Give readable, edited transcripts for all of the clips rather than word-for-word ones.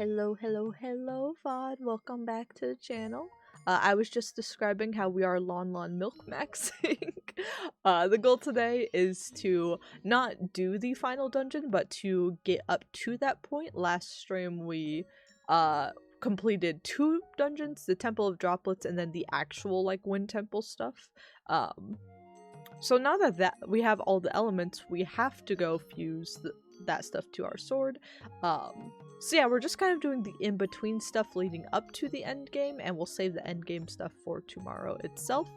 Hello, VOD. Welcome back to the channel. I was just describing how we are Lon milk maxing. The goal today is to not do the final dungeon, but to get up to that point. Last stream we completed 2 dungeons, the Temple of Droplets and then the actual like Wind Temple stuff. So now that we have all the elements, we have to go fuse that stuff to our sword. So yeah, we're just kind of doing the in-between stuff leading up to the end game, and we'll save the end game stuff for tomorrow itself.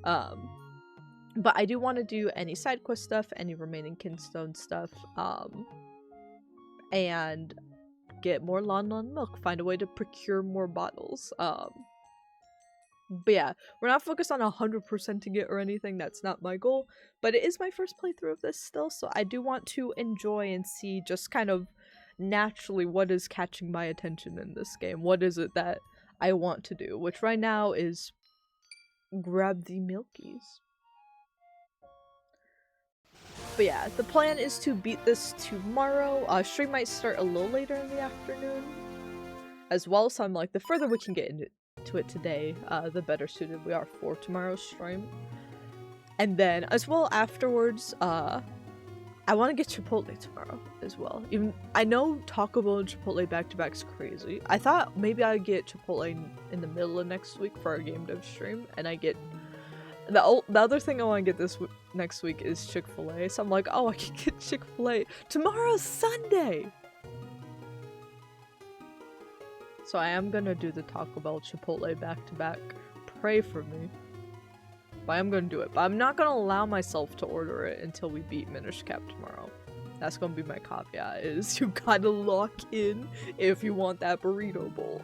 But I do want to do any side quest stuff, any remaining kinstone stuff, and get more Lon milk, find a way to procure more bottles. But yeah, we're not focused on 100%ing it or anything, that's not my goal, but it is my first playthrough of this still, so I do want to enjoy and see just kind of naturally what is catching my attention in this game. What is it that I want to do, which right now is grab the milkies. But yeah, the plan is to beat this tomorrow. Stream might start a little later in the afternoon as well, so I'm like, the further we can get into it today, the better suited we are for tomorrow's stream. And then as well afterwards, I want to get Chipotle tomorrow as well. Even I know Taco Bell and Chipotle back-to-back is crazy. I thought maybe I'd get Chipotle in the middle of next week for our game dev stream, and I get the other thing I want to get this next week is Chick-fil-A. So I'm like, oh, I can get Chick-fil-A tomorrow's Sunday. So I am gonna do the Taco Bell Chipotle back-to-back. Pray for me. But I'm gonna do it. But I'm not gonna allow myself to order it until we beat Minish Cap tomorrow. That's gonna be my caveat, is you gotta lock in if you want that burrito bowl.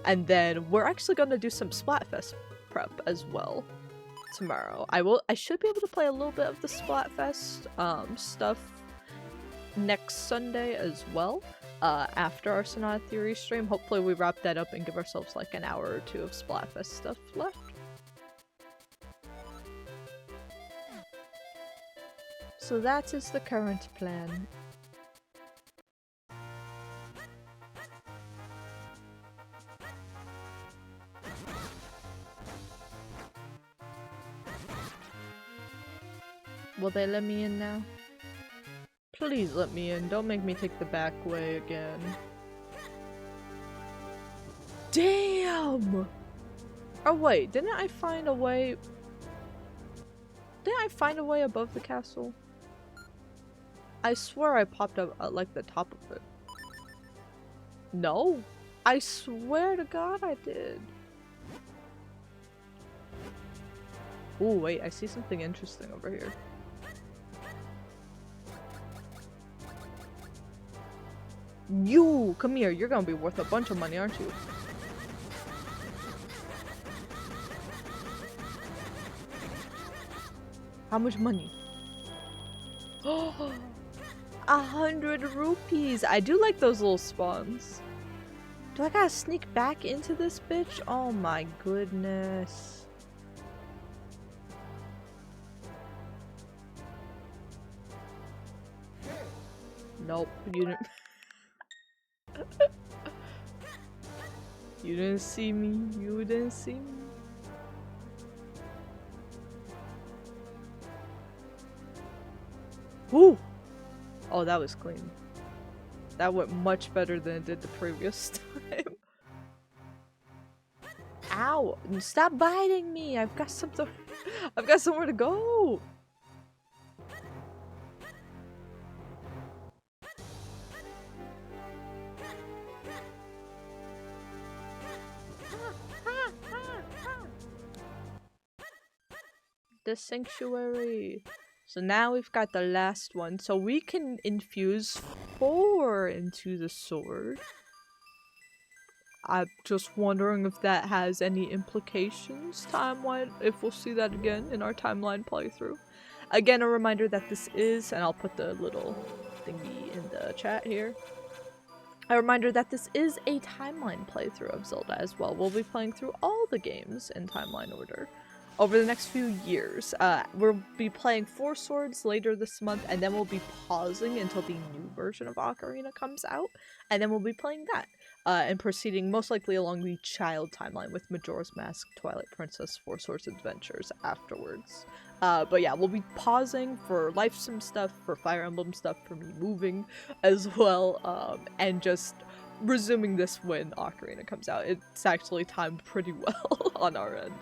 And then we're actually gonna do some Splatfest prep as well tomorrow. I should be able to play a little bit of the Splatfest stuff next Sunday as well. After our Sonata Theory stream. Hopefully we wrap that up and give ourselves like an hour or 2 of Splatfest stuff left. So that is the current plan. Will they let me in now? Please let me in. Don't make me take the back way again. Damn! Oh wait, didn't I find a way? Didn't I find a way above the castle? I swear I popped up at like the top of it. No? I swear to God I did. Oh wait, I see something interesting over here. You! Come here, you're gonna be worth a bunch of money, aren't you? How much money? Oh, 100 rupees! I do like those little spawns. Do I gotta sneak back into this bitch? Oh my goodness. Nope, you didn't. You didn't see me. You didn't see me. Woo! Oh, that was clean. That went much better than it did the previous time. Ow! Stop biting me! I've got somewhere to go! The sanctuary. So now we've got the last one. So we can infuse 4 into the sword. I'm just wondering if that has any implications time-wise, if we'll see that again in our timeline playthrough. Again, a reminder that this is, and I'll put the little thingy in the chat here. A reminder that this is a timeline playthrough of Zelda as well. We'll be playing through all the games in timeline order. over the next few years. We'll be playing Four Swords later this month, and then we'll be pausing until the new version of Ocarina comes out, and then we'll be playing that. And proceeding most likely along the child timeline with Majora's Mask, Twilight Princess, Four Swords Adventures afterwards. But yeah, we'll be pausing for Life Sim stuff, for Fire Emblem stuff, for me moving as well, and just resuming this when Ocarina comes out. It's actually timed pretty well on our end.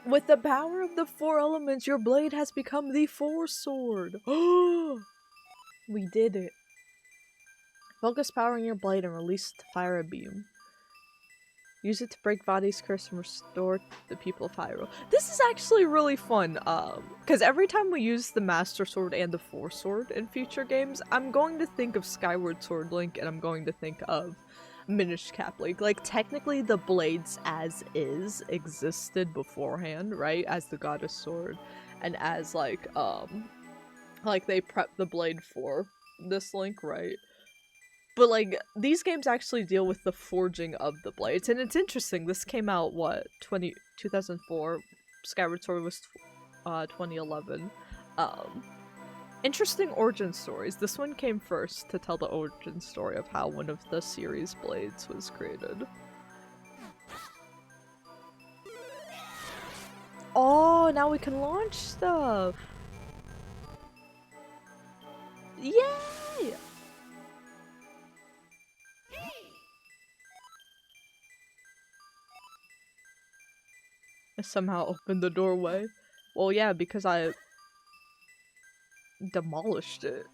With the power of the four elements, your blade has become the Force Sword. Oh, we did it. Focus power in your blade and release to fire a beam. Use it to break Vadi's curse and restore the people of Hyrule. This is actually really fun, because every time we use the Master Sword and the Force Sword in future games, I'm going to think of Skyward Sword Link, and I'm going to think of Minish Cap Link. Like, technically the blades as is existed beforehand, right? As the Goddess Sword, and as, like they prepped the blade for this Link, right? But, like, these games actually deal with the forging of the blades, and it's interesting. This came out, what, 2004? Skyward Sword was 2011. Interesting origin stories. This one came first to tell the origin story of how one of the series blades was created. Oh, now we can launch stuff! Yay! I somehow opened the doorway. Well, yeah, because I demolished it.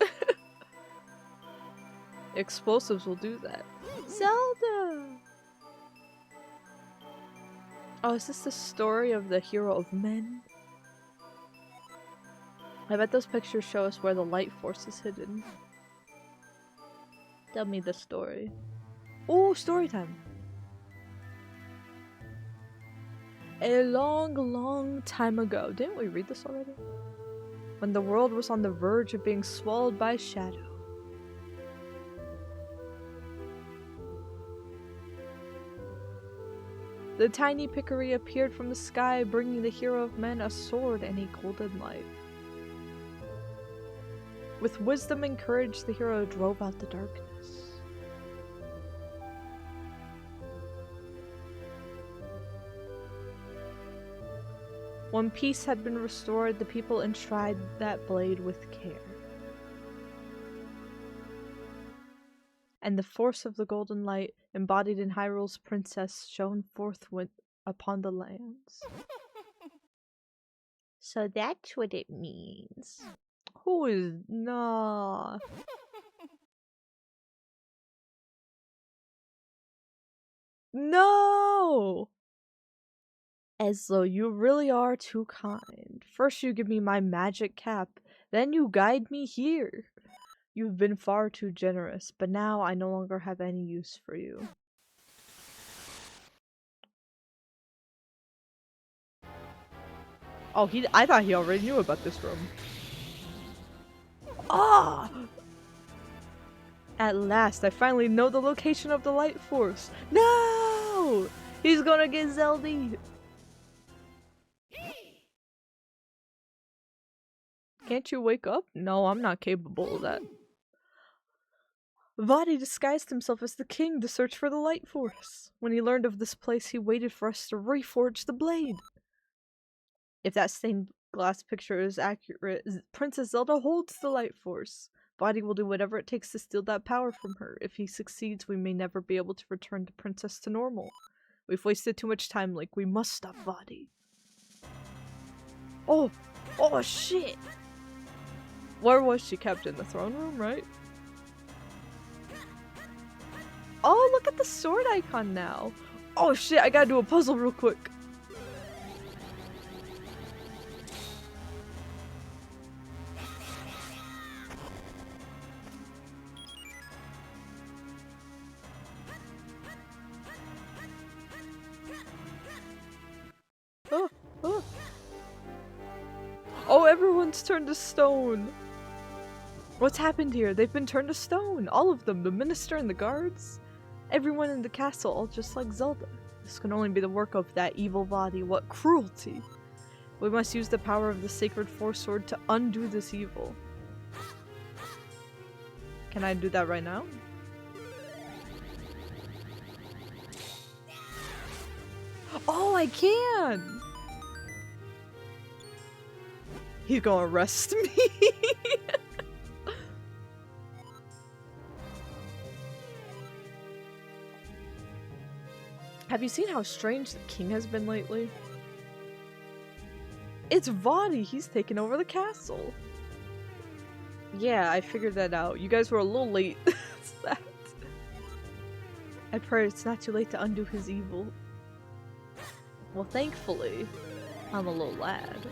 Explosives will do that. Zelda! Oh, is this the story of the hero of men? I bet those pictures show us where the light force is hidden. Tell me the story. Oh, story time! A long, long time ago. Didn't we read this already? When the world was on the verge of being swallowed by shadow. The tiny Pickery appeared from the sky, bringing the hero of men a sword and a golden light. With wisdom and courage, the hero drove out the darkness. When peace had been restored, the people enshrined that blade with care. And the force of the golden light, embodied in Hyrule's princess, shone forth upon the lands. So that's what it means. Who is... Nah. No! Ezlo, you really are too kind. First you give me my magic cap, then you guide me here. You've been far too generous, but now I no longer have any use for you. Oh, I thought he already knew about this room. Ah! At last, I finally know the location of the light force. No! He's gonna get Zelda. Can't you wake up? No, I'm not capable of that. Vadi disguised himself as the king to search for the light force. When he learned of this place, he waited for us to reforge the blade. If that stained glass picture is accurate, Princess Zelda holds the light force. Vadi will do whatever it takes to steal that power from her. If he succeeds, we may never be able to return the princess to normal. We've wasted too much time, Link. We must stop Vadi. Oh! Oh, shit! Where was she kept? In the throne room, right? Oh, look at the sword icon now! Oh shit, I gotta do a puzzle real quick. Oh, oh. Oh, everyone's turned to stone! What's happened here? They've been turned to stone! All of them! The minister and the guards? Everyone in the castle, all just like Zelda. This can only be the work of that evil body. What cruelty! We must use the power of the sacred force sword to undo this evil. Can I do that right now? Oh, I can! He's gonna arrest me. Have you seen how strange the king has been lately? It's Vadi! He's taken over the castle! Yeah, I figured that out. You guys were a little late. That's that. I pray it's not too late to undo his evil. Well, thankfully, I'm a little lad.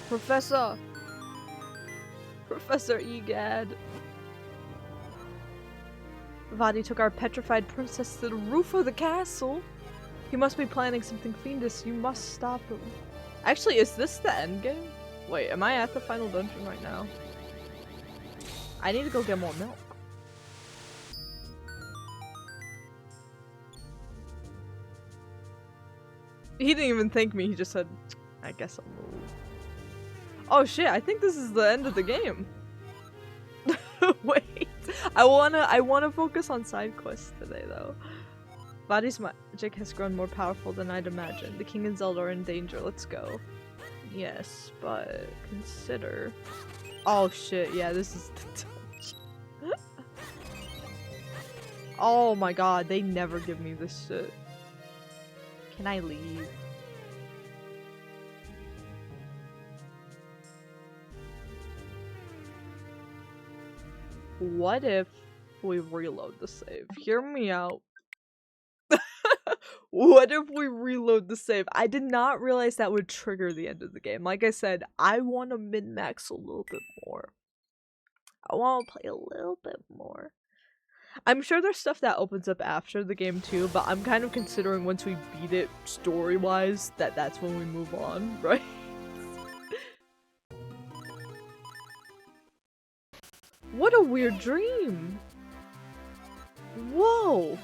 Professor! Professor Egad! Vadi took our petrified princess to the roof of the castle! He must be planning something fiendish. You must stop him. Actually, is this the end game? Wait, am I at the final dungeon right now? I need to go get more milk. He didn't even thank me, he just said, I guess I'll move. Oh shit, I think this is the end of the game. Wait, I wanna focus on side quests today though. Vadi's magic has grown more powerful than I'd imagined. The king and Zelda are in danger, let's go. Yes, but consider... Oh shit, yeah, this is the dungeon. Oh my god, they never give me this shit. Can I leave? What if we reload the save? Hear me out. What if we reload the save? I did not realize that would trigger the end of the game. Like I said, I want to min-max a little bit more. I want to play a little bit more. I'm sure there's stuff that opens up after the game too, but I'm kind of considering once we beat it story-wise that that's when we move on, right? What a weird dream! Whoa!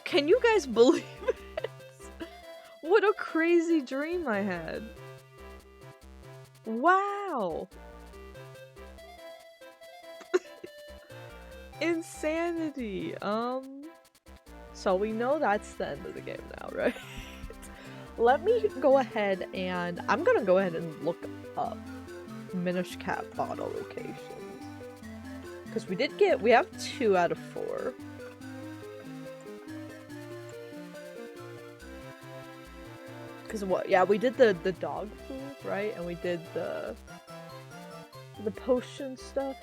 Can you guys believe it? What a crazy dream I had. Wow! Insanity! So we know that's the end of the game now, right? Let me go ahead and... I'm gonna go ahead and look up Minish Cap bottle locations. Because we have 2 out of 4. Because what? Yeah, we did the dog food, right? And we did the potion stuff.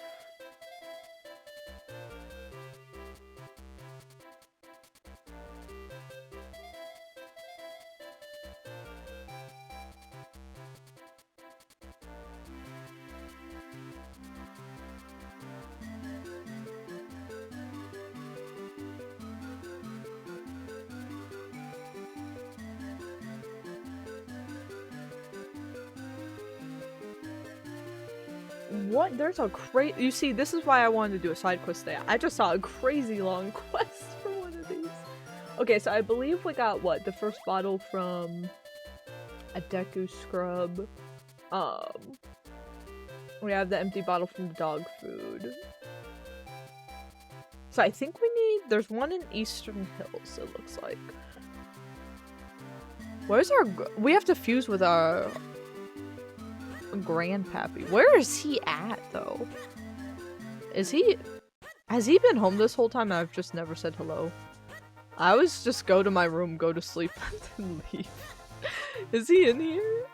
What? There's a crazy... You see, this is why I wanted to do a side quest today. I just saw a crazy long quest for one of these. Okay, so I believe we got, what, the first bottle from a Deku Scrub. We have the empty bottle from the dog food. So I think we need... There's one in Eastern Hills, it looks like. Where's our... We have to fuse with our... Grandpappy. Where is he at, though? Is he... Has he been home this whole time and I've just never said hello? I always just go to my room, go to sleep, and then leave. Is he in here?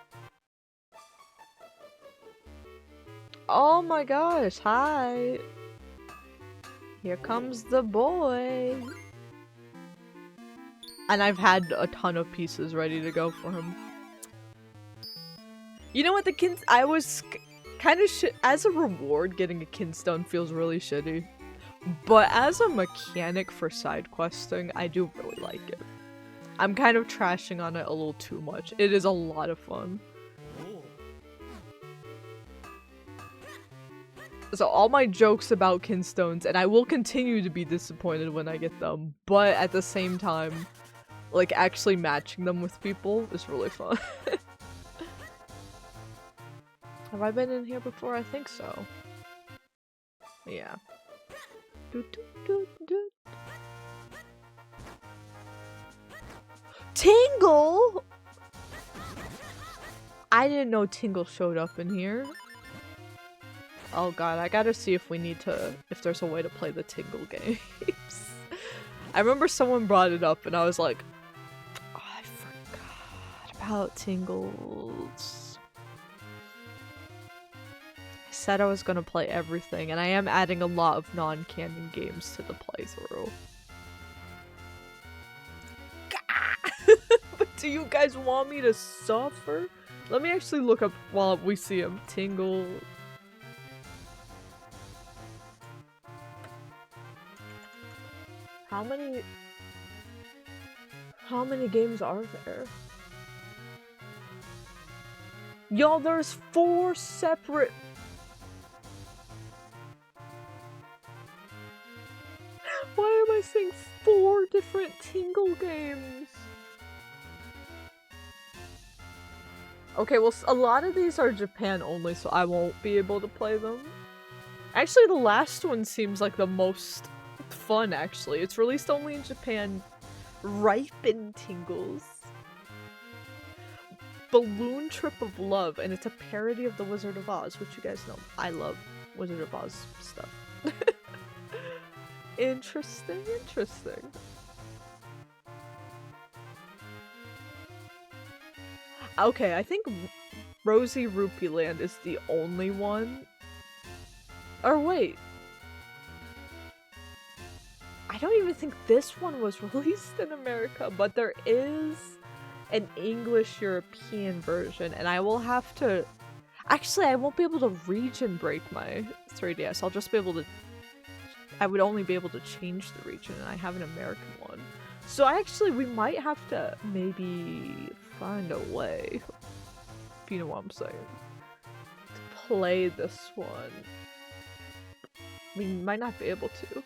Oh my gosh, hi! Here comes the boy! And I've had a ton of pieces ready to go for him. You know what, I was kind of as a reward, getting a kinstone feels really shitty. But as a mechanic for side questing, I do really like it. I'm kind of trashing on it a little too much. It is a lot of fun. So all my jokes about kinstones, and I will continue to be disappointed when I get them, but at the same time, like actually matching them with people is really fun. Have I been in here before? I think so. Yeah. Tingle! I didn't know Tingle showed up in here. Oh god, I gotta see if we need to, if there's a way to play the Tingle games. I remember someone brought it up and I was like, oh, I forgot about Tingles. I said I was gonna play everything, and I am adding a lot of non-canon games to the playthrough. But do you guys want me to suffer? Let me actually look up while we see him. Tingle. How many games are there? Yo, there's 4 separate. Why am I saying 4 different Tingle games? Okay, well, a lot of these are Japan only, so I won't be able to play them. Actually, the last one seems like the most fun, actually. It's released only in Japan. Ripen Tingles. Balloon Trip of Love, and it's a parody of The Wizard of Oz, which you guys know. I love Wizard of Oz stuff. Interesting, interesting. Okay, I think Rosie Rupee Land is the only one. Or wait. I don't even think this one was released in America, but there is an English-European version, and I will have to... Actually, I won't be able to region break my 3DS. I'll just be able to... I would only be able to change the region, and I have an American one. So actually, we might have to maybe find a way, if you know what I'm saying, to play this one. We might not be able to.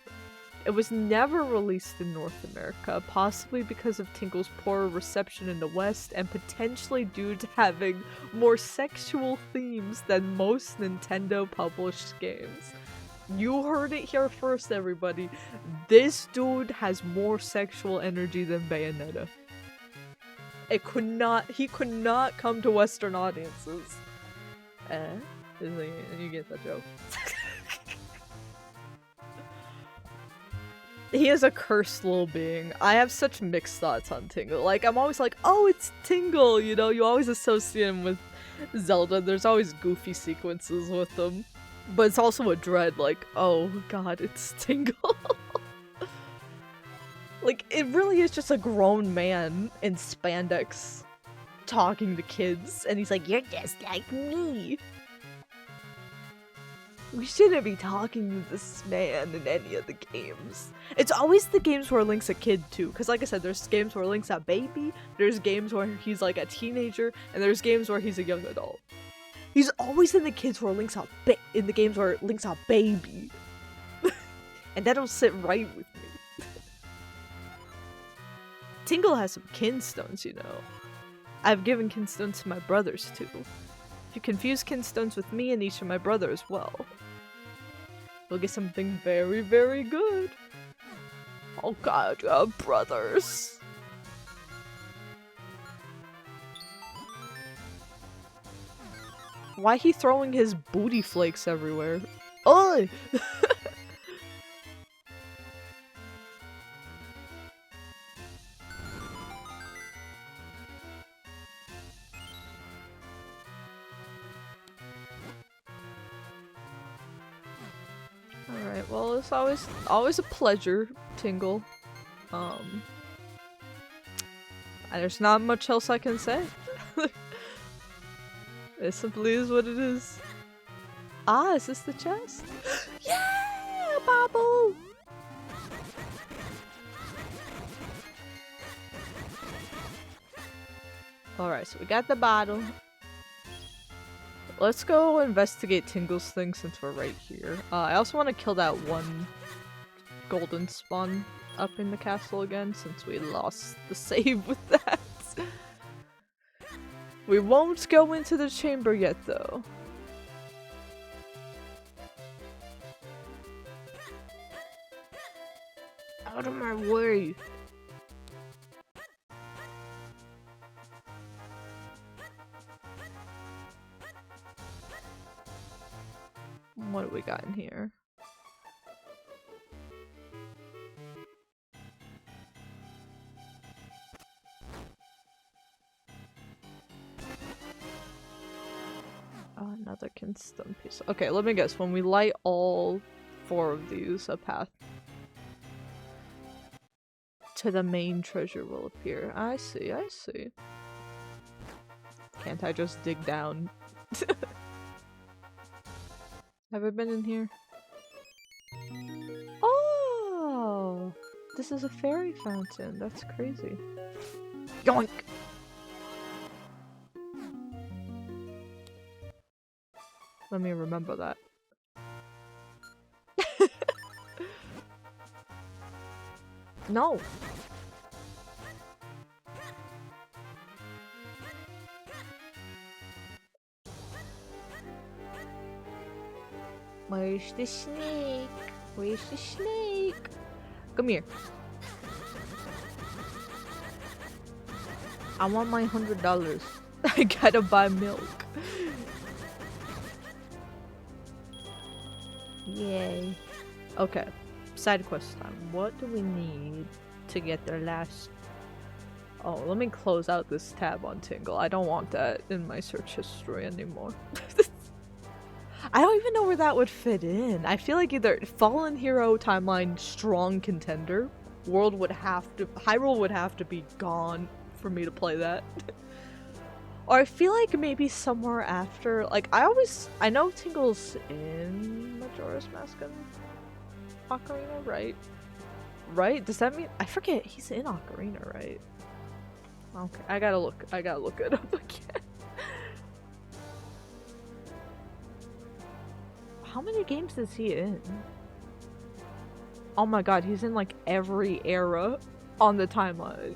It was never released in North America, possibly because of Tingle's poor reception in the West, and potentially due to having more sexual themes than most Nintendo-published games. You heard it here first, everybody. This dude has more sexual energy than Bayonetta. He could not come to Western audiences. You get that joke. He is a cursed little being. I have such mixed thoughts on Tingle. Like, I'm always like, oh, it's Tingle, you know? You always associate him with Zelda. There's always goofy sequences with them. But it's also a dread, like, oh god, it's Tingle. Like, it really is just a grown man in spandex talking to kids, and he's like, you're just like me. We shouldn't be talking to this man in any of the games. It's always the games where Link's a kid, too. Because like I said, there's games where Link's a baby, there's games where he's like a teenager, and there's games where he's a young adult. He's always in the games where Link's a baby. And that don't sit right with me. Tingle has some kinstones, you know. I've given kinstones to my brothers, too. If you confuse kinstones with me and each of my brothers, well, we'll get something very, very good. Oh god, you have brothers. Why he throwing his booty flakes everywhere? Oi! Alright, well, it's always a pleasure, Tingle. There's not much else I can say. It simply is what it is. Ah, is this the chest? Yeah, Babu! Alright, so we got the bottle. Let's go investigate Tingle's thing since we're right here. I also want to kill that one golden spawn up in the castle again since we lost the save with that. We won't go into the chamber yet though. Out of my way. What do we got in here? Oh, another kinstone piece. Okay, let me guess. When we light all 4 of these, a path to the main treasure will appear. I see, I see. Can't I just dig down? Have I been in here? Oh! This is a fairy fountain. That's crazy. Yoink! Let me remember that. No! Where's the snake? Where's the snake? Come here. I want my $100. I gotta buy milk. Yay. Okay. Side quest time. What do we need to get their last... Oh, let me close out this tab on Tingle. I don't want that in my search history anymore. I don't even know where that would fit in. I feel like either Fallen Hero timeline strong contender, Hyrule would have to be gone for me to play that. Or I feel like maybe somewhere after, like I know Tingle's in Majora's Mask and Ocarina, right? Right? Does that mean, I forget, he's in Ocarina, right? Okay, I gotta look it up again. How many games is he in? Oh my god, he's in like every era on the timeline.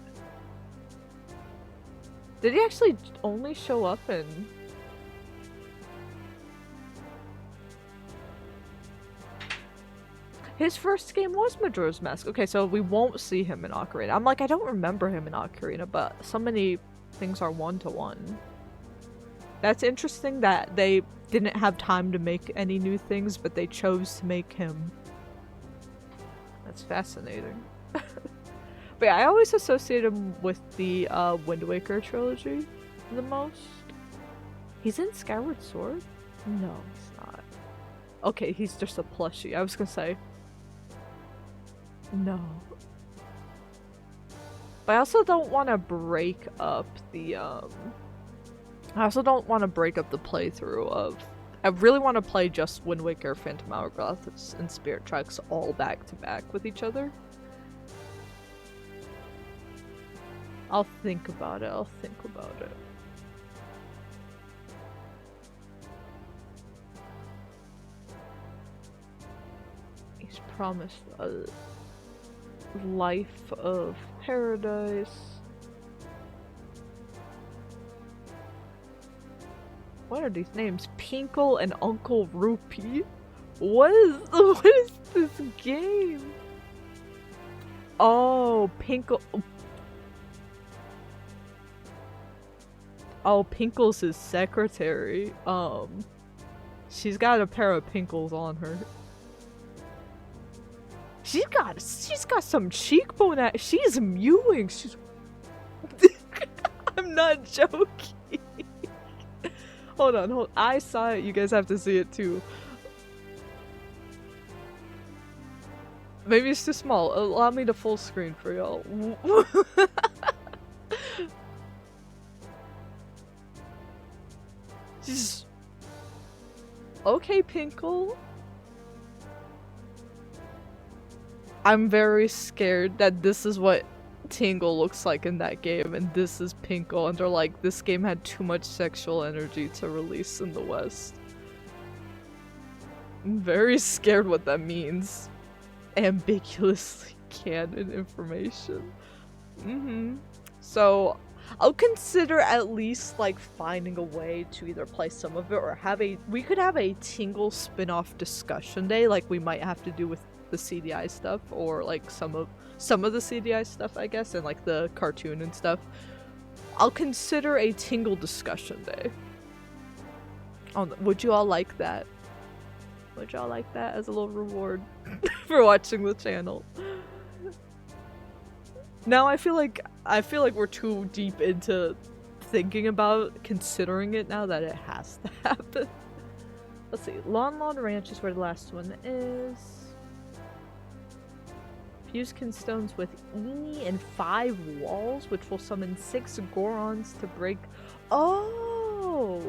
Did he actually only show up in... His first game was Majora's Mask. Okay, so we won't see him in Ocarina. I'm like, I don't remember him in Ocarina, but so many things are one-to-one. That's interesting that they didn't have time to make any new things, but they chose to make him. That's fascinating. But yeah, I always associate him with the Wind Waker trilogy the most. He's in Skyward Sword? No, he's not. Okay, he's just a plushie. I was gonna say. No. But I also don't want to break up the playthrough of... I really want to play just Wind Waker, Phantom Hourglass, and Spirit Tracks all back to back with each other. I'll think about it, He's promised a life of paradise. What are these names? Pinkle and Uncle Rupee? What is this game? Oh, Pinkle. Oh, Pinkle's his secretary. She's got a pair of pinkles on her. She's got some cheekbone. She's mewing. She's. I'm not joking. Hold on. I saw it. You guys have to see it too. Maybe it's too small. Allow me to full screen for y'all. Just... Okay, Pinkle. I'm very scared that this is what Tingle looks like in that game, and this is Pinkle, and they're like, this game had too much sexual energy to release in the West. I'm very scared what that means. Ambiguously canon information. So, I'll consider at least, like, finding a way to either play some of it or we could have a Tingle spin-off discussion day, like we might have to do with the CDI stuff, or, like, some of the CDI stuff, I guess, and, like, the cartoon and stuff. I'll consider a Tingle discussion day. Would you all like that? Would y'all like that as a little reward for watching the channel? Now I feel like we're too deep into thinking about considering it now that it has to happen. Let's see. Lon Ranch is where the last one is. Fuse kinstones with Eenie and 5 walls, which will summon 6 Gorons to break. Oh!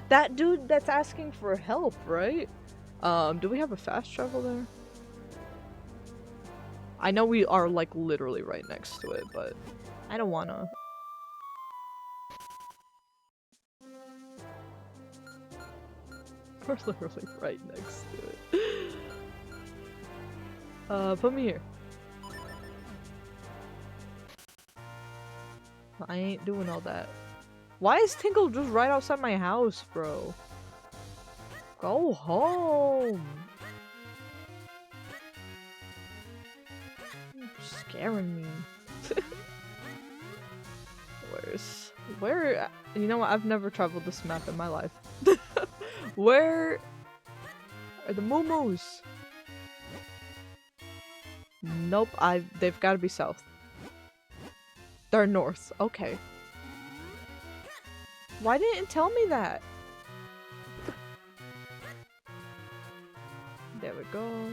That dude that's asking for help, right? Do we have a fast travel there? I know we are, like, literally right next to it, but I don't wanna. We're literally right next to it. Put me here. I ain't doing all that. Why is Tingle just right outside my house, bro? Go home. You're scaring me. Where? You know what? I've never traveled this map in my life. Where are the Moo-Moos? Nope, they've got to be south. They're north. Okay. Why didn't it tell me that? There we go.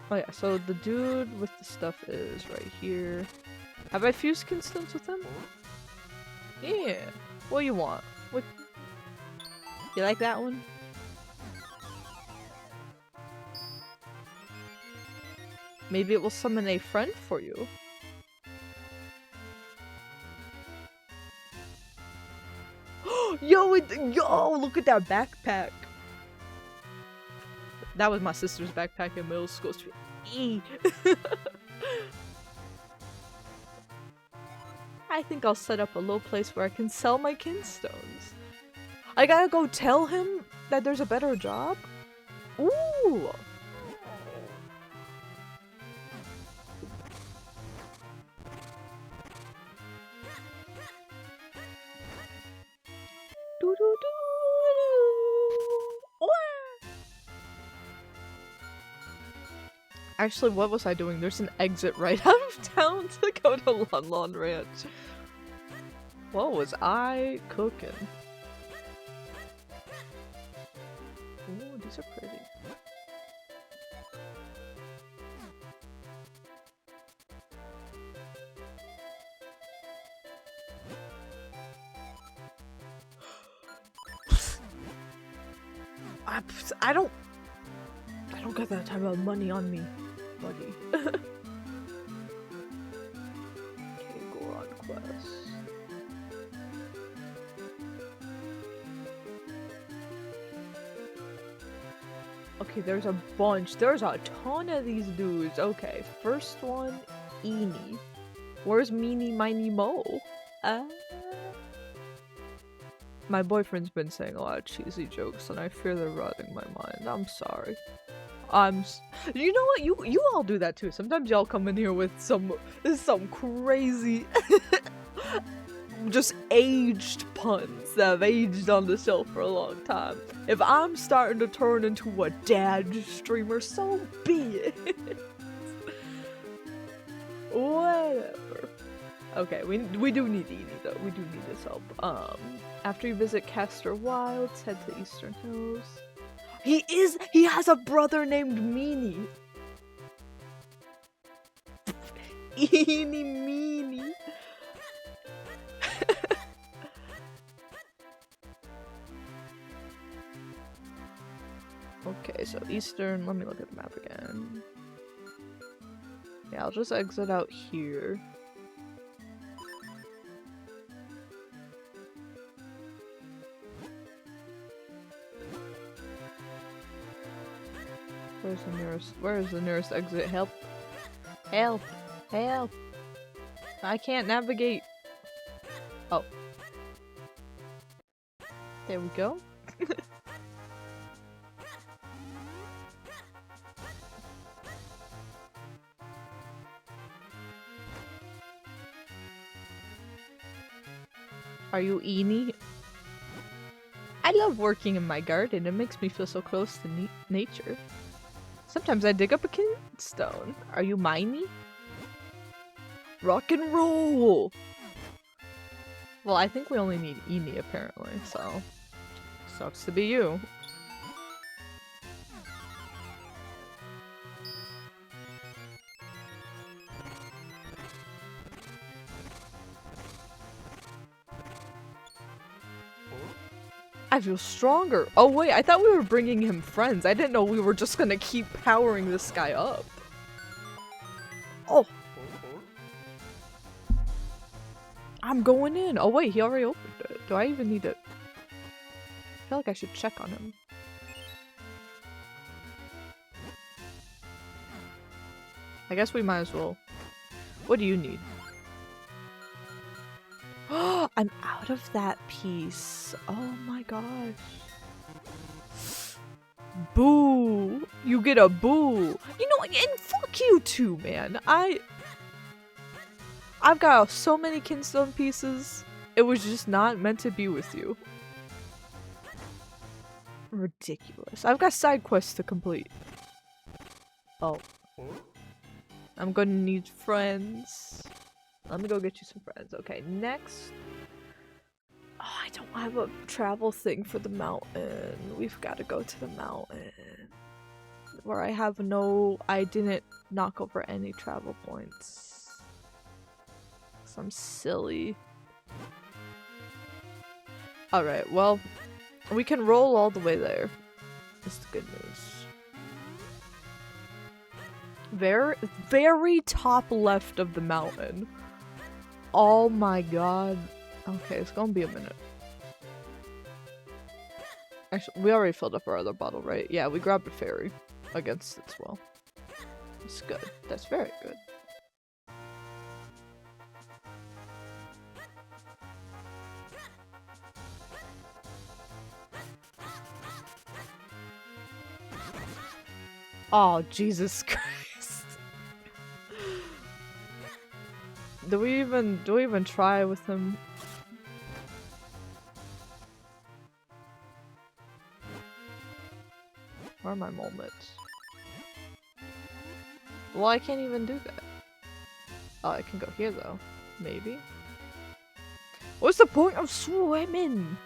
Oh yeah, so the dude with the stuff is right here. Have I fused kinstones with him? Yeah. What do you want? What? You like that one? Maybe it will summon a friend for you. Yo, look at that backpack. That was my sister's backpack in middle school. I think I'll set up a little place where I can sell my kinstones. I gotta go tell him that there's a better job? Ooh! Actually, what was I doing? There's an exit right out of town to go to Lon Ranch. What was I cooking? Ooh, these are pretty. I don't got that type of money on me, buddy. Okay, Goron quest. Okay, there's a bunch. There's a ton of these dudes. Okay, first one, Eenie. Where's Meanie Miny Mo? My boyfriend's been saying a lot of cheesy jokes, and I fear they're rotting my mind. I'm sorry. You know what? You all do that too. Sometimes y'all come in here with some crazy, just aged puns that have aged on the shelf for a long time. If I'm starting to turn into a dad streamer, so be it. Whatever. Okay, we do need Eenie though. We do need his help. After you visit Castor Wilds, head to Eastern Hills. He has a brother named Meanie. Eenie Meanie. Okay, so eastern. Let me look at the map again. Yeah, I'll just exit out here. Where is the nearest exit? Help! Help! Help! I can't navigate! Oh. There we go. Are you Eenie? I love working in my garden. It makes me feel so close to nature. Sometimes I dig up a kinstone. Are you Miney? Rock and roll! Well, I think we only need Eenie apparently, so sucks to be you. I feel stronger. Oh wait, I thought we were bringing him friends. I didn't know we were just gonna keep powering this guy up. Oh. I'm going in. Oh wait, he already opened it. Do I even need it? I feel like I should check on him. I guess we might as well. What do you need? Oh, I'm out of that piece. Oh my gosh. Boo! You get a boo! You know, and fuck you too, man. I've got so many kinstone pieces. It was just not meant to be with you. Ridiculous. I've got side quests to complete. Oh. I'm gonna need friends. Let me go get you some friends. Okay, next. Oh, I don't have a travel thing for the mountain. We've got to go to the mountain. Where I have no... I didn't knock over any travel points. 'Cause I'm silly. Alright, well, we can roll all the way there. That's the good news. Very top left of the mountain. Oh my god. Okay, it's gonna be a minute. Actually, we already filled up our other bottle, right? Yeah, we grabbed a fairy against its will. That's good. That's very good. Oh, Jesus Christ. Do we even try with him? Where are my moments? Well, I can't even do that. Oh, I can go here though. Maybe. What's the point of swimming?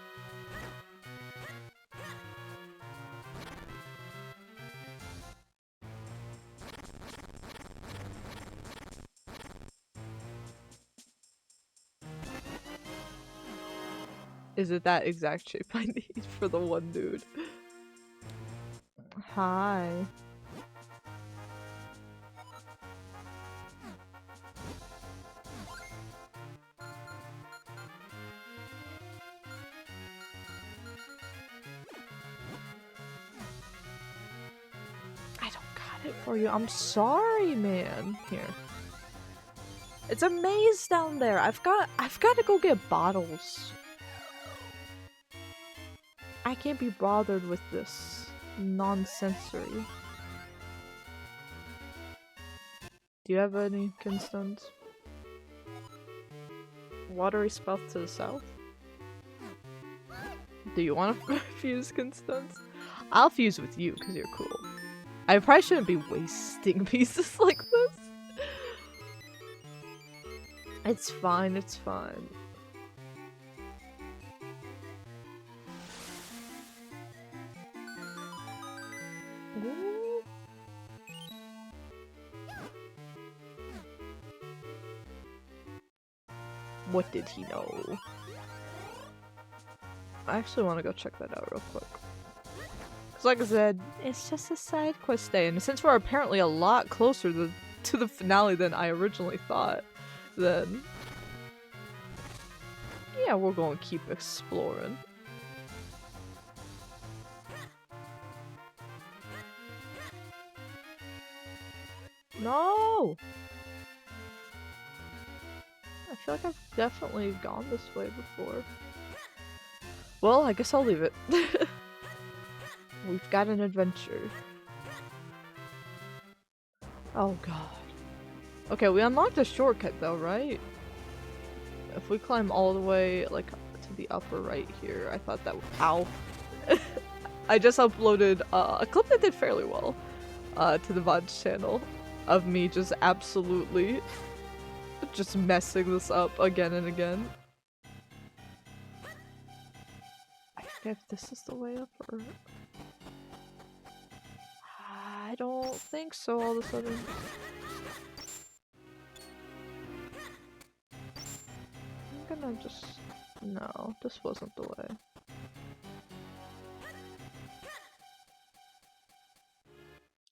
Is it that exact shape I need for the one dude? Hi. I don't got it for you. I'm sorry, man. Here. It's a maze down there. I've got to go get bottles. I can't be bothered with this nonsensory. Do you have any kinstones? Watery spot to the south? Do you want to fuse kinstones? I'll fuse with you because you're cool. I probably shouldn't be wasting pieces like this. It's fine, it's fine. Ooh. What did he know? I actually want to go check that out real quick. Cause like I said, it's just a side quest day, and since we're apparently a lot closer to the finale than I originally thought, then yeah, we're gonna keep exploring. No! I feel like I've definitely gone this way before. Well, I guess I'll leave it. We've got an adventure. Oh god. Okay, we unlocked a shortcut though, right? If we climb all the way, like, to the upper right here, I thought that would- Ow. I just uploaded a clip that did fairly well to the VOD's channel of me just absolutely just messing this up again and again. I forget if this is the way up or... I don't think so all of a sudden. I'm gonna just... No, this wasn't the way.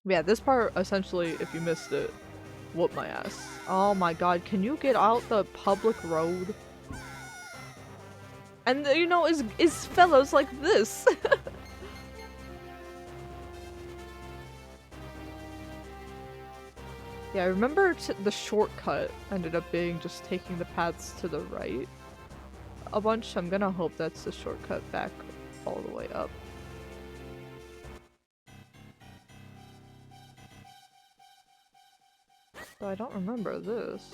Yeah, this part, essentially, if you missed it, whoop my ass. Oh my god, can you get out the public road? And, you know, is fellows like this. Yeah, I remember the shortcut ended up being just taking the paths to the right a bunch. I'm gonna hope that's the shortcut back all the way up. But I don't remember this.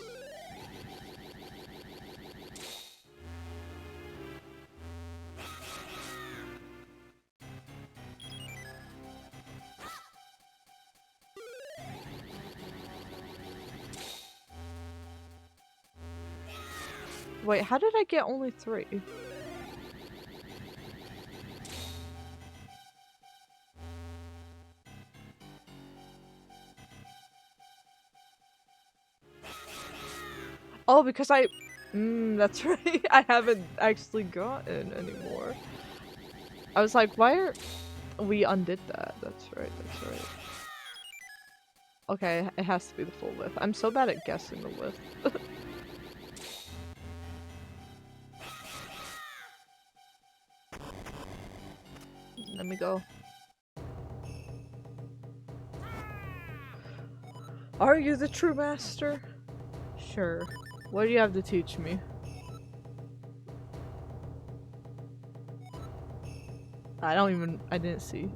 Wait, how did I get only 3? Oh, because I... that's right. I haven't actually gotten anymore. I was like, why are... We undid that. That's right, that's right. Okay, it has to be the full width. I'm so bad at guessing the width. Let me go. Are you the true master? Sure. What do you have to teach me? I didn't see.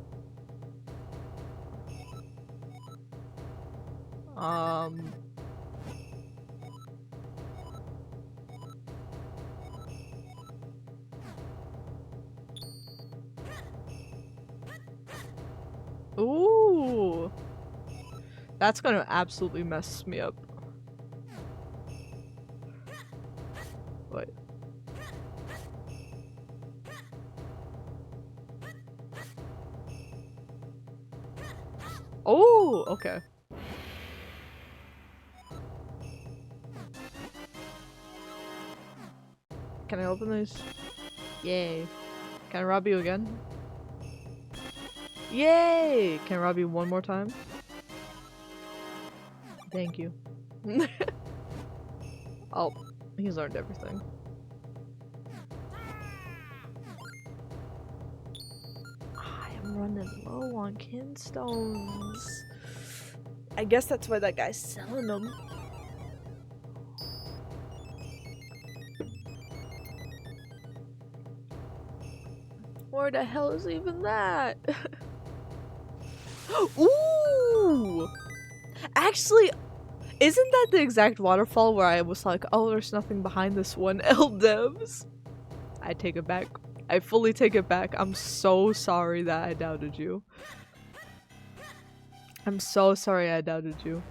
Ooh. That's gonna absolutely mess me up. Wait. Oh, okay. Can I open these? Yay. Can I rob you again? Yay! Can I rob you one more time? Thank you. Oh, he's learned everything. I am running low on kinstones. I guess that's why that guy's selling them. Where the hell is even that? Ooh! Actually, isn't that the exact waterfall where I was like, oh, there's nothing behind this one, Eldems? I take it back. I fully take it back. I'm so sorry that I doubted you. I'm so sorry I doubted you.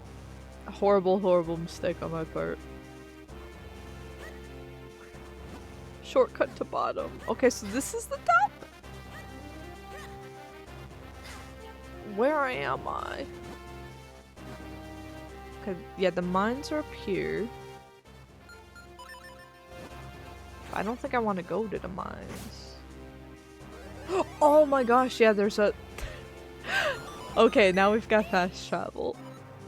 A horrible, horrible mistake on my part. Shortcut to bottom. Okay, so this is the top? Where am I? Okay, yeah, the mines are up here. I don't think I want to go to the mines. Oh my gosh, yeah, there's a Okay, now we've got fast travel.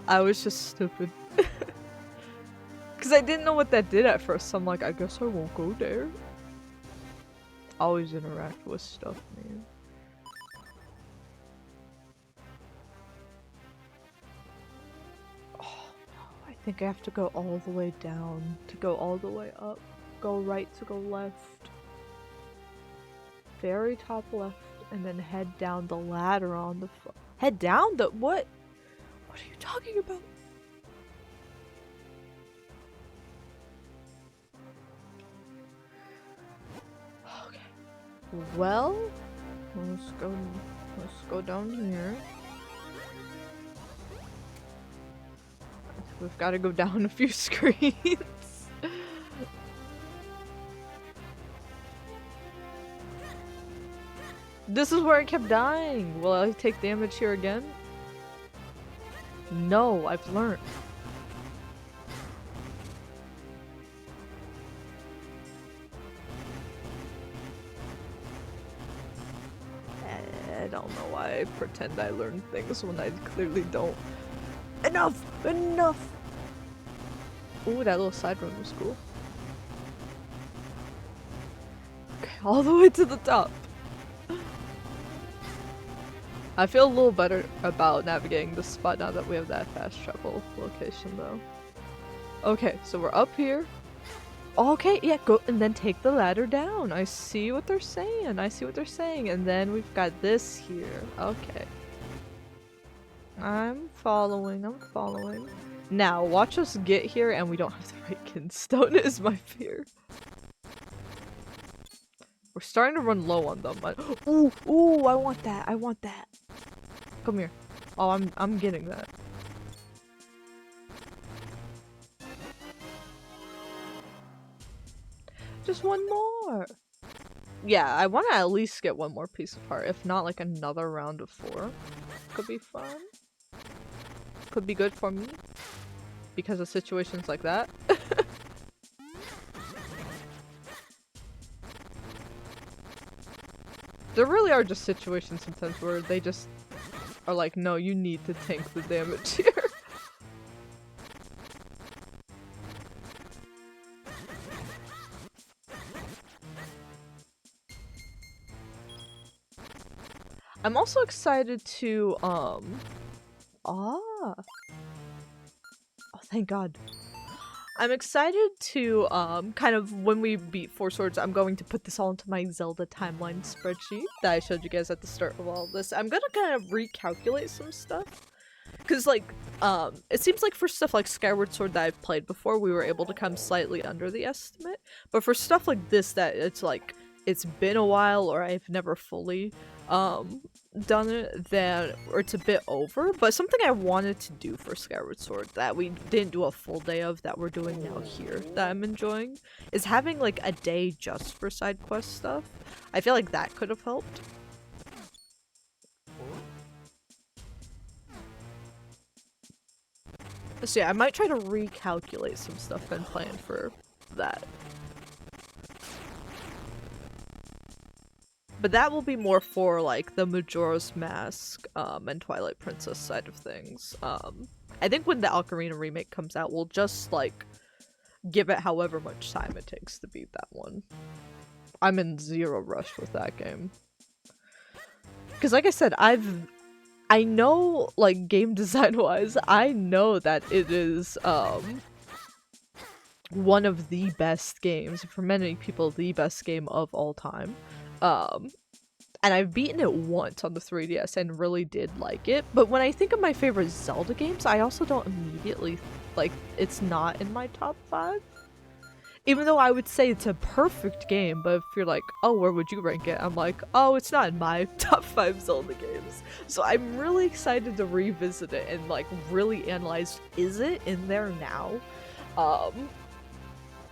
I was just stupid. Because I didn't know what that did at first, so I'm like, I guess I won't go there. Always interact with stuff, man. Oh no, I think I have to go all the way down to go all the way up. Go right to go left. Very top left, and then head down the ladder on the head down the what? What are you talking about? Okay. Well, let's go down here. We've got to go down a few screens. This is where I kept dying. Will I take damage here again? No, I've learned. I don't know why I pretend I learn things when I clearly don't. Enough! Enough! Ooh, that little side run was cool. Okay, all the way to the top. I feel a little better about navigating this spot now that we have that fast travel location though. Okay, so we're up here. Okay, yeah, go and then take the ladder down. I see what they're saying. I see what they're saying. And then we've got this here. Okay. I'm following. I'm following. Now, watch us get here and we don't have the right kinstone is my fear. We're starting to run low on them. Ooh, ooh, I want that. I want that. Come here. Oh, I'm getting that. Just one more. Yeah, I want to at least get one more piece of heart. If not, like another round of 4. Could be fun. Could be good for me. Because of situations like that. There really are just situations sometimes where they just are like, no, you need to tank the damage here. I'm also excited to, oh, thank God. I'm excited to, kind of, when we beat 4 Swords, I'm going to put this all into my Zelda timeline spreadsheet that I showed you guys at the start of all of this. I'm gonna kind of recalculate some stuff. Because, like, it seems like for stuff like Skyward Sword that I've played before, we were able to come slightly under the estimate. But for stuff like this that it's like, it's been a while or I've never fully, done it, then, or it's a bit over. But something I wanted to do for Skyward Sword that we didn't do a full day of that we're doing now here that I'm enjoying is having, like, a day just for side quest stuff. I feel like that could have helped. So yeah, I might try to recalculate some stuff and plan for that. But that will be more for, like, the Majora's Mask, and Twilight Princess side of things. I think when the Ocarina remake comes out, we'll just, like, give it however much time it takes to beat that one. I'm in zero rush with that game. Because like I said, I know, like, game design-wise, I know that it is, one of the best games, for many people, the best game of all time. And I've beaten it once on the 3DS and really did like it, but when I think of my favorite Zelda games, I also don't immediately, like, it's not in my top 5. Even though I would say it's a perfect game, but if you're like, oh, where would you rank it? I'm like, oh, it's not in my top 5 Zelda games. So I'm really excited to revisit it and, like, really analyze, is it in there now?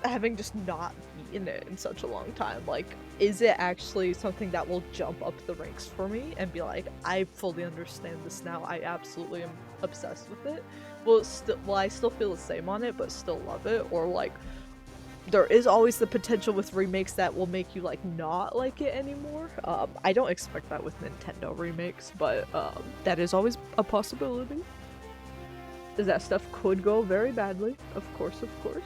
Having just not beaten it in such a long time, like, is it actually something that will jump up the ranks for me and be like, I fully understand this now, I absolutely am obsessed with it? Will I still feel the same on it but still love it? Or like, there is always the potential with remakes that will make you like not like it anymore. I don't expect that with Nintendo remakes, but that is always a possibility. That stuff could go very badly, of course, of course.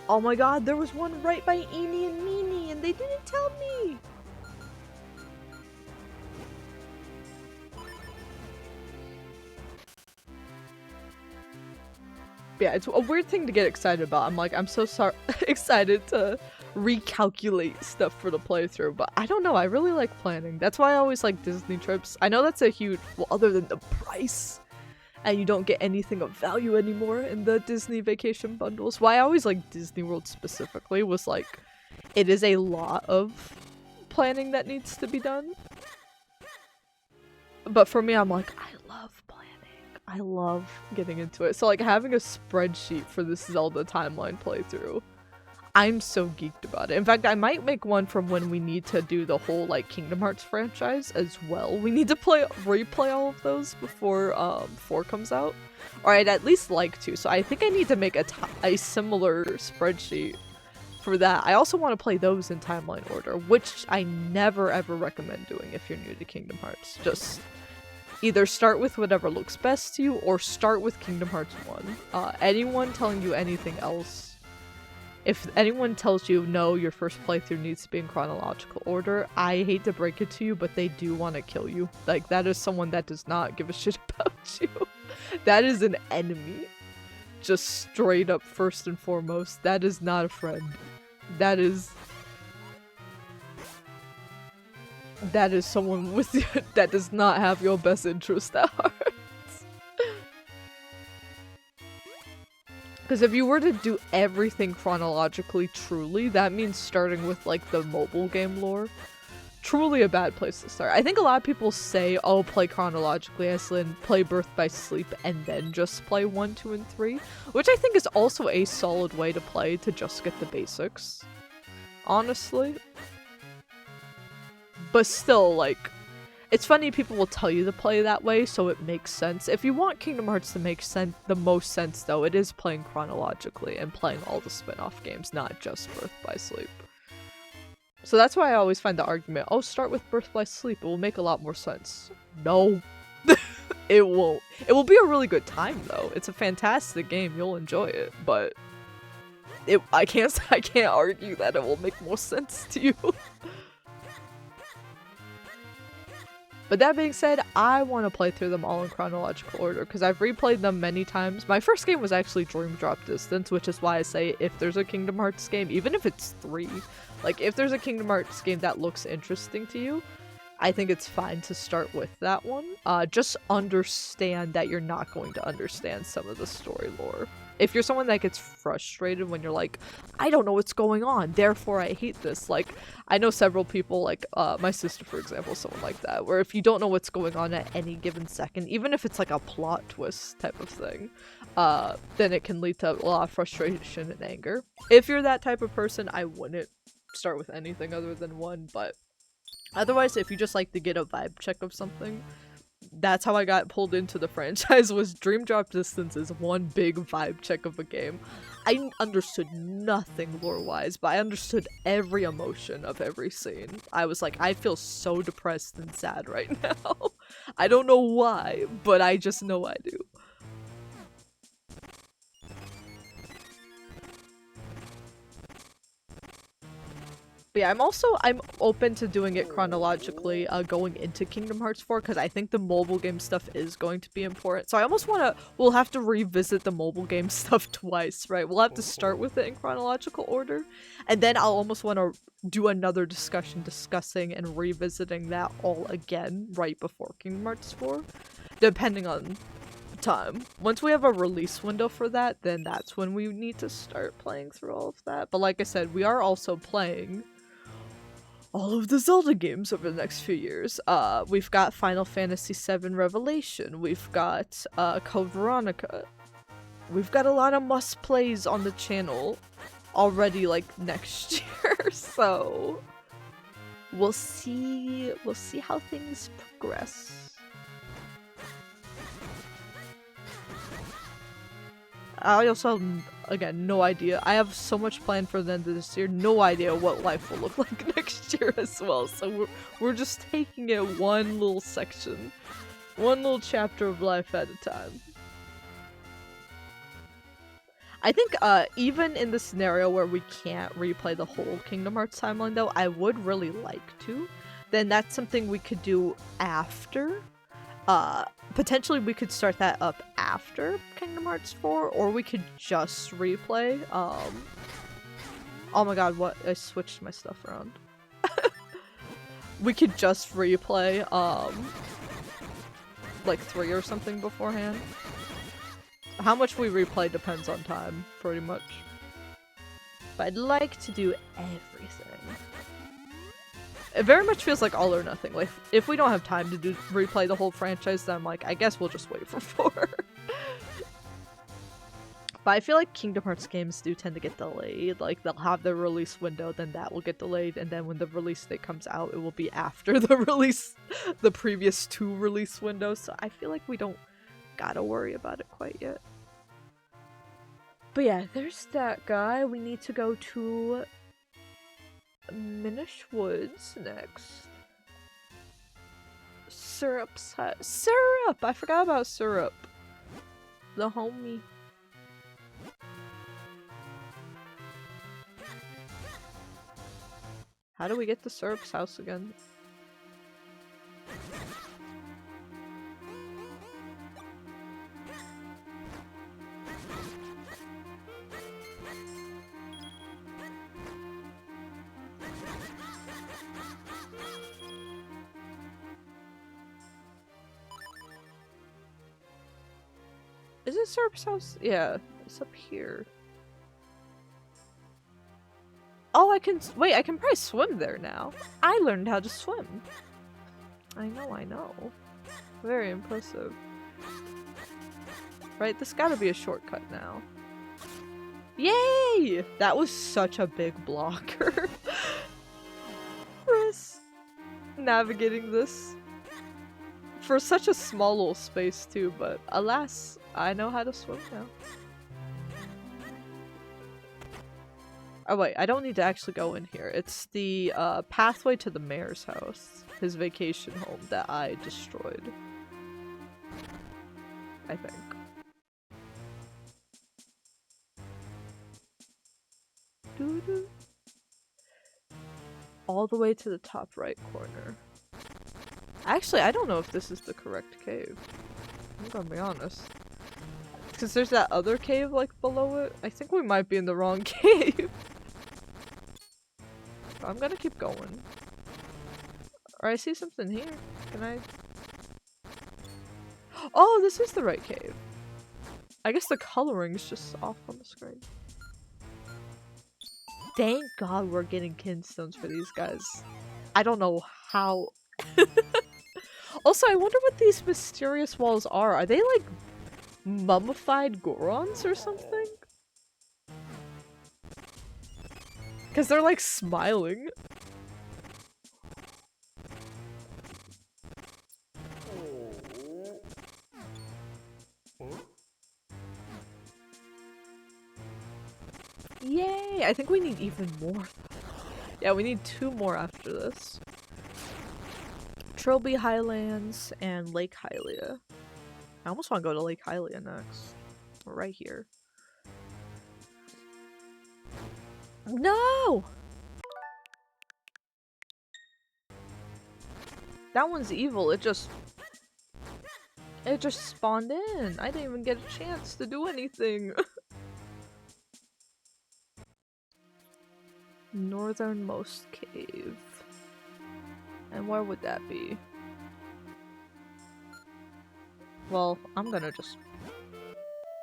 Oh my god, there was one right by Eenie and Meanie and they didn't tell me! Yeah, it's a weird thing to get excited about. I'm like, I'm so sorry, excited to recalculate stuff for the playthrough, but I don't know, I really like planning. That's why I always like Disney trips. I know that's a huge, well, other than the price, and you don't get anything of value anymore in the Disney vacation bundles. Why I always like Disney World specifically was like, it is a lot of planning that needs to be done. But for me, I'm like, I love planning. I love getting into it. So like having a spreadsheet for this Zelda timeline playthrough, I'm so geeked about it. In fact, I might make one from when we need to do the whole like Kingdom Hearts franchise as well. We need to replay all of those before 4 comes out. Or I'd at least like to. So I think I need to make a similar spreadsheet for that. I also want to play those in timeline order, which I never ever recommend doing if you're new to Kingdom Hearts. Just either start with whatever looks best to you or start with Kingdom Hearts 1. Anyone telling you anything else, if anyone tells you no, your first playthrough needs to be in chronological order, I hate to break it to you, but they do want to kill you. Like, that is someone that does not give a shit about you. That is an enemy. Just straight up first and foremost. That is not a friend. That is someone with that does not have your best interest at heart. Because if you were to do everything chronologically truly, that means starting with like the mobile game lore. Truly a bad place to start. I think a lot of people say, oh, play chronologically, Aislinn, play Birth by Sleep, and then just play 1, 2, and 3. Which I think is also a solid way to play to just get the basics. Honestly. But still, like, it's funny people will tell you to play that way, so it makes sense. If you want Kingdom Hearts to make the most sense, though, it is playing chronologically and playing all the spin-off games, not just Birth by Sleep. So that's why I always find the argument, oh, start with Birth by Sleep, it will make a lot more sense. No. It won't. It will be a really good time, though. It's a fantastic game, you'll enjoy it, but I can't argue that it will make more sense to you. But that being said, I want to play through them all in chronological order, because I've replayed them many times. My first game was actually Dream Drop Distance, which is why I say if there's a Kingdom Hearts game, even if it's 3, like if there's a Kingdom Hearts game that looks interesting to you, I think it's fine to start with that one. Just understand that you're not going to understand some of the story lore. If you're someone that gets frustrated when you're like, I don't know what's going on, therefore I hate this. Like, I know several people, like, my sister, for example, someone like that, where if you don't know what's going on at any given second, even if it's like a plot twist type of thing, then it can lead to a lot of frustration and anger. If you're that type of person, I wouldn't start with anything other than 1, but otherwise, if you just like to get a vibe check of something, that's how I got pulled into the franchise, was Dream Drop Distance is one big vibe check of a game. I understood nothing lore-wise, but I understood every emotion of every scene. I was like, I feel so depressed and sad right now. I don't know why, but I just know I do. But yeah, I'm open to doing it chronologically going into Kingdom Hearts 4, because I think the mobile game stuff is going to be important. So I almost we'll have to revisit the mobile game stuff twice, right? We'll have to start with it in chronological order, and then I'll almost want to do another discussion discussing and revisiting that all again right before Kingdom Hearts 4, depending on time. Once we have a release window for that, then that's when we need to start playing through all of that. But like I said, we are also playing all of the Zelda games over the next few years. We've got Final Fantasy VII Revelation, we've got Code Veronica, we've got a lot of must-plays on the channel already, like, next year, so we'll see how things progress. I also have, again, no idea. I have so much planned for the end of this year. No idea what life will look like next year as well. So we're just taking it one little section. One little chapter of life at a time. I think even in the scenario where we can't replay the whole Kingdom Hearts timeline though, I would really like to. Then that's something we could do after. Potentially we could start that up after Kingdom Hearts 4, or we could just replay. Oh my god, what? I switched my stuff around. We could just replay, like 3 or something beforehand. How much we replay depends on time, pretty much. But I'd like to do everything. It very much feels like all or nothing. Like, if we don't have time to replay the whole franchise, then I'm like, I guess we'll just wait for 4. But I feel like Kingdom Hearts games do tend to get delayed. Like, they'll have their release window, then that will get delayed, and then when the release date comes out, it will be after the release, the previous 2 release windows. So I feel like we don't gotta worry about it quite yet. But yeah, there's that guy. We need to go to Minish Woods next. Syrup's hut. Syrup! I forgot about Syrup. The homie. How do we get to Syrup's house again? Is it Syrup's house? Yeah, it's up here. Oh, I can- wait, I can probably swim there now. I learned how to swim. I know. Very impressive. Right, this gotta be a shortcut now. Yay! That was such a big blocker. Chris, navigating this. For such a small little space too, but alas, I know how to swim now. Oh wait, I don't need to actually go in here. It's the pathway to the mayor's house, his vacation home that I destroyed. I think. Doo-doo. All the way to the top right corner. Actually, I don't know if this is the correct cave. I'm gonna be honest. Because there's that other cave like below it. I think we might be in the wrong cave. I'm gonna keep going. Or I see something here. Can I? Oh, this is the right cave. I guess the coloring's just off on the screen. Thank God we're getting kinstones for these guys. I don't know how. Also, I wonder what these mysterious walls are. Are they like mummified Gorons or something? Because they're like smiling. Yay! I think we need even more. Yeah, we need 2 more after this. Trilby Highlands and Lake Hylia. I almost want to go to Lake Hylia next. Right here. No! That one's evil. It just spawned in. I didn't even get a chance to do anything. Northernmost cave. And where would that be? Well, I'm gonna just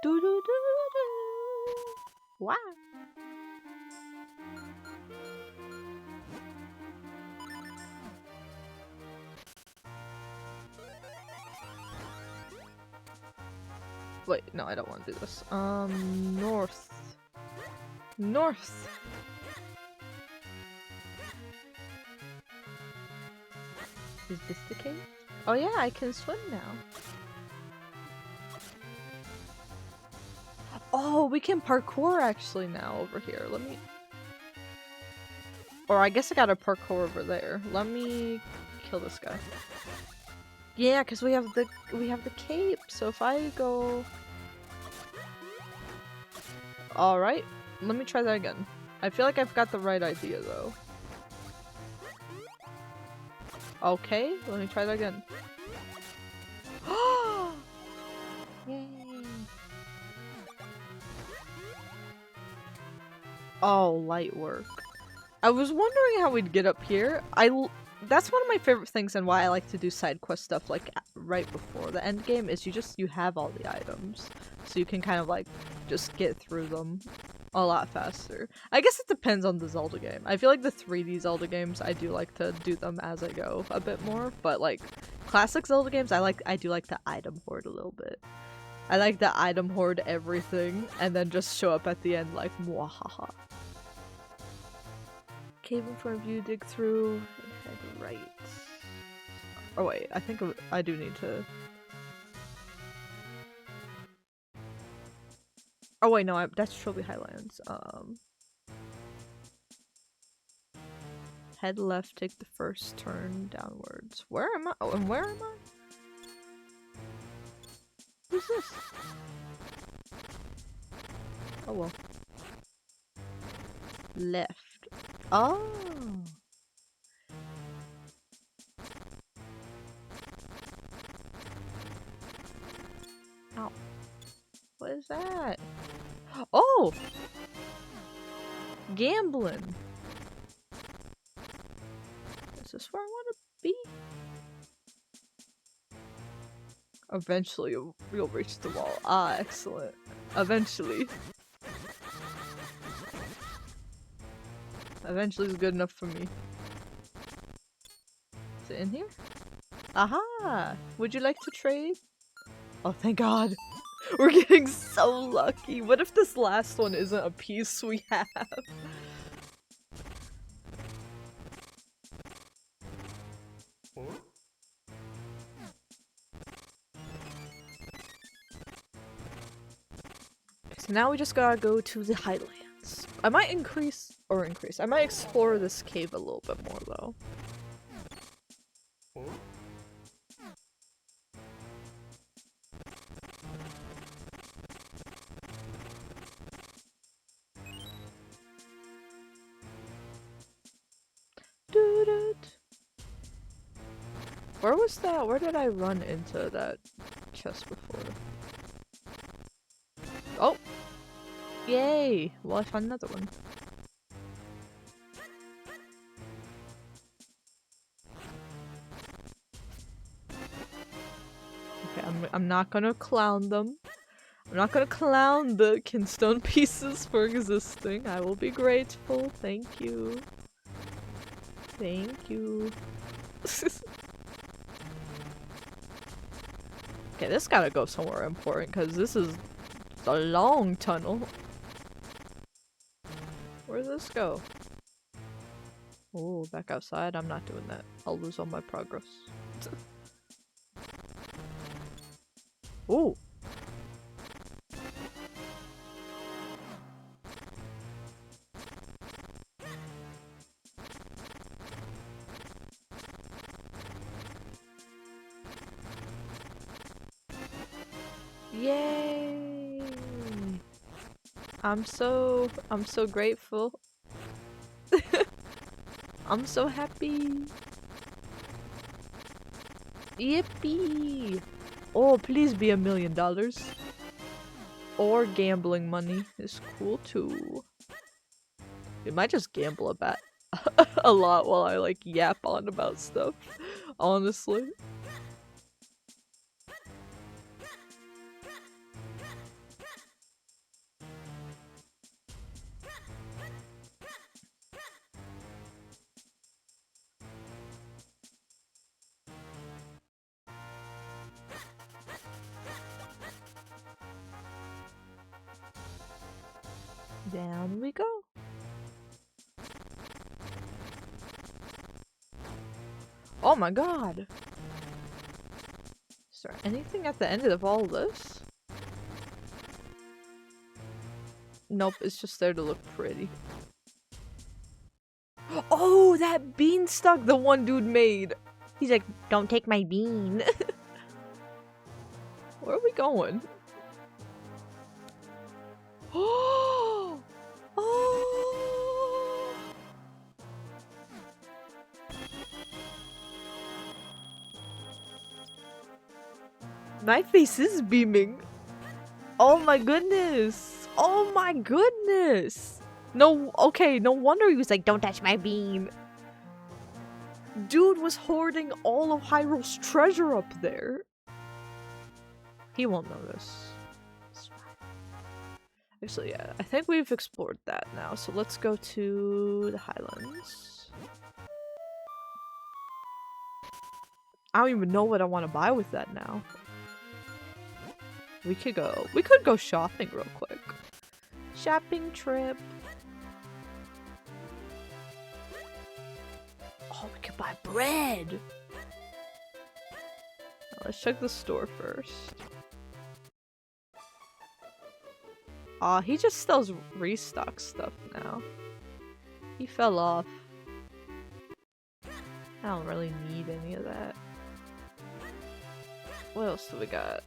do do do do. Wow. Wait, no, I don't want to do this. North. North. Is this the cave? Oh yeah, I can swim now. Oh, we can parkour actually now over here. Let me... Or I guess I gotta parkour over there. Let me kill this guy. Yeah, because we have the cape. So if I go... Alright, let me try that again. I feel like I've got the right idea though. Okay, let me try that again. Yay! Oh, light work. I was wondering how we'd get up here. That's one of my favorite things and why I like to do side quest stuff like right before the end game is you have all the items. So you can kind of like just get through them a lot faster. I guess it depends on the Zelda game. I feel like the 3D Zelda games I do like to do them as I go a bit more, but like classic Zelda games I do like the item hoard a little bit. I like the item hoard everything and then just show up at the end like mwahaha. Cave in front of you, dig through, and head right. Oh wait, I think I do need to... Oh wait, no, that's Trophy Highlands. Head left, take the first turn downwards. Where am I? Oh, and where am I? Who's this? Oh well. Left. Oh! Ow. What is that? Oh! Gambling! Is this where I want to be? Eventually you'll reach the wall. Ah, excellent. Eventually. Eventually is good enough for me. Is it in here? Aha! Would you like to trade? Oh, thank God. We're getting so lucky. What if this last one isn't a piece we have? So now we just gotta go to the Highlands. I might I might explore this cave a little bit more though. Where was that? Where did I run into that chest before? Oh! Yay! Well, I found another one. Okay, I'm not gonna clown them. I'm not gonna clown the kinstone pieces for existing. I will be grateful. Thank you. Thank you. Okay, this gotta go somewhere important because this is a long tunnel. Where does this go? Oh, back outside? I'm not doing that. I'll lose all my progress. Oh! Yay! I'm so grateful. I'm so happy. Yippee! Oh, please be $1 million. Or gambling money is cool too. We might just gamble a lot while I like yap on about stuff. Honestly. Down we go. Oh my God! Is there anything at the end of all this? Nope, it's just there to look pretty. Oh, that beanstalk the one dude made. He's like, don't take my bean. Where are we going? Oh! Oh! My face is beaming. Oh my goodness. Oh my goodness. No, okay, no wonder he was like, don't touch my bean. Dude was hoarding all of Hyrule's treasure up there. He won't notice. It's fine. Actually, yeah, I think we've explored that now, so let's go to the Highlands. I don't even know what I want to buy with that now. We could go shopping real quick. Shopping trip. Oh, we could buy bread. Now, let's check the store first. He just sells restock stuff now. He fell off. I don't really need any of that. What else do we got?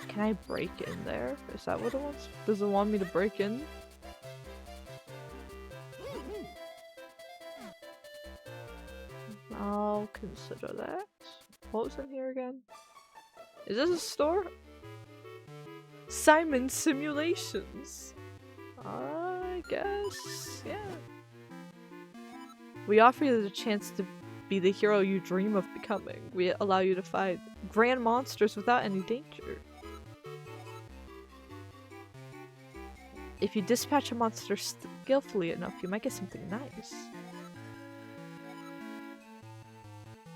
Can I break in there? Is that what it wants? Does it want me to break in? I'll consider that. What was in here again? Is this a store? Simon Simulations. I guess, yeah. We offer you the chance to be the hero you dream of becoming. We allow you to fight grand monsters without any danger. If you dispatch a monster skillfully enough, you might get something nice.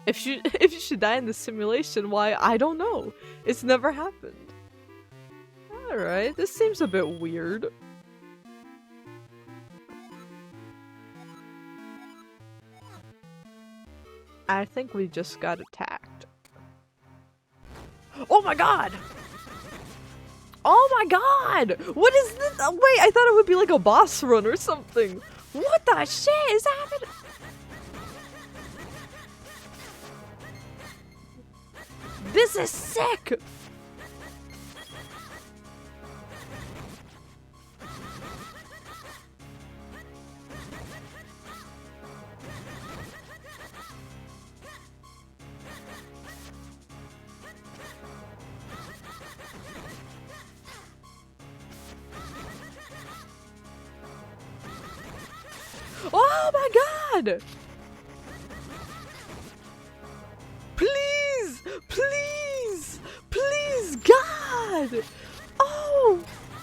If you should die in the simulation, why, I don't know. It's never happened. Alright, this seems a bit weird. I think we just got attacked. Oh my god! Oh my god! What is this? Wait, I thought it would be like a boss run or something. What the shit is happening? This is sick! Oh my god! Please! Please! Please, God! Oh!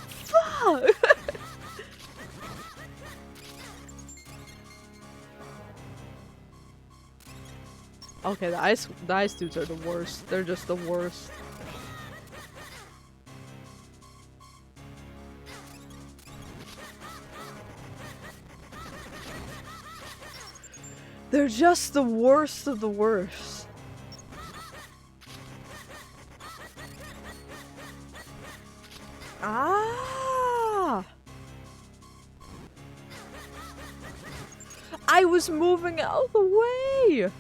Fuck! Okay, the ice dudes are the worst. They're just the worst. They're just the worst of the worst. Ah! I was moving out of the way!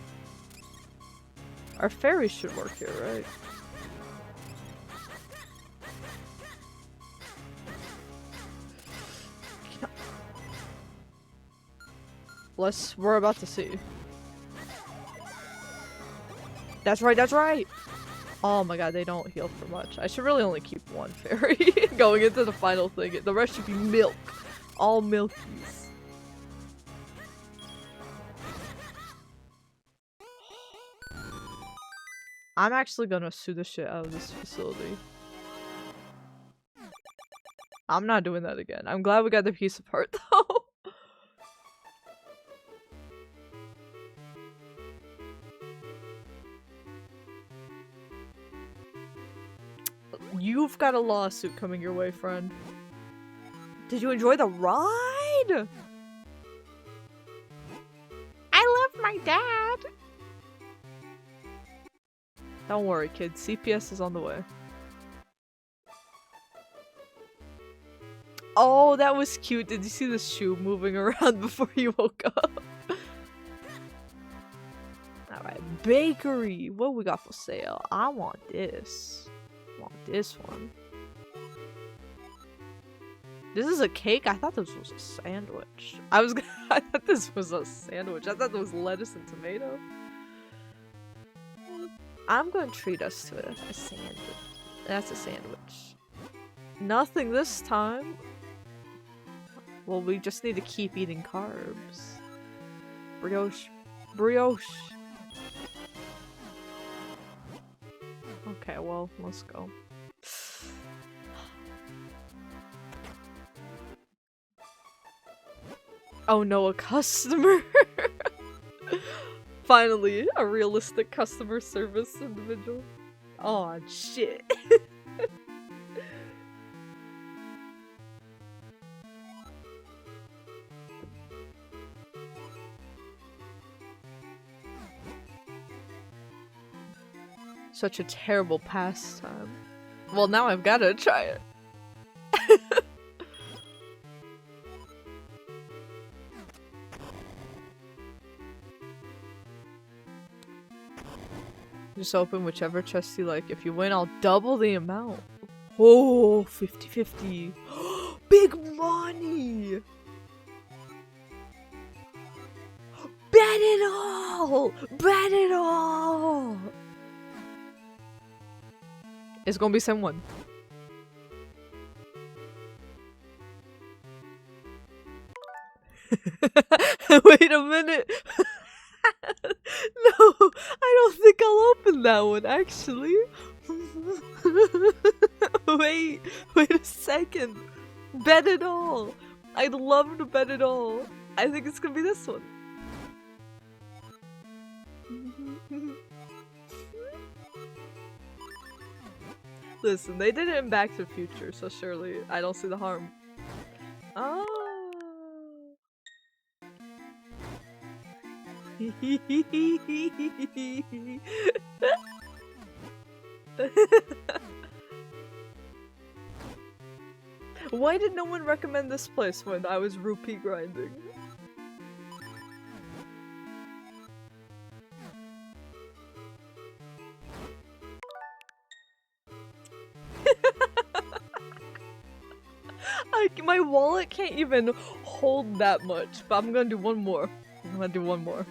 Our fairies should work here, right? We're about to see. That's right, that's right! Oh my god, they don't heal for much. I should really only keep one fairy going into the final thing. The rest should be milk. All milkies. I'm actually gonna sue the shit out of this facility. I'm not doing that again. I'm glad we got the piece of heart though. You've got a lawsuit coming your way, friend. Did you enjoy the ride? I love my dad. Don't worry, kid. CPS is on the way. Oh, that was cute. Did you see the shoe moving around before you woke up? Alright, bakery. What we got for sale? I want this. I want this one. This is a cake? I thought this was a sandwich. I thought this was a sandwich. I thought it was lettuce and tomato. I'm going to treat us to a sandwich. That's a sandwich. Nothing this time. Well, we just need to keep eating carbs. Brioche. Brioche. Okay, well, let's go. Oh no, a customer! Finally, a realistic customer service individual. Aw, shit. Such a terrible pastime. Well, now I've gotta try it. Just open whichever chest you like. If you win, I'll double the amount. Oh, 50-50. Big money! Bet it all! Bet it all! It's gonna be someone. Wait a minute. No, I don't think I'll open that one, actually. Wait a second. Bet it all. I'd love to bet it all. I think it's gonna be this one. Listen, they did it in Back to the Future, so surely I don't see the harm. Oh. Why did no one recommend this place when I was rupee grinding? My wallet can't even hold that much, but I'm gonna do one more. I'm gonna do one more.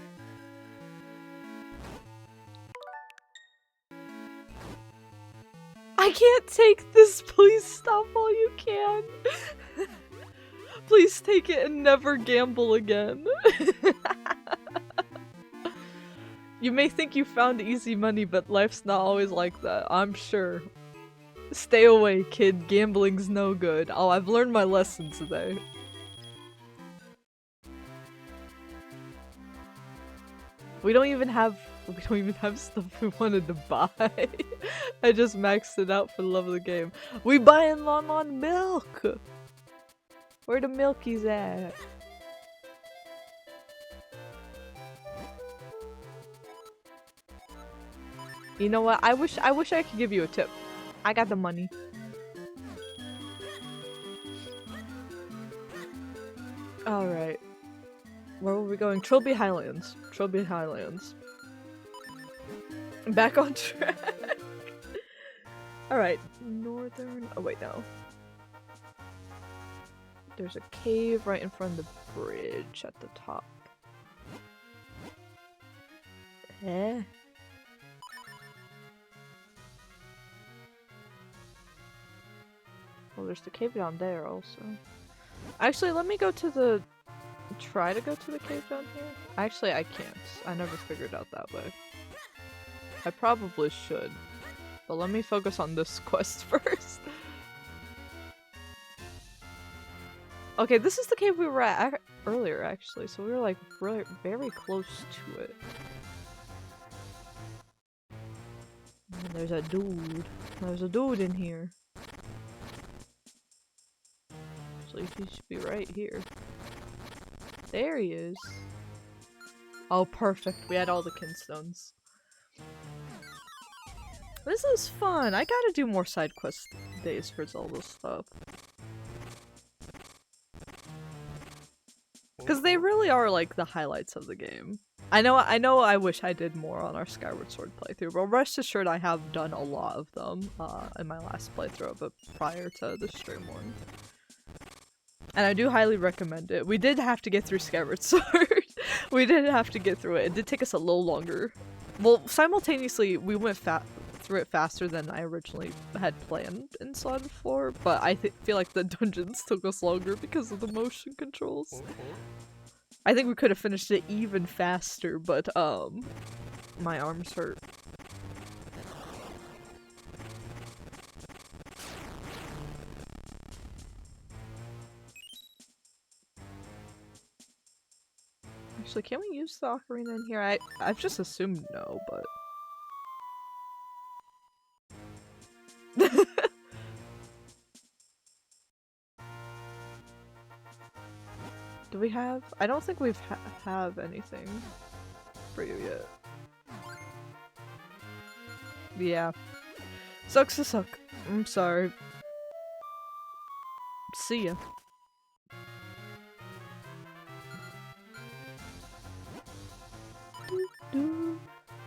I can't take this, please stop while you can. Please take it and never gamble again. You may think you found easy money, but life's not always like that, I'm sure. Stay away, kid. Gambling's no good. Oh, I've learned my lesson today. We don't even have stuff we wanted to buy. I just maxed it out for the love of the game. We buying Lon milk! Where the milkies at? You know what? I wish I could give you a tip. I got the money. Alright. Where were we going? Trilby Highlands. Trilby Highlands. Back on track. Alright. Northern... Oh wait, no. There's a cave right in front of the bridge at the top. Eh? Well, there's the cave down there also. Actually, let me go to the... Try to go to the cave down here? Actually, I can't. I never figured out that way. I probably should. But let me focus on this quest first. Okay, this is the cave we were at earlier, actually. So we were like really, very close to it. And there's a dude. There's a dude in here. So he should be right here. There he is. Oh, perfect. We had all the kinstones. This is fun. I gotta do more side quest days for Zelda stuff. Because they really are like the highlights of the game. I know I wish I did more on our Skyward Sword playthrough, but rest assured I have done a lot of them in my last playthrough, but prior to the stream one. And I do highly recommend it. We did have to get through Skyward Sword. We did have to get through it. It did take us a little longer. Well, simultaneously, we went through it faster than I originally had planned in Slide 4, but I feel like the dungeons took us longer because of the motion controls. I think we could have finished it even faster, but my arms hurt. Actually, can we use the ocarina in here? I've just assumed no, but... Do we have? I don't think we've have anything for you yet. Yeah. Sucks to suck. I'm sorry. See ya.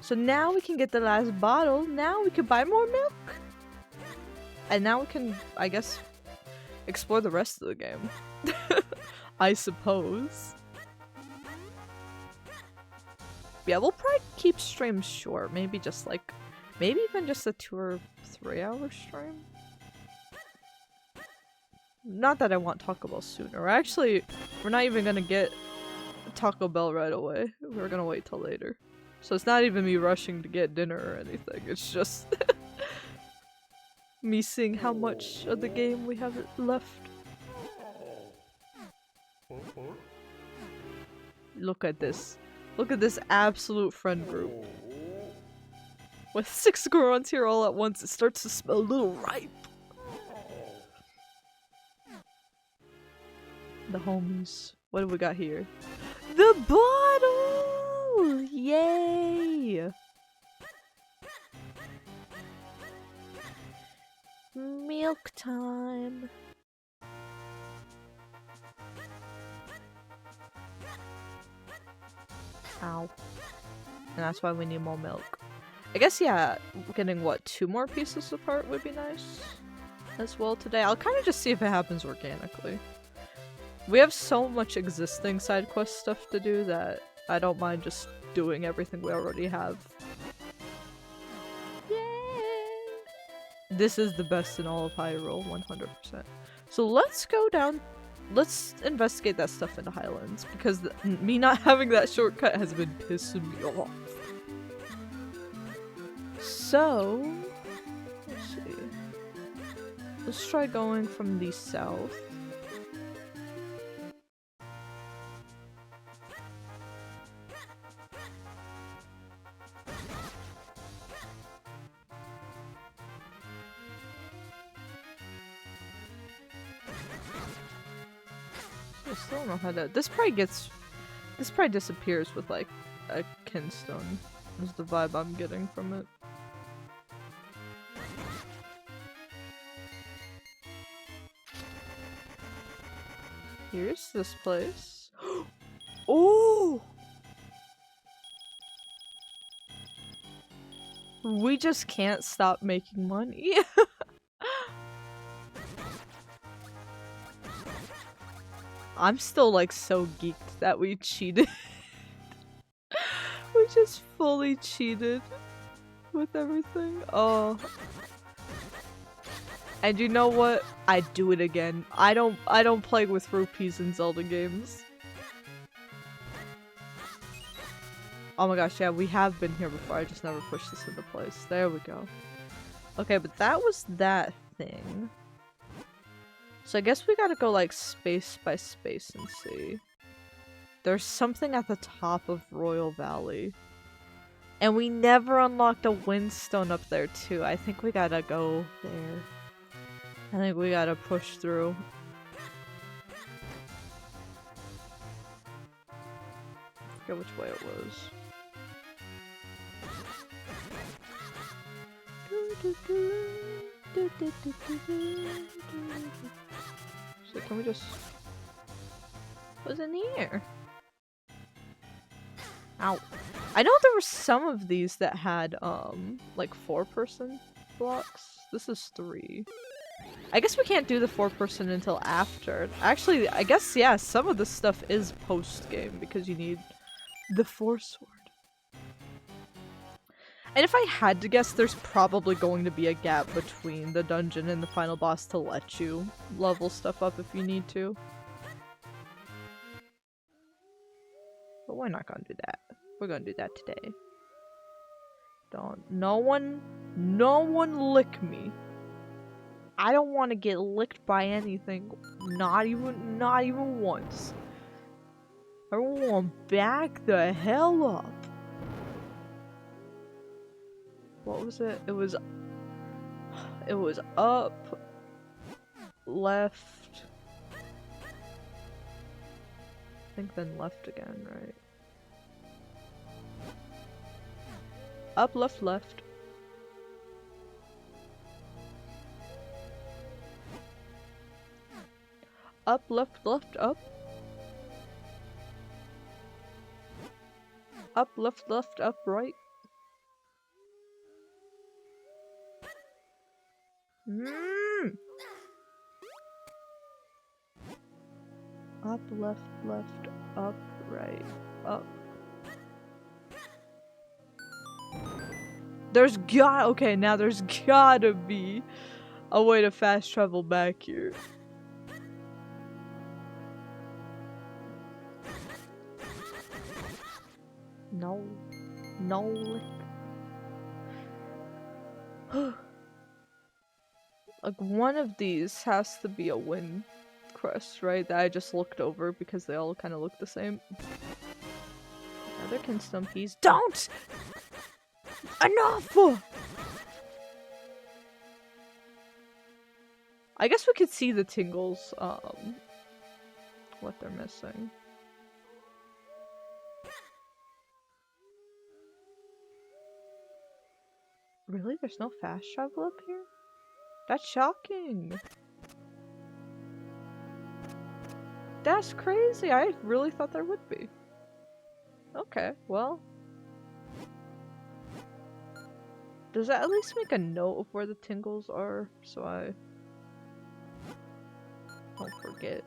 So now we can get the last bottle. Now we can buy more milk. And now we can, I guess, explore the rest of the game. I suppose. Yeah, we'll probably keep streams short. Maybe just like, maybe even just a 2 or 3 hour stream. Not that I want Taco Bell sooner. Actually, we're not even gonna get Taco Bell right away. We're gonna wait till later. So it's not even me rushing to get dinner or anything. It's just me seeing how much of the game we have left. Look at this. Look at this absolute friend group. With 6 Gorons here all at once, it starts to smell a little ripe. The homies. What do we got here? The bottle! Yay! Milk time. Ow. And that's why we need more milk. I guess, yeah, getting what, 2 more pieces apart would be nice as well today. I'll kind of just see if it happens organically. We have so much existing side quest stuff to do that I don't mind just doing everything we already have. Yay! This is the best in all of Hyrule, 100%. So let's go down. Let's investigate that stuff in the Highlands, because me not having that shortcut has been pissing me off. So, let's see. Let's try going from the south. I still don't know how to. This probably disappears with like a kinstone. Is the vibe I'm getting from it. Here's this place. Oh! We just can't stop making money. I'm still like so geeked that we cheated. We just fully cheated with everything. Oh. And you know what? I'd do it again. I don't play with rupees in Zelda games. Oh my gosh, yeah, we have been here before. I just never pushed this into place. There we go. Okay, but that was that thing. So I guess we gotta go like space by space and see. There's something at the top of Royal Valley. And we never unlocked a windstone up there too. I think we gotta go there. I think we gotta push through. I forget which way it was. So can we just... What's in here? Ow. I know there were some of these that had, like 4-person blocks. This is 3. I guess we can't do the 4-person until after. Actually, I guess, yeah, some of this stuff is post-game because you need the 4-sword. And if I had to guess, there's probably going to be a gap between the dungeon and the final boss to let you level stuff up if you need to. But we're not gonna do that. We're gonna do that today. No one lick me. I don't want to get licked by anything. Not even once. Everyone back the hell up. What was it? It was up, left. I think then left again, right? Up, left, left. Up, left, left, up. Up, left, left, up, right. Up, left, left, up, right, up. Okay, now there's gotta be a way to fast travel back here. No. Like, one of these has to be a wind crest, right? That I just looked over because they all kind of look the same. Another kinstone piece. Don't! Enough! I guess we could see the tingles, what they're missing. Really? There's no fast travel up here? That's shocking! That's crazy! I really thought there would be. Okay, well. Does that at least make a note of where the tingles are, so I don't forget?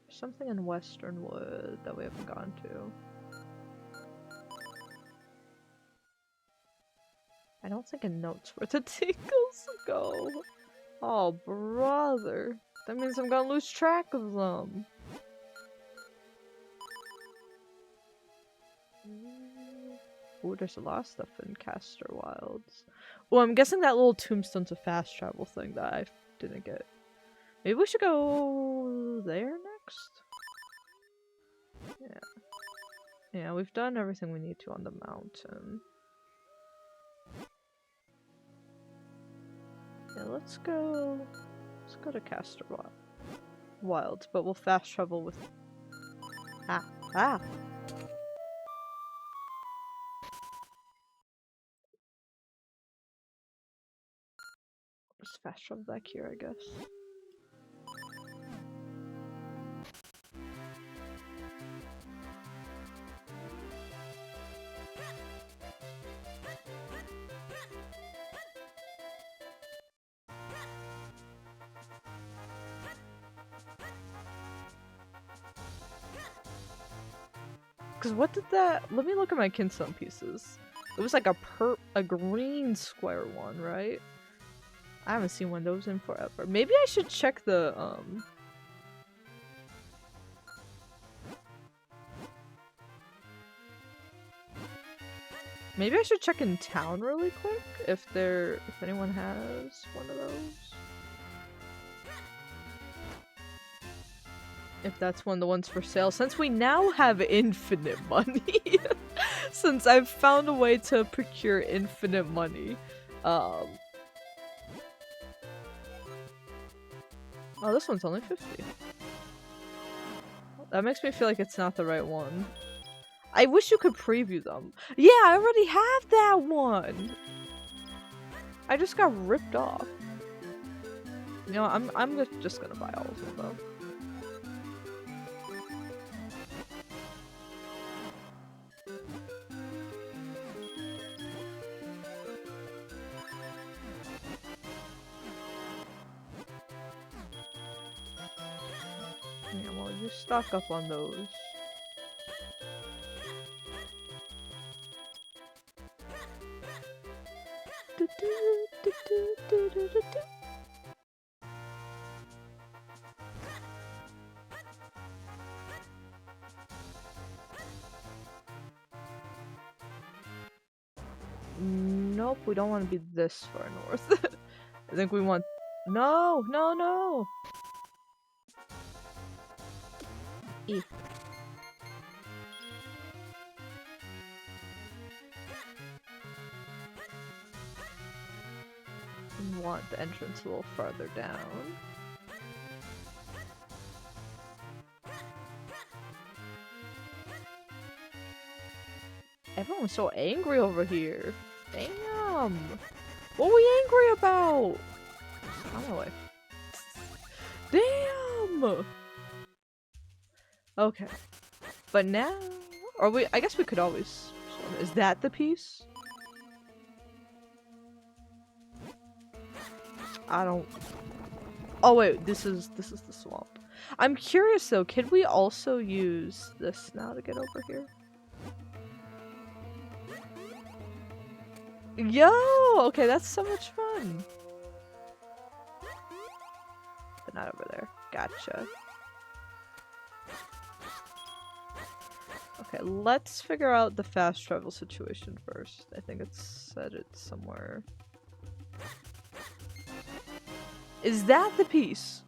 There's something in Western Wood that we haven't gone to. I don't think it notes where the tingles go. Oh, brother. That means I'm gonna lose track of them. Ooh, there's a lot of stuff in Castor Wilds. Oh, I'm guessing that little tombstone's a fast travel thing that I didn't get. Maybe we should go there next? Yeah. Yeah, we've done everything we need to on the mountain. Yeah, let's go to Castor Wilds, but we'll fast travel with... Ah! Just fast travel back here, I guess. Cause what did that? Let me look at my kinstone pieces. It was like a green square one, right? I haven't seen one of those in forever. Maybe I should check the maybe I should check in town really quick if anyone has one of those. If that's one of the ones for sale, since we now have infinite money. Since I've found a way to procure infinite money. Oh, this one's only 50. That makes me feel like it's not the right one. I wish you could preview them. Yeah, I already have that one! I just got ripped off. You know, I'm just gonna buy all of them though. Yeah, well, you stock up on those. Nope, we don't want to be this far north. I think we want... No, no, no! E. We want the entrance a little farther down. Everyone's so angry over here. Damn! What are we angry about? On my way. Damn! Okay. But now... Or we... I guess we could always... Is that the piece? I don't... Oh wait, this is the swamp. I'm curious though, could we also use this now to get over here? Yo! Okay, that's so much fun. But not over there. Gotcha. Okay, let's figure out the fast travel situation first. I think it's said it's somewhere. Is that the piece?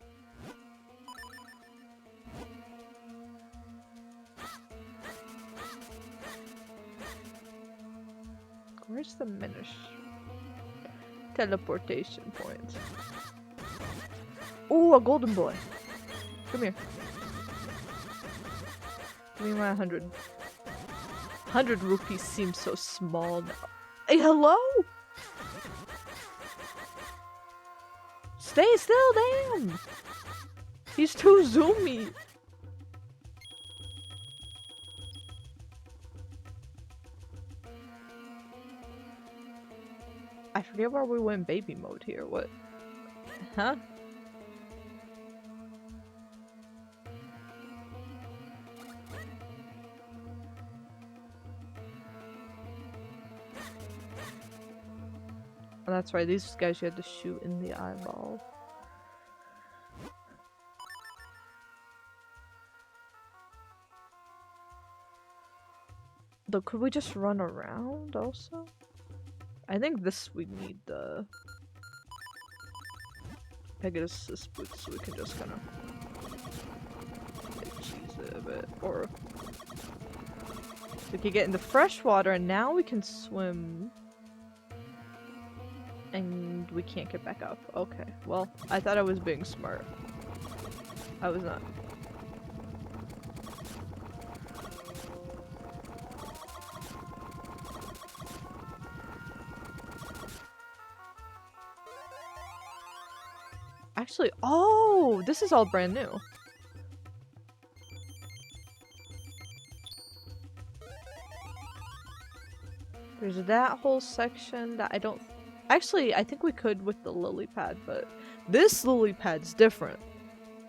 Where's the Minish? Teleportation point. Ooh, a golden boy. Come here. Give me my 100. 100 rupees seems so small now. Hey, hello? Stay still, damn! He's too zoomy. I forget where we went baby mode here. What? Huh? Oh, that's right. These guys you had to shoot in the eyeball. Though, could we just run around also? I think this we need the Pegasus boots so we can just kind of cheese it a bit. Or we could get into fresh water and now we can swim. And we can't get back up. Okay, well, I thought I was being smart. I was not. Actually, oh, this is all brand new. There's that whole section that I don't... Actually, I think we could with the lily pad, but this lily pad's different.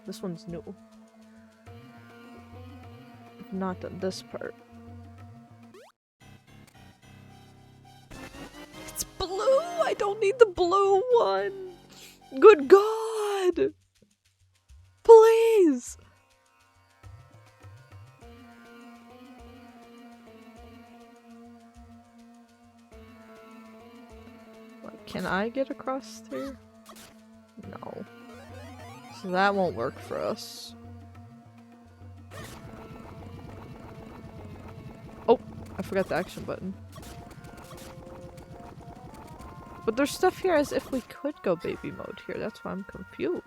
This one's new. Not done this part. It's blue! I don't need the blue one! Good God! Please! Can I get across here? No. So that won't work for us. Oh, I forgot the action button. But there's stuff here as if we could go baby mode here. That's why I'm confused.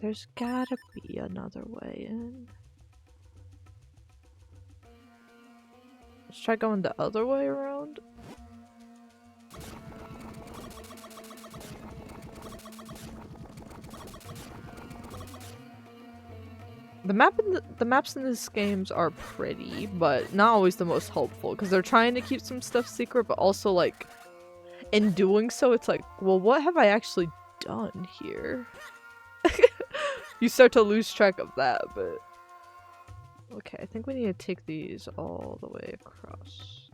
There's gotta be another way in. Let's try going the other way around. The maps in these games are pretty, but not always the most helpful because they're trying to keep some stuff secret, but also like in doing so, it's like, well, what have I actually done here? You start to lose track of that, but okay, I think we need to take these all the way across.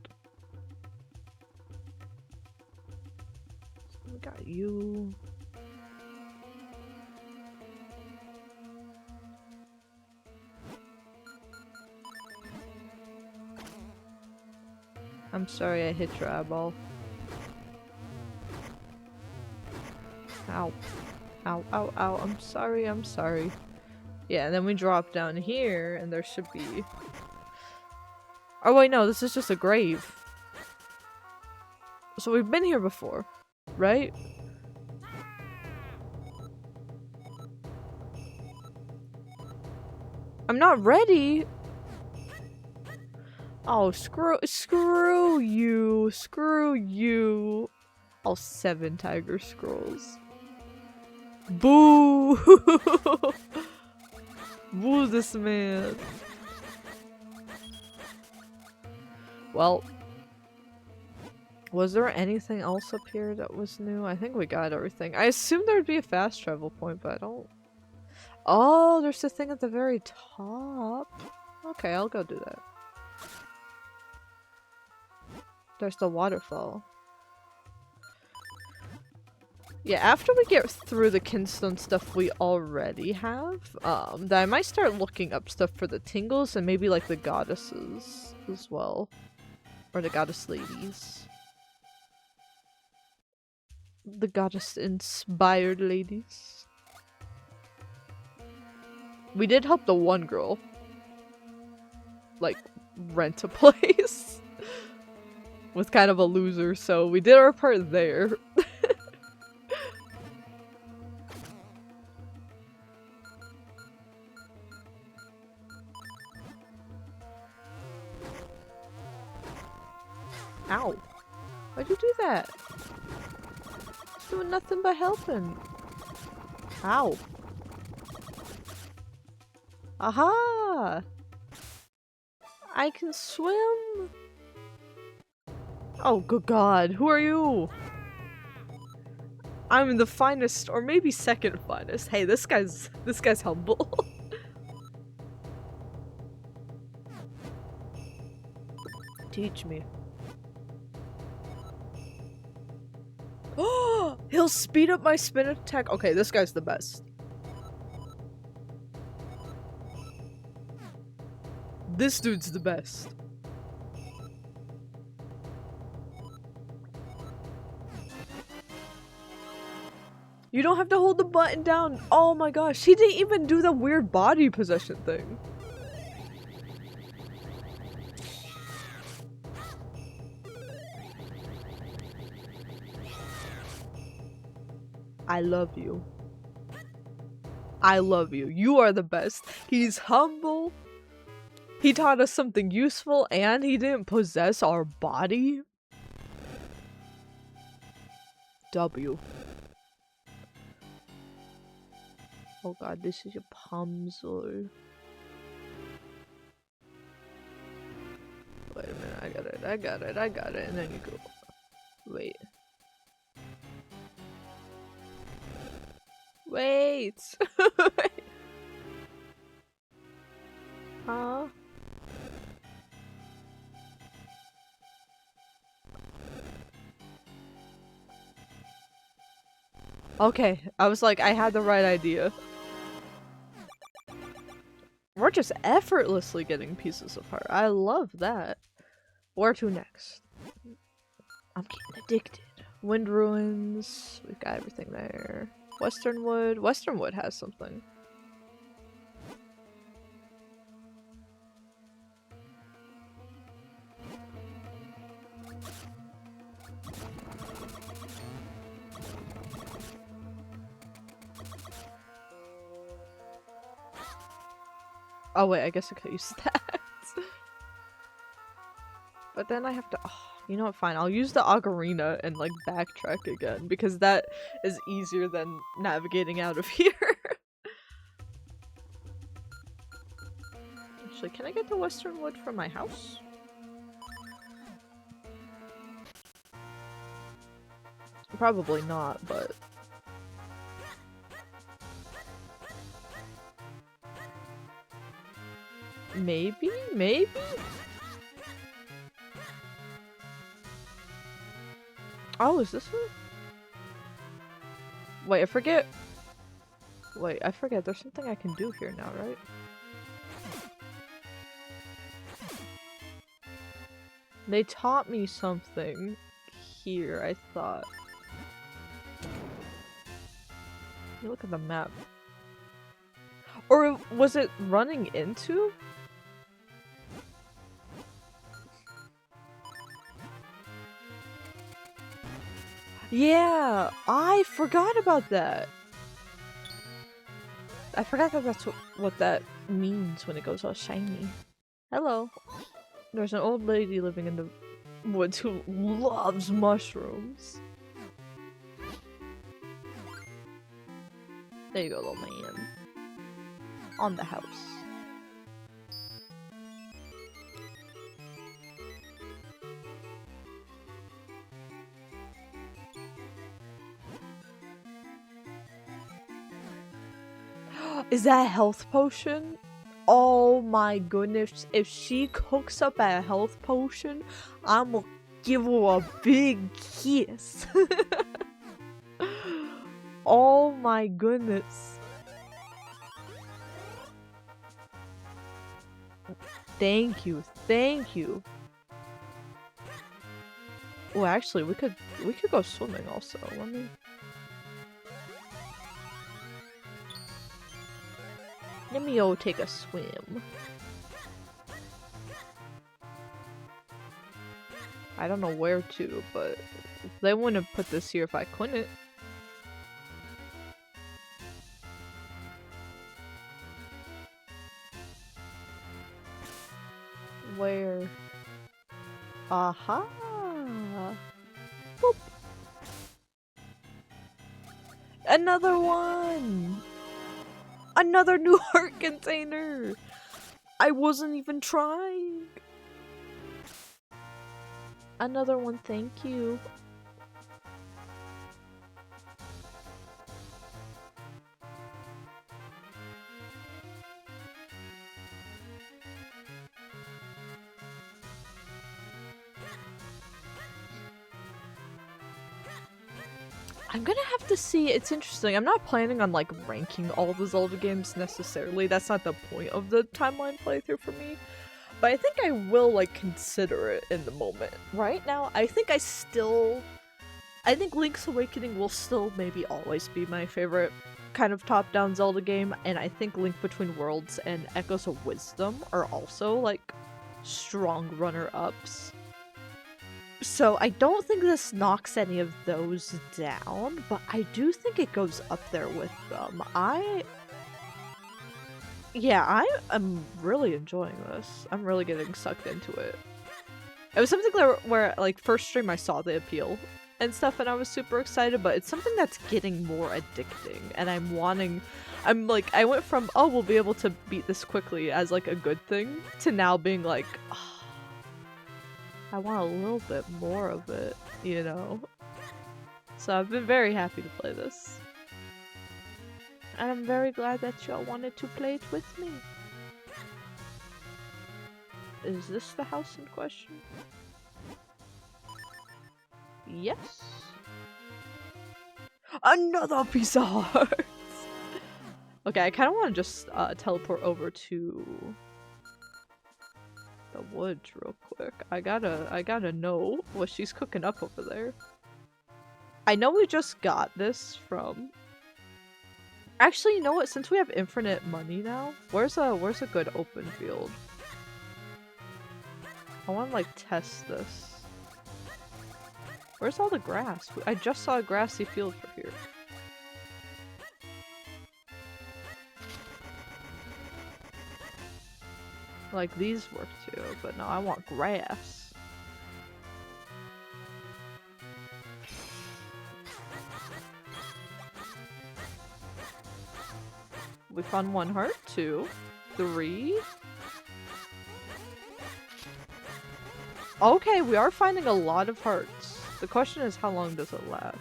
We got you. I'm sorry I hit your eyeball. Ow. Ow, ow, ow. I'm sorry, I'm sorry. Yeah, and then we drop down here, and there should be... Oh wait, no, this is just a grave. So we've been here before, right? I'm not ready! Oh, screw you! Screw you! All 7 tiger scrolls. Boo! Boo this man. Well, was there anything else up here that was new? I think we got everything. I assumed there'd be a fast travel point, but I don't... Oh, there's the thing at the very top. Okay, I'll go do that. There's the waterfall. Yeah, after we get through the kinstone stuff we already have, then I might start looking up stuff for the tingles and maybe like the goddesses as well. Or the goddess ladies. The goddess-inspired ladies. We did help the one girl, like, rent a place. Was kind of a loser, so we did our part there. Ow. Why'd you do that? It's doing nothing but helping. Ow. Aha! I can swim! Oh, good god. Who are you? I'm the finest, or maybe second finest. Hey, this guy's humble. Teach me. Oh, he'll speed up my spin attack. Okay, this guy's the best. This dude's the best. You don't have to hold the button down. Oh my gosh, he didn't even do the weird body possession thing. I love you. I love you. You are the best. He's humble. He taught us something useful and he didn't possess our body. W. Oh god, this is a Pumsel. Wait a minute, I got it, and then you go. Wait. Wait! Huh? Okay, I was like, I had the right idea. We're just effortlessly getting pieces apart. I love that. Where to next? I'm getting addicted. Wind Ruins. We've got everything there. Westernwood. Westernwood has something. Oh wait, I guess I could use that. But then I have to, oh, you know what, fine, I'll use the ocarina and like backtrack again because that is easier than navigating out of here. Actually, can I get the western wood from my house? Probably not, but... Maybe? Maybe? Oh, is this it? Wait, I forget. Wait, I forget. There's something I can do here now, right? They taught me something here, I thought. You look at the map. Or was it running into? Yeah, I forgot about that. I forgot that that's what that means when it goes all shiny. Hello. There's an old lady living in the woods who loves mushrooms. There you go, little man. On the house. Is that a health potion? Oh my goodness. If she cooks up a health potion, I'm gonna give her a big kiss. Oh my goodness. Thank you. Thank you. Well, actually, we could go swimming also. Let me... Let me go take a swim. I don't know where to, but they wouldn't have put this here if I couldn't. Where? Aha! Boop. Another one! Another new heart container! I wasn't even trying! Another one, thank you. I'm gonna have to see, it's interesting. I'm not planning on like ranking all the Zelda games necessarily. That's not the point of the timeline playthrough for me. But I think I will like consider it in the moment. Right now, I think Link's Awakening will still maybe always be my favorite kind of top-down Zelda game, and I think Link Between Worlds and Echoes of Wisdom are also like strong runner-ups. So I don't think this knocks any of those down, but I do think it goes up there with them. Yeah, I am really enjoying this. I'm really getting sucked into it. It was something where like first stream I saw the appeal and stuff and I was super excited, but it's something that's getting more addicting and I'm like, I went from, oh, we'll be able to beat this quickly as like a good thing to now being like, oh, I want a little bit more of it, you know? So I've been very happy to play this. And I'm very glad that y'all wanted to play it with me. Is this the house in question? Yes. Another piece of hearts! Okay, I kind of want to just teleport over to the woods real quick. I gotta know what she's cooking up over there. I know we just got this from... Actually, you know what? Since we have infinite money now, where's a good open field? I want to like test this. Where's all the grass? I just saw a grassy field for here. Like these work too, but no, I want grass. We found 1 heart, 2, 3. Okay, we are finding a lot of hearts. The question is, how long does it last?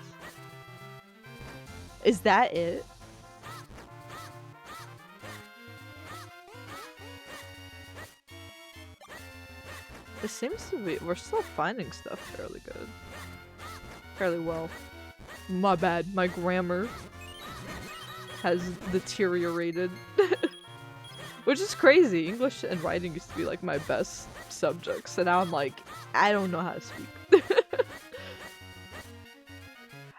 Is that it? It seems to be- we're still finding stuff fairly good. Fairly well. My bad, my grammar has deteriorated. Which is crazy. English and writing used to be like my best subjects, and now I'm like, I don't know how to speak.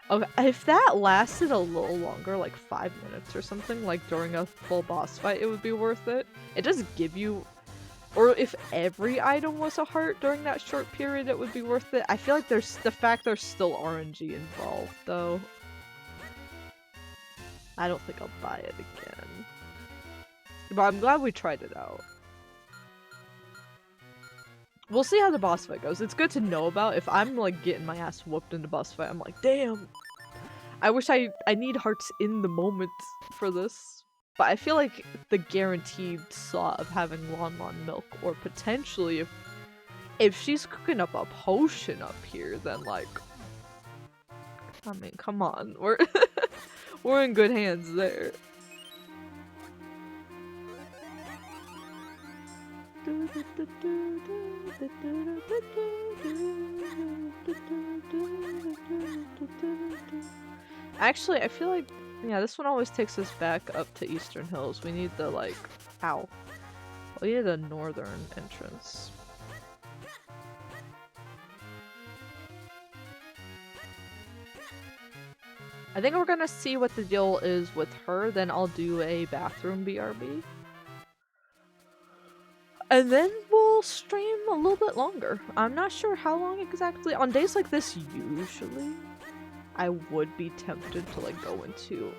Okay, if that lasted a little longer, like 5 minutes or something, like during a full boss fight, it would be worth it. It does give you, or if every item was a heart during that short period, it would be worth it. I feel like there's the fact there's still RNG involved, though. I don't think I'll buy it again. But I'm glad we tried it out. We'll see how the boss fight goes. It's good to know about. If I'm like getting my ass whooped in the boss fight, I'm like, damn. I wish I need hearts in the moment for this. But I feel like the guaranteed slot of having Lon Lon milk, or potentially if she's cooking up a potion up here, then like, I mean, come on, we're we're in good hands there. Actually, I feel like, yeah, this one always takes us back up to Eastern Hills. We need the, like, ow. We need a northern entrance. I think we're gonna see what the deal is with her, then I'll do a bathroom BRB. And then we'll stream a little bit longer. I'm not sure how long exactly. On days like this, usually, I would be tempted to like go into...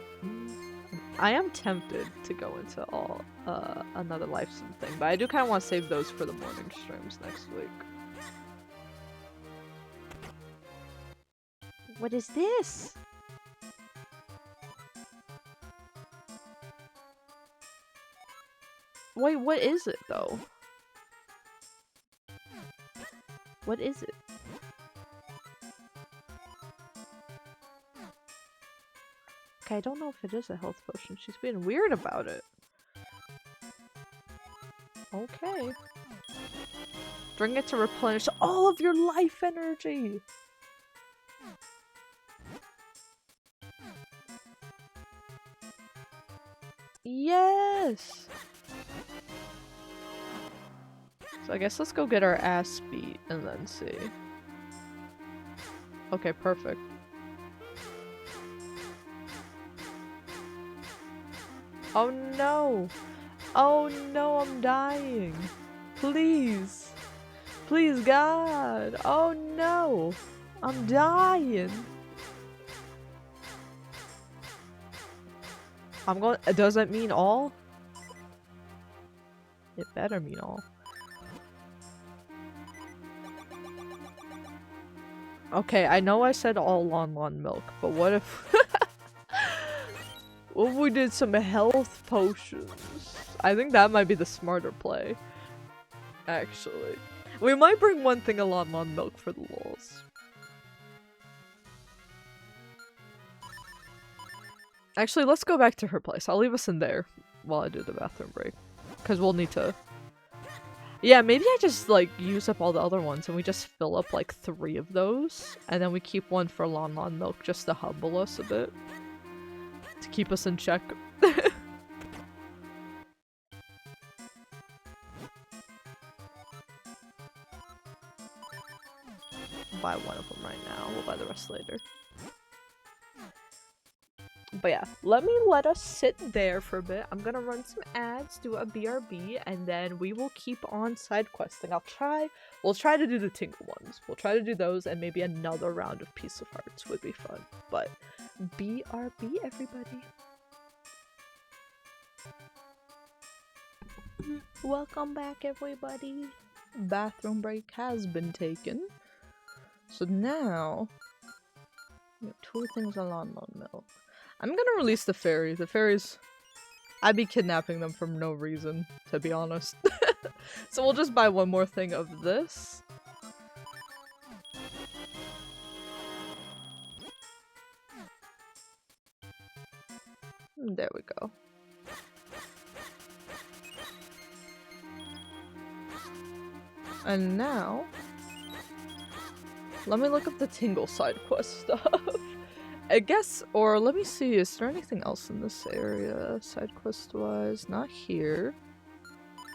I am tempted to go into all another lifestream thing, but I do kind of want to save those for the morning streams next week. What is this? Wait, what is it though? What is it? Okay, I don't know if it is a health potion. She's being weird about it. Okay. Drink it to replenish all of your life energy! Yes! So I guess let's go get our ass beat and then see. Okay, perfect. Oh no! Oh no, I'm dying! Please! Please, God! Oh no! I'm dying! I'm going- does that mean all? It better mean all. Okay, I know I said all Lon Lon milk, but what if- what if we did some health potions? I think that might be the smarter play. Actually. We might bring one thing of Lon Lon milk for the lulz. Actually, let's go back to her place. I'll leave us in there while I do the bathroom break. Because we'll need to... Yeah, maybe I just, like, use up all the other ones and we just fill up, like, 3 of those. And then we keep one for Lon Lon milk just to humble us a bit. To keep us in check. Buy one of them right now. We'll buy the rest later. But yeah, let us sit there for a bit. I'm gonna run some ads, do a BRB, and then we will keep on side questing. We'll try to do the Tingle ones. We'll try to do those, and maybe another round of Piece of Hearts would be fun. But BRB, everybody. Welcome back, everybody. Bathroom break has been taken. So now, we have 2 things on Lon Lon milk. I'm gonna release the fairy. The fairies I'd be kidnapping them for no reason, to be honest. So we'll just buy one more thing of this. There we go. And now, let me look up the Tingle side quest stuff. I guess, or let me see, is there anything else in this area, side quest wise? Not here.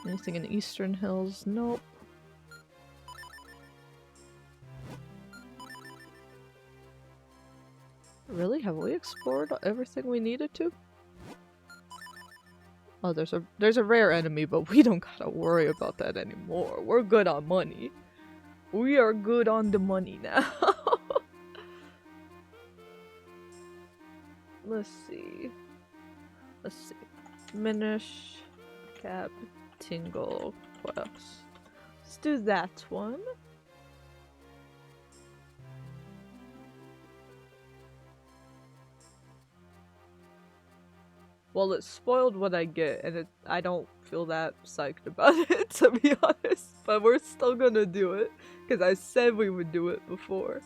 Anything in Eastern Hills? Nope. Really? Have we explored everything we needed to? Oh, there's a rare enemy, but we don't gotta worry about that anymore. We're good on money. We are good on the money now. Let's see. Minish Cap Tingle quest. Let's do that one. Well, it spoiled what I get, and I don't feel that psyched about it, to be honest. But we're still gonna do it, because I said we would do it before.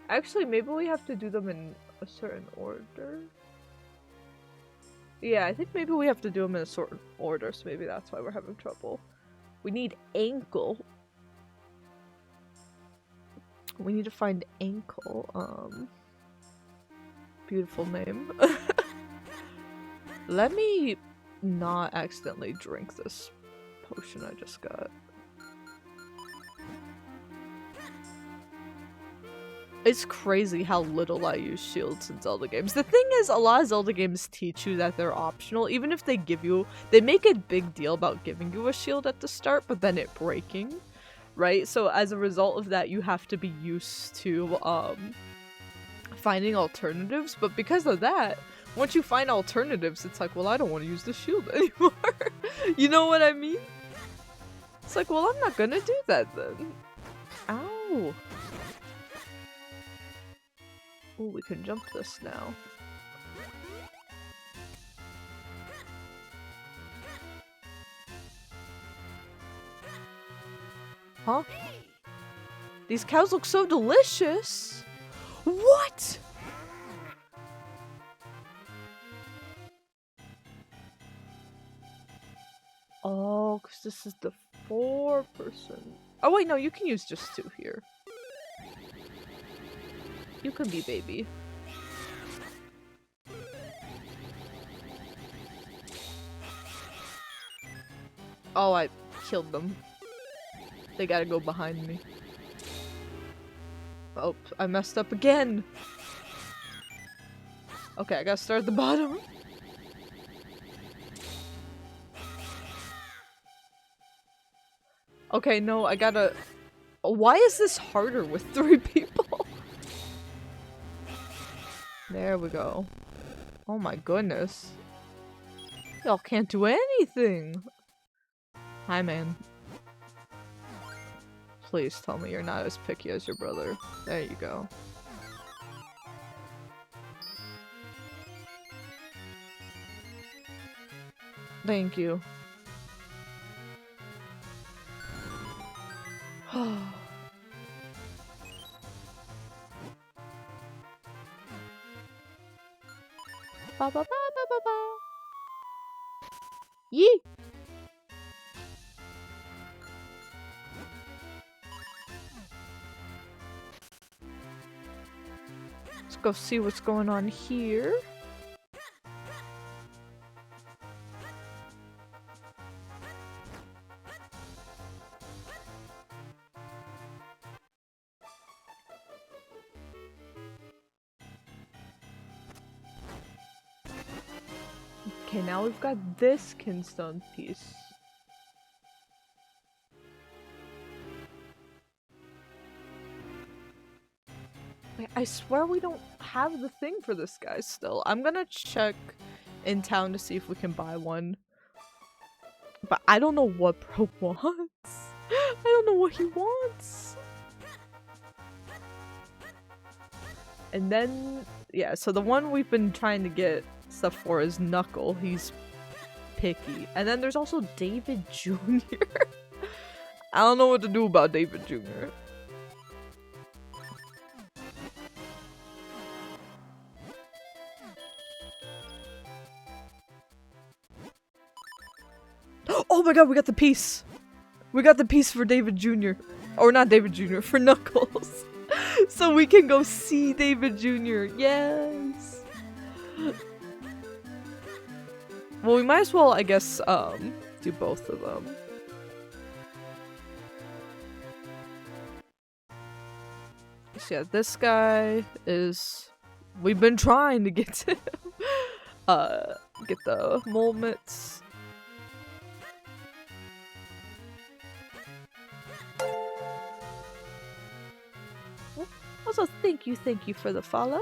Actually, maybe we have to do them in a certain order. Yeah, I think maybe we have to do them in a certain order, so maybe that's why we're having trouble. We need ankle. We need to find ankle. Beautiful name. Let me not accidentally drink this potion I just got. It's crazy how little I use shields in Zelda games. The thing is, a lot of Zelda games teach you that they're optional, even if they give you- they make a big deal about giving you a shield at the start, but then it breaking, right? So as a result of that, you have to be used to, finding alternatives, but because of that, once you find alternatives, it's like, well, I don't want to use the shield anymore. You know what I mean? It's like, well, I'm not gonna do that then. Ow. Oh, we can jump this now. Huh? These cows look so delicious! What?! Oh, because this is the 4-person. Oh wait, no, you can use just 2 here. You can be baby. Oh, I killed them. They gotta go behind me. Oh, I messed up again! Okay, I gotta start at the bottom. Okay, no, I gotta... Why is this harder with 3 people? There we go. Oh my goodness. Y'all can't do anything! Hi, man. Please tell me you're not as picky as your brother. There you go. Thank you. Ba ba ba ba ba ba. Yee! Let's go see what's going on here. Okay, now we've got this kinstone piece. Wait, I swear we don't have the thing for this guy still. I'm gonna check in town to see if we can buy one. But I don't know what bro wants. don't know what he wants. And then, yeah, so the one we've been trying to get stuff for is Knuckle. He's picky. And then there's also David Jr. I don't know what to do about David Jr. Oh my god, we got the piece! We got the piece for David Jr. Or not David Jr., for Knuckles. So we can go see David Jr. Yes! Well, we might as well, I guess, do both of them. So yeah, this guy is... We've been trying to get to him. Get the mole mitts. Also, thank you for the follow.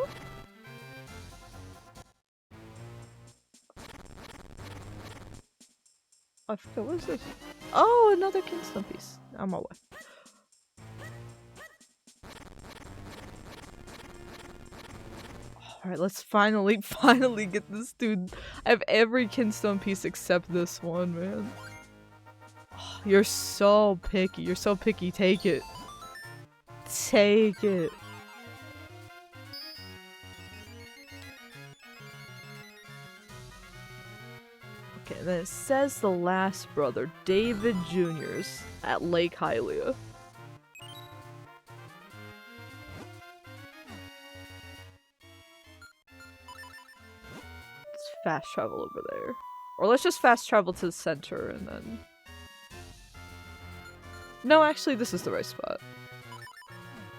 I forgot, what is this? Oh, another kinstone piece. On my way. Alright, let's finally get this dude. I have every kinstone piece except this one, man. Oh, you're so picky. You're so picky. Take it. Take it. Okay, and then it says the last brother, David Jr.'s at Lake Hylia. Let's fast travel over there. Or let's just fast travel to the center and then... No, actually, this is the right spot.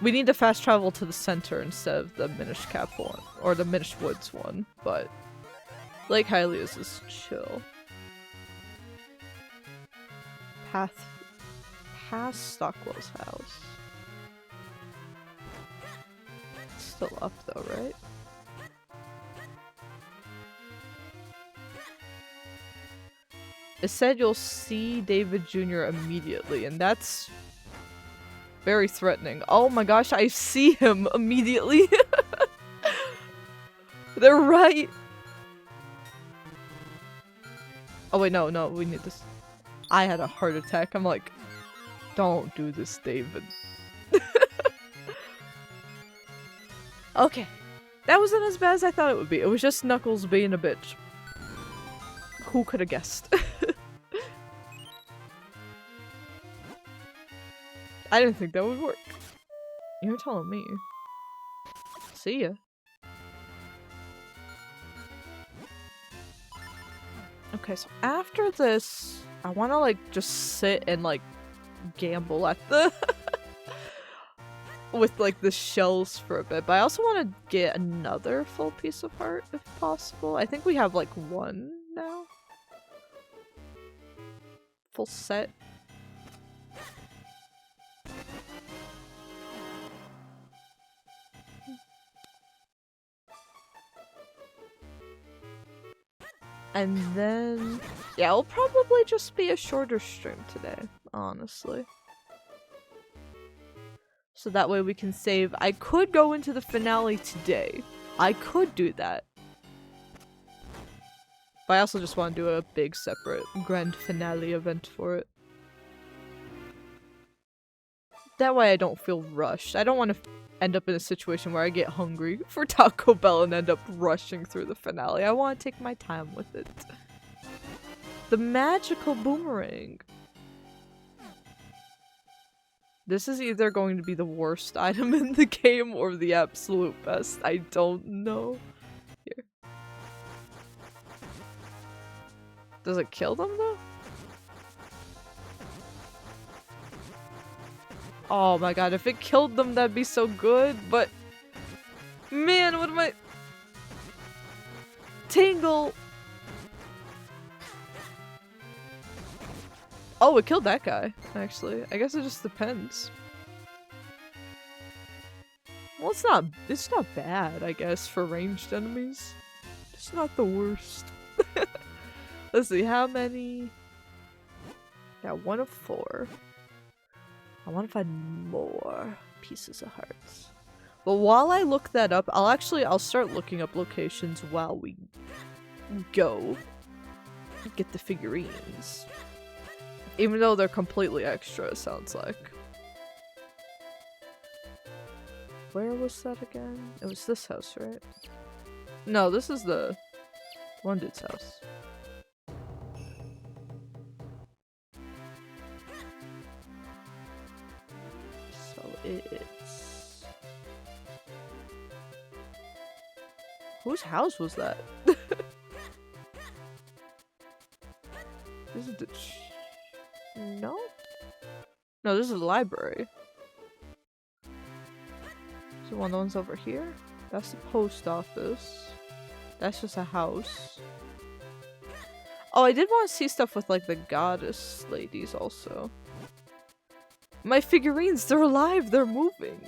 We need to fast travel to the center instead of the Minish Cap one. Or the Minish Woods one, but... Lake Hylia's is chill. Past Stockwell's house. It's still up though, right? It said you'll see David Jr. immediately, and that's very threatening. Oh my gosh, I see him immediately. They're right. Oh wait, no, we need this. I had a heart attack. I'm like, don't do this, David. Okay. That wasn't as bad as I thought it would be. It was just Knuckles being a bitch. Who could have guessed? I didn't think that would work. You're telling me. See ya. Okay, so after this, I want to like just sit and like gamble at the with like the shells for a bit, but I also want to get another full piece of heart if possible. I think we have like one now. Full set. And then, yeah, it'll probably just be a shorter stream today, honestly. So that way we can save. I could go into the finale today. I could do that. But I also just want to do a big separate grand finale event for it. That way I don't feel rushed. I don't want to end up in a situation where I get hungry for Taco Bell and end up rushing through the finale. I want to take my time with it. The magical boomerang. This is either going to be the worst item in the game or the absolute best. I don't know. Here. Does it kill them though? Oh my god, if it killed them, that'd be so good, but... Man, what am I... Tingle! Oh, it killed that guy, actually. I guess it just depends. Well, it's not bad, I guess, for ranged enemies. It's not the worst. Let's see, how many... Yeah, 1 of 4. I want to find more pieces of hearts. But while I look that up, I'll start looking up locations while we go get the figurines. Even though they're completely extra, it sounds like. Where was that again? It was this house, right? No, this is the one dude's house. So it's... Whose house was that? This is the... No? No, this is the library. So one of the ones over here? That's the post office. That's just a house. Oh, I did want to see stuff with like the goddess ladies also. My figurines, they're alive, they're moving.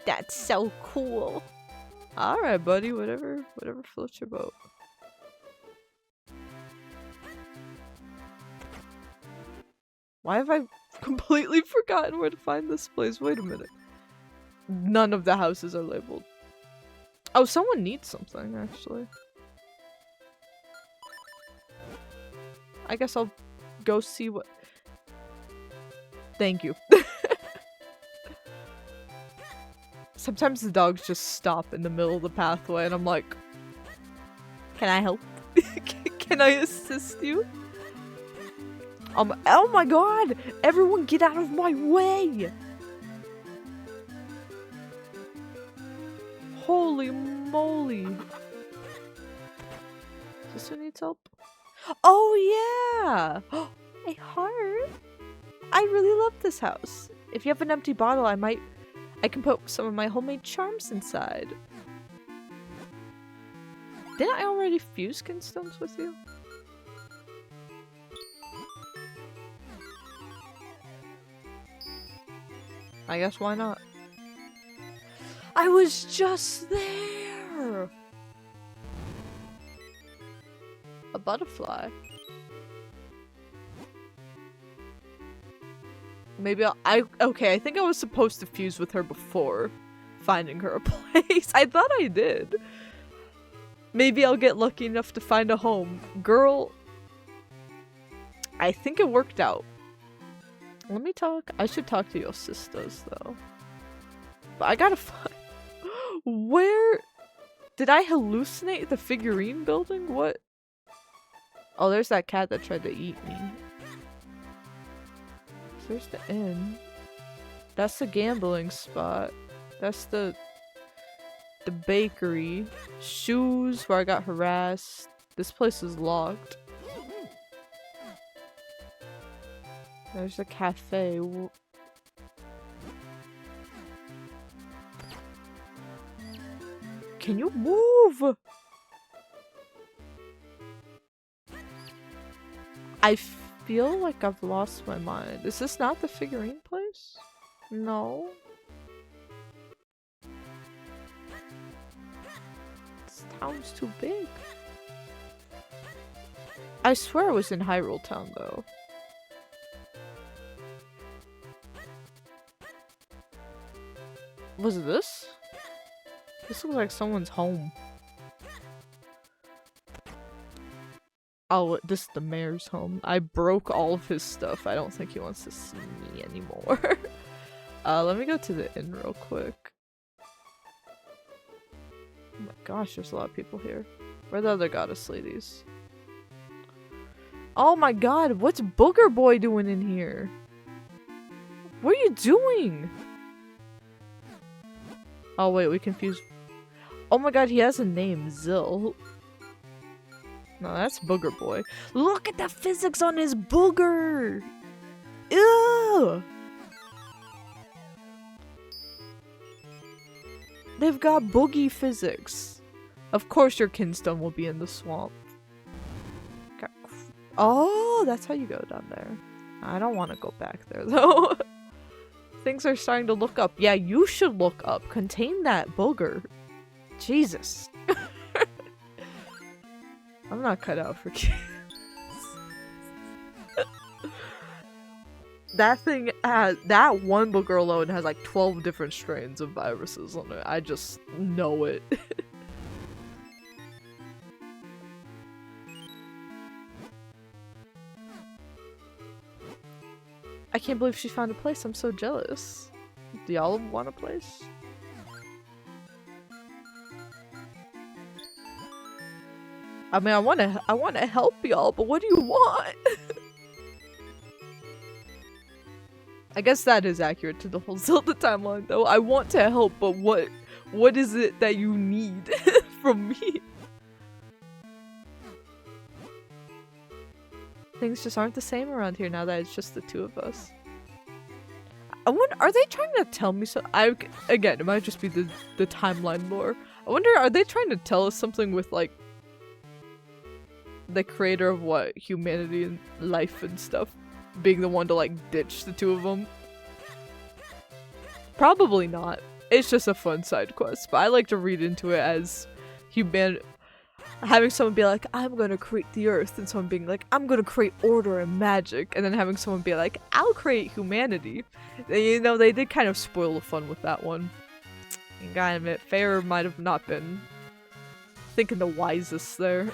That's so cool. Alright, buddy, whatever floats your boat. Why have I completely forgotten where to find this place? Wait a minute. None of the houses are labeled. Oh, someone needs something, actually. I guess I'll go see what... Thank you. Sometimes the dogs just stop in the middle of the pathway and I'm like, can I help? Can I assist you? Oh my god! Everyone get out of my way! Holy moly. This one needs help? Oh yeah! A heart? I really love this house. If you have an empty bottle, I can put some of my homemade charms inside. Didn't I already fuse kinstones with you? I guess why not? I was just there! A butterfly. Maybe okay, I think I was supposed to fuse with her before finding her a place. I thought I did. Maybe I'll get lucky enough to find a home. Girl, I think it worked out. Let me talk. I should talk to your sisters, though. But I gotta find... Where... Did I hallucinate the figurine building? What? Oh, there's that cat that tried to eat me. There's the inn. That's the gambling spot. That's the bakery. Shoes, where I got harassed. This place is locked. There's a cafe. Can you move? I feel like I've lost my mind. Is this not the figurine place? No. This town's too big. I swear I was in Hyrule Town though. Was it this? This looks like someone's home. Oh, this is the mayor's home. I broke all of his stuff. I don't think he wants to see me anymore. Let me go to the inn real quick. Oh my gosh, there's a lot of people here. Where are the other goddess ladies? Oh my god, what's Booger Boy doing in here? What are you doing? Oh wait, we confused. Oh my god, he has a name, Zill. No, that's Booger Boy. Look at the physics on his booger! Ew! They've got boogie physics. Of course your kinstone will be in the swamp. Oh, that's how you go down there. I don't want to go back there though. Things are starting to look up. Yeah, you should look up. Contain that booger. Jesus. I'm not cut out for kids. that thing has, that one book alone has like 12 different strains of viruses on it. I just know it. I can't believe she found a place. I'm so jealous. Do y'all want a place? I mean, I want to help y'all, but what do you want? I guess that is accurate to the whole Zelda timeline, though. I want to help, but what is it that you need from me? Things just aren't the same around here now that it's just the two of us. I wonder, are they trying to tell me so? Again, it might just be the timeline lore. I wonder, are they trying to tell us something with like the creator of what, humanity and life and stuff, being the one to like ditch the two of them? Probably not. It's just a fun side quest, but I like to read into it as having someone be like, I'm gonna create the earth, and someone being like, I'm gonna create order and magic, and then having someone be like, I'll create humanity. And, you know, they did kind of spoil the fun with that one. And gotta admit, Fair might have not been thinking the wisest there.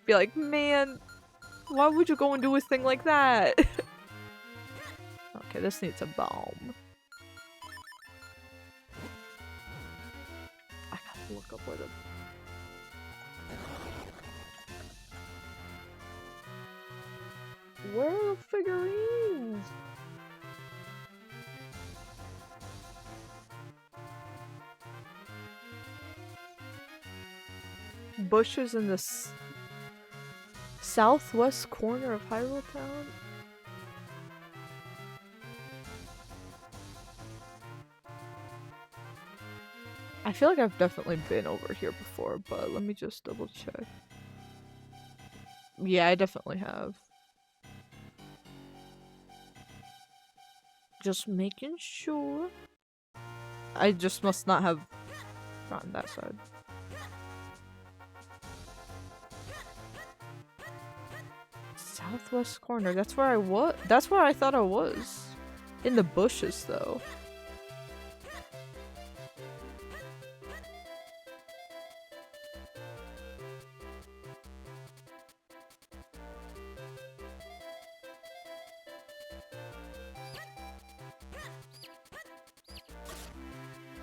Be like, man, why would you go and do a thing like that? Okay, this needs a bomb. I gotta look up where the... Where are the figurines? Bushes in the southwest corner of Hyrule Town? I feel like I've definitely been over here before, but let me just double check. Yeah, I definitely have. Just making sure. I just must not have gotten that side. Southwest corner. That's where I was. That's where I thought I was. In the bushes, though.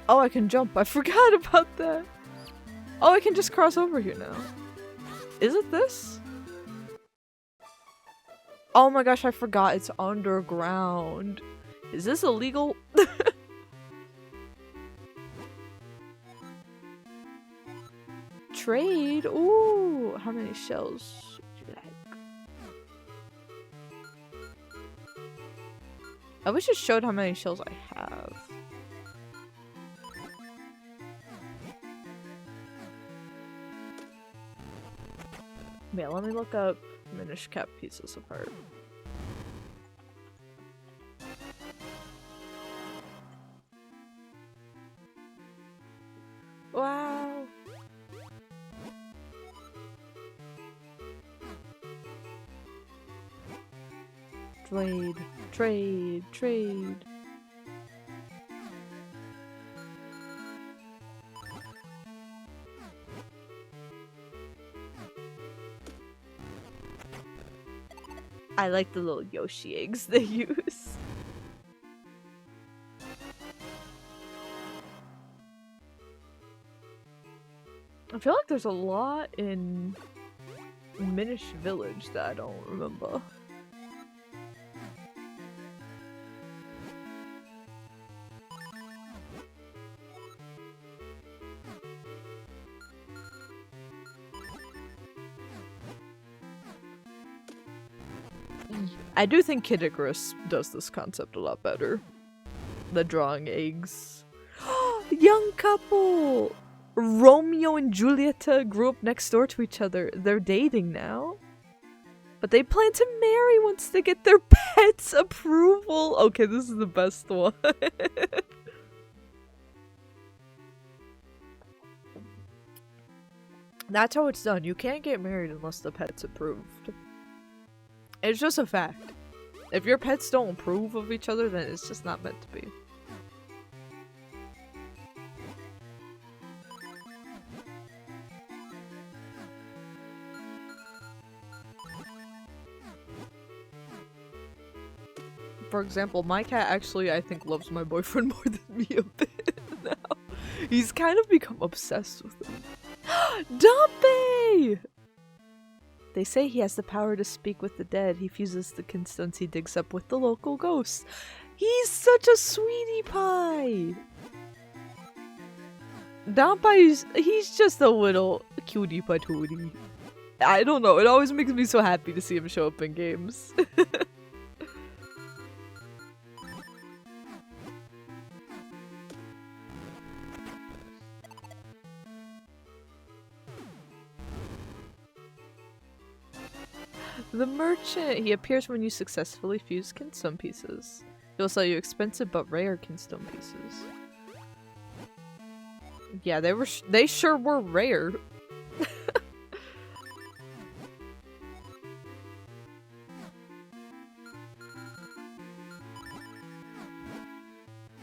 Oh, I can jump. I forgot about that. Oh, I can just cross over here now. Is it this? Oh my gosh, I forgot it's underground. Is this illegal? Trade? Ooh, how many shells would you like? I wish it showed how many shells I have. Yeah, let me look up Minish Cap pieces of art. Wow! Trade, trade, trade. I like the little Yoshi eggs they use. I feel like there's a lot in Minish Village that I don't remember. I do think Kid Icarus does this concept a lot better. The drawing eggs. Young couple! Romeo and Julieta grew up next door to each other. They're dating now. But they plan to marry once they get their pet's approval. Okay, this is the best one. That's how it's done. You can't get married unless the pet's approved. It's just a fact. If your pets don't approve of each other, then it's just not meant to be. For example, my cat actually, I think, loves my boyfriend more than me a bit now. He's kind of become obsessed with him. Dumpy! They say he has the power to speak with the dead. He fuses the kinstones he digs up with the local ghosts. He's such a sweetie pie! Dumpy's, he's just a little cutie patootie. I don't know, it always makes me so happy to see him show up in games. The merchant! He appears when you successfully fuse kinstone pieces. He'll sell you expensive but rare kinstone pieces. Yeah, they sure were rare.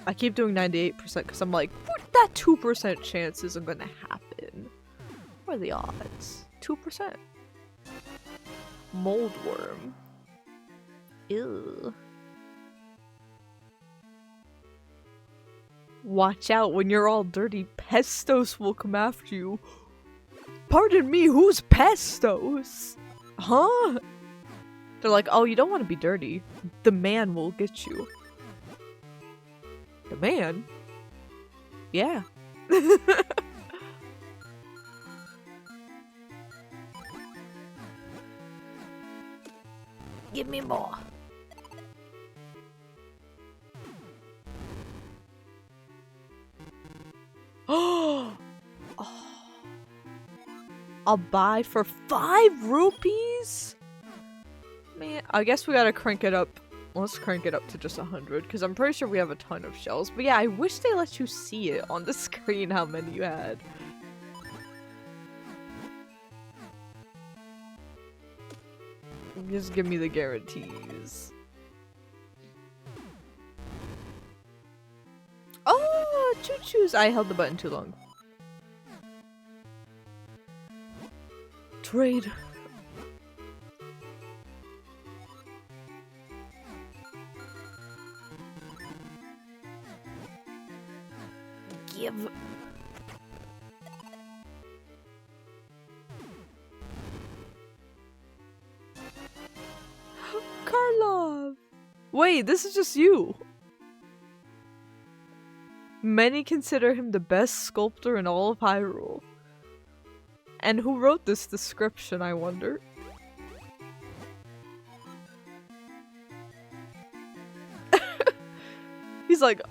I keep doing 98% because I'm like, what, that 2% chance isn't gonna happen. What are the odds? 2%. Moldworm. Ew. Watch out, when you're all dirty, Pestos will come after you. Pardon me, who's Pestos? Huh? They're like, oh, you don't want to be dirty. The man will get you. The man? Yeah. Give me more. Oh, I'll buy for 5 rupees? Man, I guess we gotta crank it up. Let's crank it up to just 100, because I'm pretty sure we have a ton of shells. But yeah, I wish they let you see it on the screen how many you had. Just give me the guarantees. Oh, choo-choos! I held the button too long. Trade. Give. Karlov! Wait, this is just you. Many consider him the best sculptor in all of Hyrule. And who wrote this description, I wonder? He's like,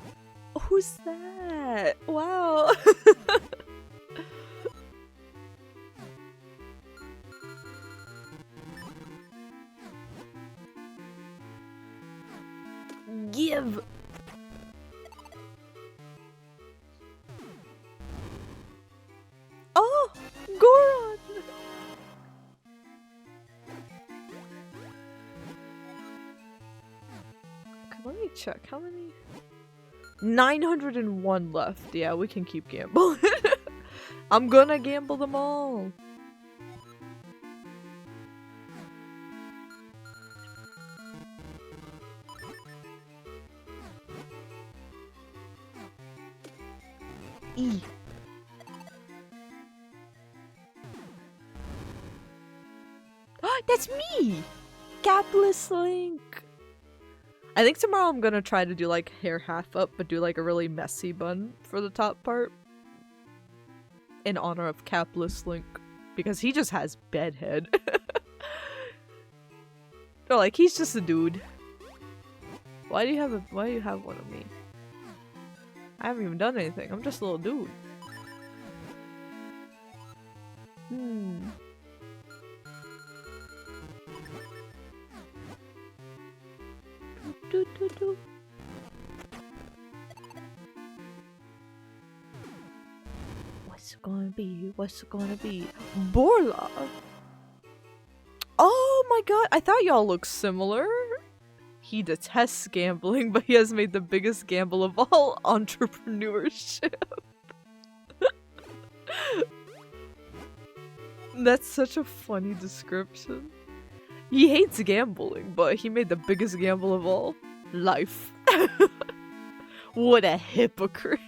who's that? Wow. Give. Oh, Goron. Okay, let me check. How many? 901 left. Yeah, we can keep gambling. I'm gonna gamble them all. E. That's me! Capless Link! I think tomorrow I'm gonna try to do like hair half up, but do like a really messy bun for the top part. In honor of Capless Link. Because he just has bedhead. They're like, he's just a dude. Why do you have one of me? I haven't even done anything. I'm just a little dude. Do. What's it gonna be? What's it gonna be? Borla! Oh my god, I thought y'all looked similar. He detests gambling, but he has made the biggest gamble of all, entrepreneurship. That's such a funny description. He hates gambling, but he made the biggest gamble of all, life. What a hypocrite.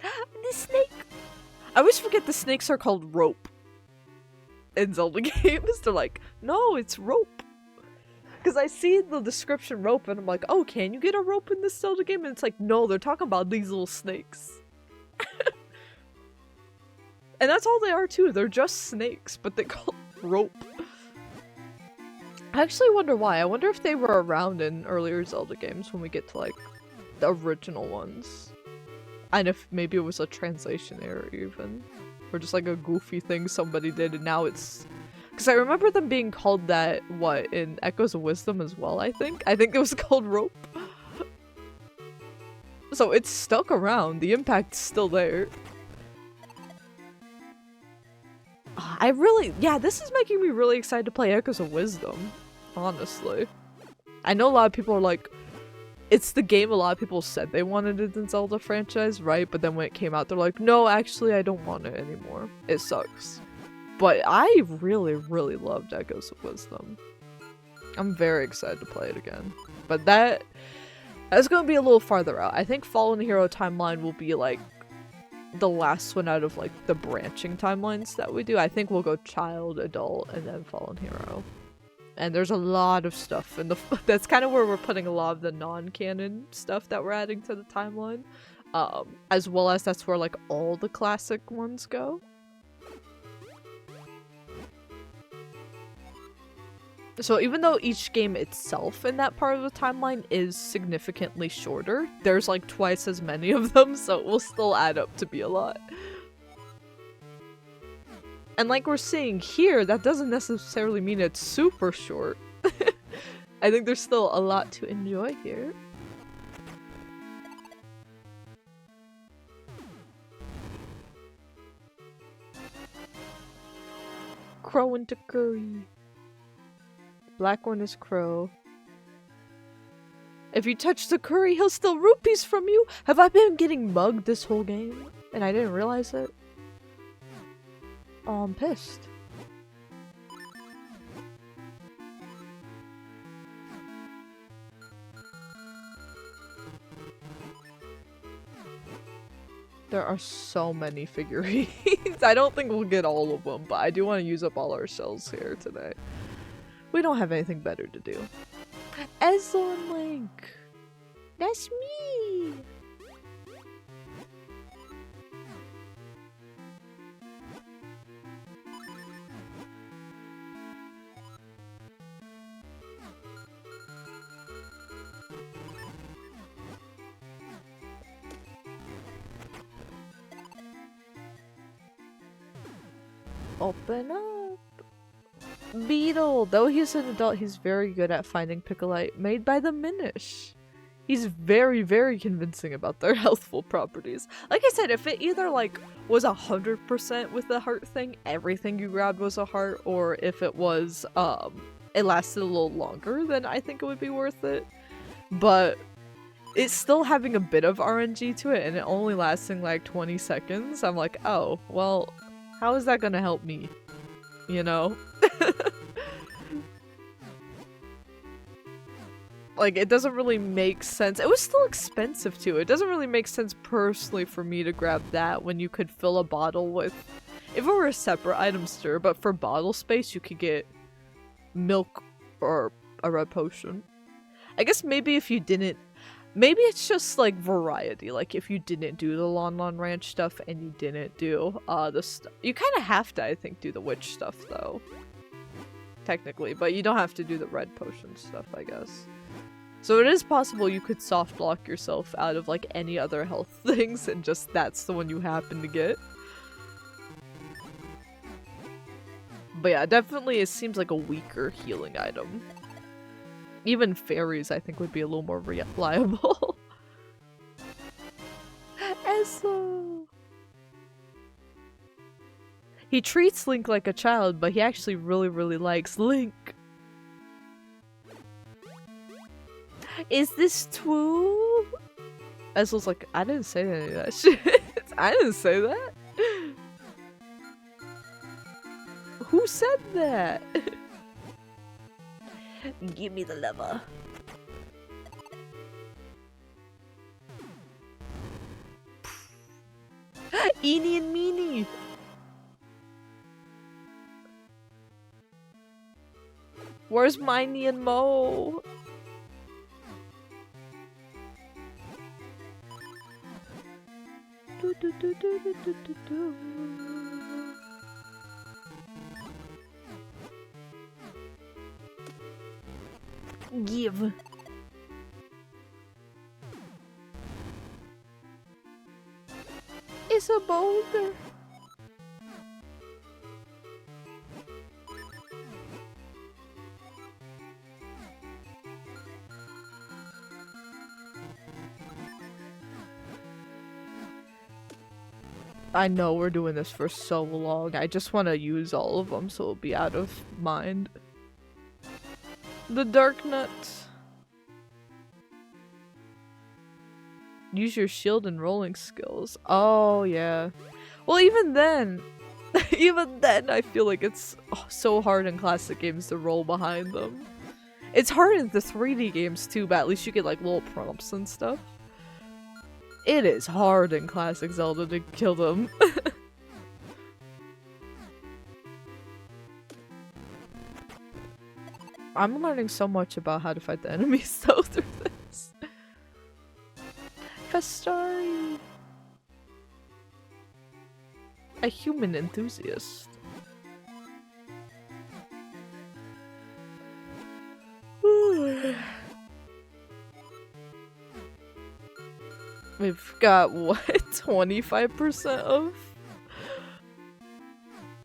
The snake. I always forget the snakes are called rope in Zelda games. They're like, no, it's rope. Because I see the description rope and I'm like, oh, can you get a rope in this Zelda game? And it's like, no, they're talking about these little snakes. And that's all they are too. They're just snakes, but they call it rope. I actually wonder why. I wonder if they were around in earlier Zelda games when we get to like the original ones. And if maybe it was a translation error even. Or just like a goofy thing somebody did and now it's... Because I remember them being called that, what, in Echoes of Wisdom as well, I think? I think it was called rope. So it's stuck around. The impact's still there. Yeah, this is making me really excited to play Echoes of Wisdom. Honestly. I know a lot of people are like, it's the game a lot of people said they wanted it in Zelda franchise, right? But then when it came out, they're like, no, actually, I don't want it anymore. It sucks. But I really, really loved Echoes of Wisdom. I'm very excited to play it again. But that's gonna be a little farther out. I think Fallen Hero timeline will be like the last one out of like the branching timelines that we do. I think we'll go child, adult, and then Fallen Hero. And there's a lot of stuff in the that's kind of where we're putting a lot of the non-canon stuff that we're adding to the timeline. As well as that's where like all the classic ones go. So even though each game itself in that part of the timeline is significantly shorter, there's like twice as many of them, so it will still add up to be a lot. And like we're seeing here, that doesn't necessarily mean it's super short. I think there's still a lot to enjoy here. Crow into curry. Black one is crow. If you touch the curry, he'll steal rupees from you! Have I been getting mugged this whole game? And I didn't realize it? Oh, I'm pissed. There are so many figurines. I don't think we'll get all of them, but I do want to use up all our shells here today. We don't have anything better to do. Ezel and Link! That's me! Open up! Beetle! Though he's an adult, he's very good at finding Piccolite made by the Minish. He's very, very convincing about their healthful properties. Like I said, if it either like was 100% with the heart thing, everything you grabbed was a heart, or if it was, it lasted a little longer, then I think it would be worth it. But it's still having a bit of RNG to it, and it only lasting like 20 seconds. I'm like, oh, well, how is that gonna help me? You know? Like, it doesn't really make sense. It was still expensive too. It doesn't really make sense personally for me to grab that when you could fill a bottle with... If it were a separate item store, but for bottle space you could get milk or a red potion. I guess maybe if you didn't... Maybe it's just like variety. Like if you didn't do the Lon Lon Ranch stuff and you didn't do the stuff. You kind of have to, I think, do the witch stuff though. Technically, but you don't have to do the red potion stuff, I guess. So it is possible you could soft lock yourself out of like any other health things and just that's the one you happen to get. But yeah, definitely it seems like a weaker healing item. Even fairies, I think, would be a little more reliable. Eso! He treats Link like a child, but he actually really likes Link. Is this true? Ezel's like, I didn't say any of that shit. I didn't say that. Who said that? Give me the lever. Eenie and meenie. Where's Miney and Mo? Do, do, do, do, do, do, do, do. Give. It's a boulder. I know we're doing this for so long. I just want to use all of them so it'll be out of mind. The Dark Nut. Use your shield and rolling skills. Oh, yeah. Well, even then, I feel like it's so hard in classic games to roll behind them. It's hard in the 3D games too, but at least you get like little prompts and stuff. It is hard in classic Zelda to kill them. I'm learning so much about how to fight the enemies though through this. Festari! A human enthusiast. We've got, what, 25% of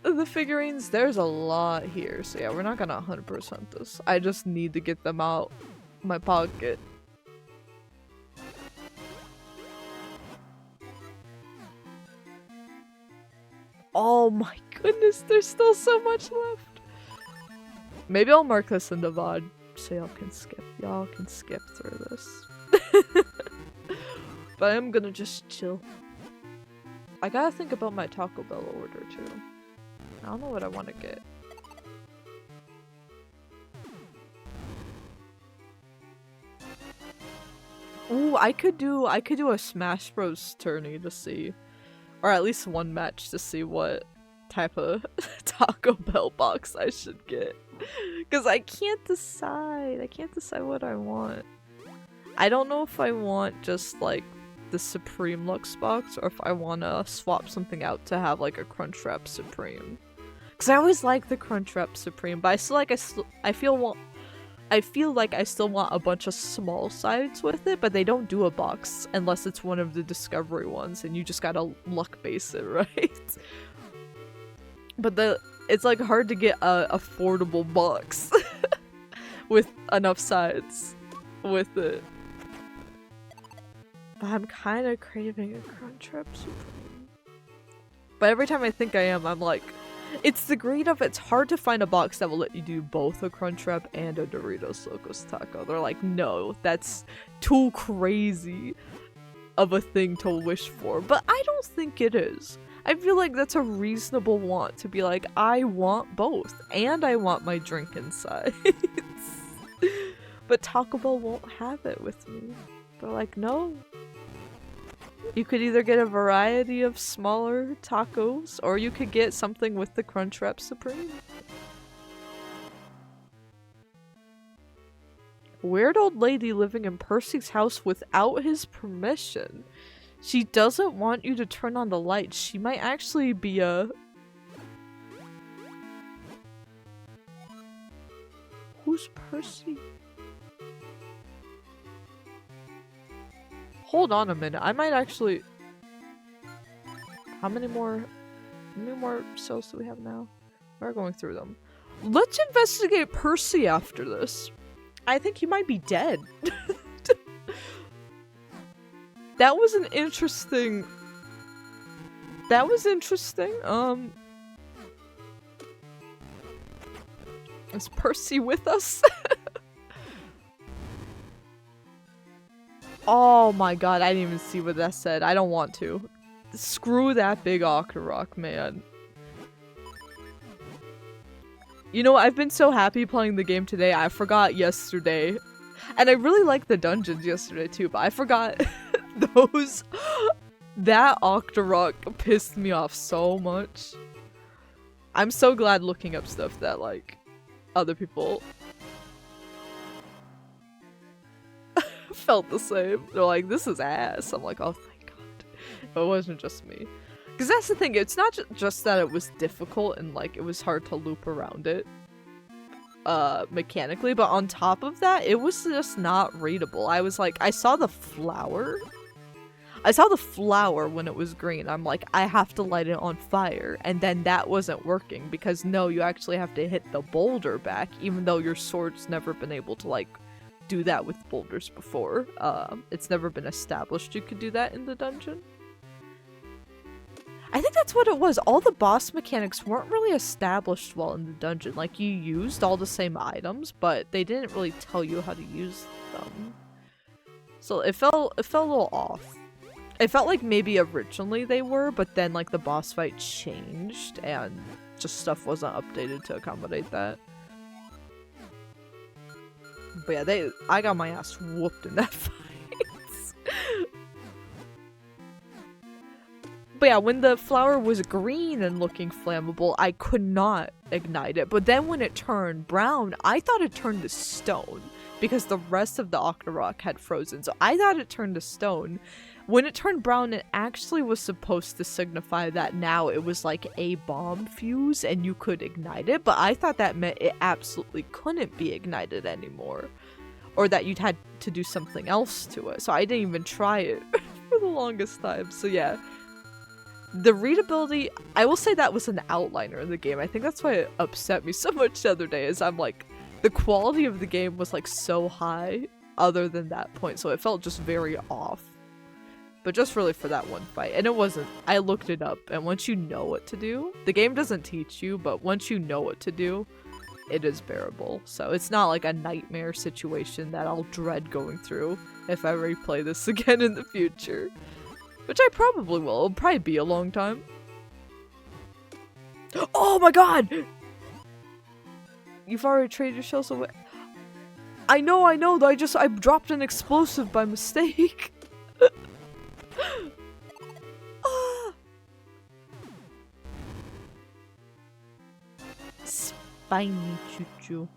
the figurines? There's a lot here, so yeah, we're not gonna 100% this. I just need to get them out my pocket. Oh my goodness, there's still so much left. Maybe I'll mark this in the VOD so y'all can skip through this. But I'm gonna just chill. I gotta think about my Taco Bell order too. I don't know what I want to get. Ooh, I could do a Smash Bros tourney to see, or at least one match to see what type of Taco Bell box I should get. Cause I can't decide. I can't decide what I want. I don't know if I want just like the Supreme Lux box or if I want to swap something out to have like a Crunchwrap Supreme. Cause I always like the Crunchwrap Supreme, but I feel like I still want a bunch of small sides with it, but they don't do a box unless it's one of the Discovery ones, and you just gotta luck base it, right? But it's like hard to get a affordable box with enough sides with it. But I'm kind of craving a Crunchwrap Supreme. But every time I think I am, I'm like, it's the greed of it's hard to find a box that will let you do both a Crunchwrap and a Doritos Locos Taco. They're like, no, that's too crazy of a thing to wish for. But I don't think it is. I feel like that's a reasonable want to be like, I want both, and I want my drink inside. But Taco Bell won't have it with me. They're like, no. You could either get a variety of smaller tacos, or you could get something with the Crunchwrap Supreme. Weird old lady living in Percy's house without his permission. She doesn't want you to turn on the lights. She might actually be a... Who's Percy? Hold on a minute. I might actually... How many more cells do we have now? We're going through them. Let's investigate Percy after this. I think he might be dead. That was an interesting... That was interesting. Is Percy with us? Oh my god, I didn't even see what that said. I don't want to. Screw that big Octorok, man. You know, I've been so happy playing the game today, I forgot yesterday. And I really liked the dungeons yesterday too, but I forgot those. That Octorok pissed me off so much. I'm so glad looking up stuff that, like, other people felt the same. They're like, this is ass. I'm like, oh, thank god. It wasn't just me. Because that's the thing, it's not just that it was difficult and, like, it was hard to loop around it mechanically, but on top of that, it was just not readable. I was like, I saw the flower when it was green. I'm like, I have to light it on fire. And then that wasn't working because no, you actually have to hit the boulder back, even though your sword's never been able to, like, do that with boulders before. It's never been established you could do that in the dungeon. I think that's what it was. All the boss mechanics weren't really established well in the dungeon. Like, you used all the same items, but they didn't really tell you how to use them. So it felt a little off. It felt like maybe originally they were, but then, like, the boss fight changed and just stuff wasn't updated to accommodate that. But yeah, I got my ass whooped in that fight. But yeah, when the flower was green and looking flammable, I could not ignite it. But then when it turned brown, I thought it turned to stone because the rest of the Octorok had frozen. So I thought it turned to stone. When it turned brown, it actually was supposed to signify that now it was like a bomb fuse and you could ignite it. But I thought that meant it absolutely couldn't be ignited anymore. Or that you'd had to do something else to it. So I didn't even try it for the longest time. So yeah. The readability, I will say that was an outliner in the game. I think that's why it upset me so much the other day, is I'm like, the quality of the game was like so high other than that point, so it felt just very off. But just really for that one fight. And it wasn't, I looked it up, and once you know what to do, the game doesn't teach you, but once you know what to do, it is bearable. So it's not like a nightmare situation that I'll dread going through if I replay this again in the future. Which I probably will. It'll probably be a long time. Oh my god! You've already traded yourselves away. I know, I dropped an explosive by mistake. Ah. Spiny choo-choo.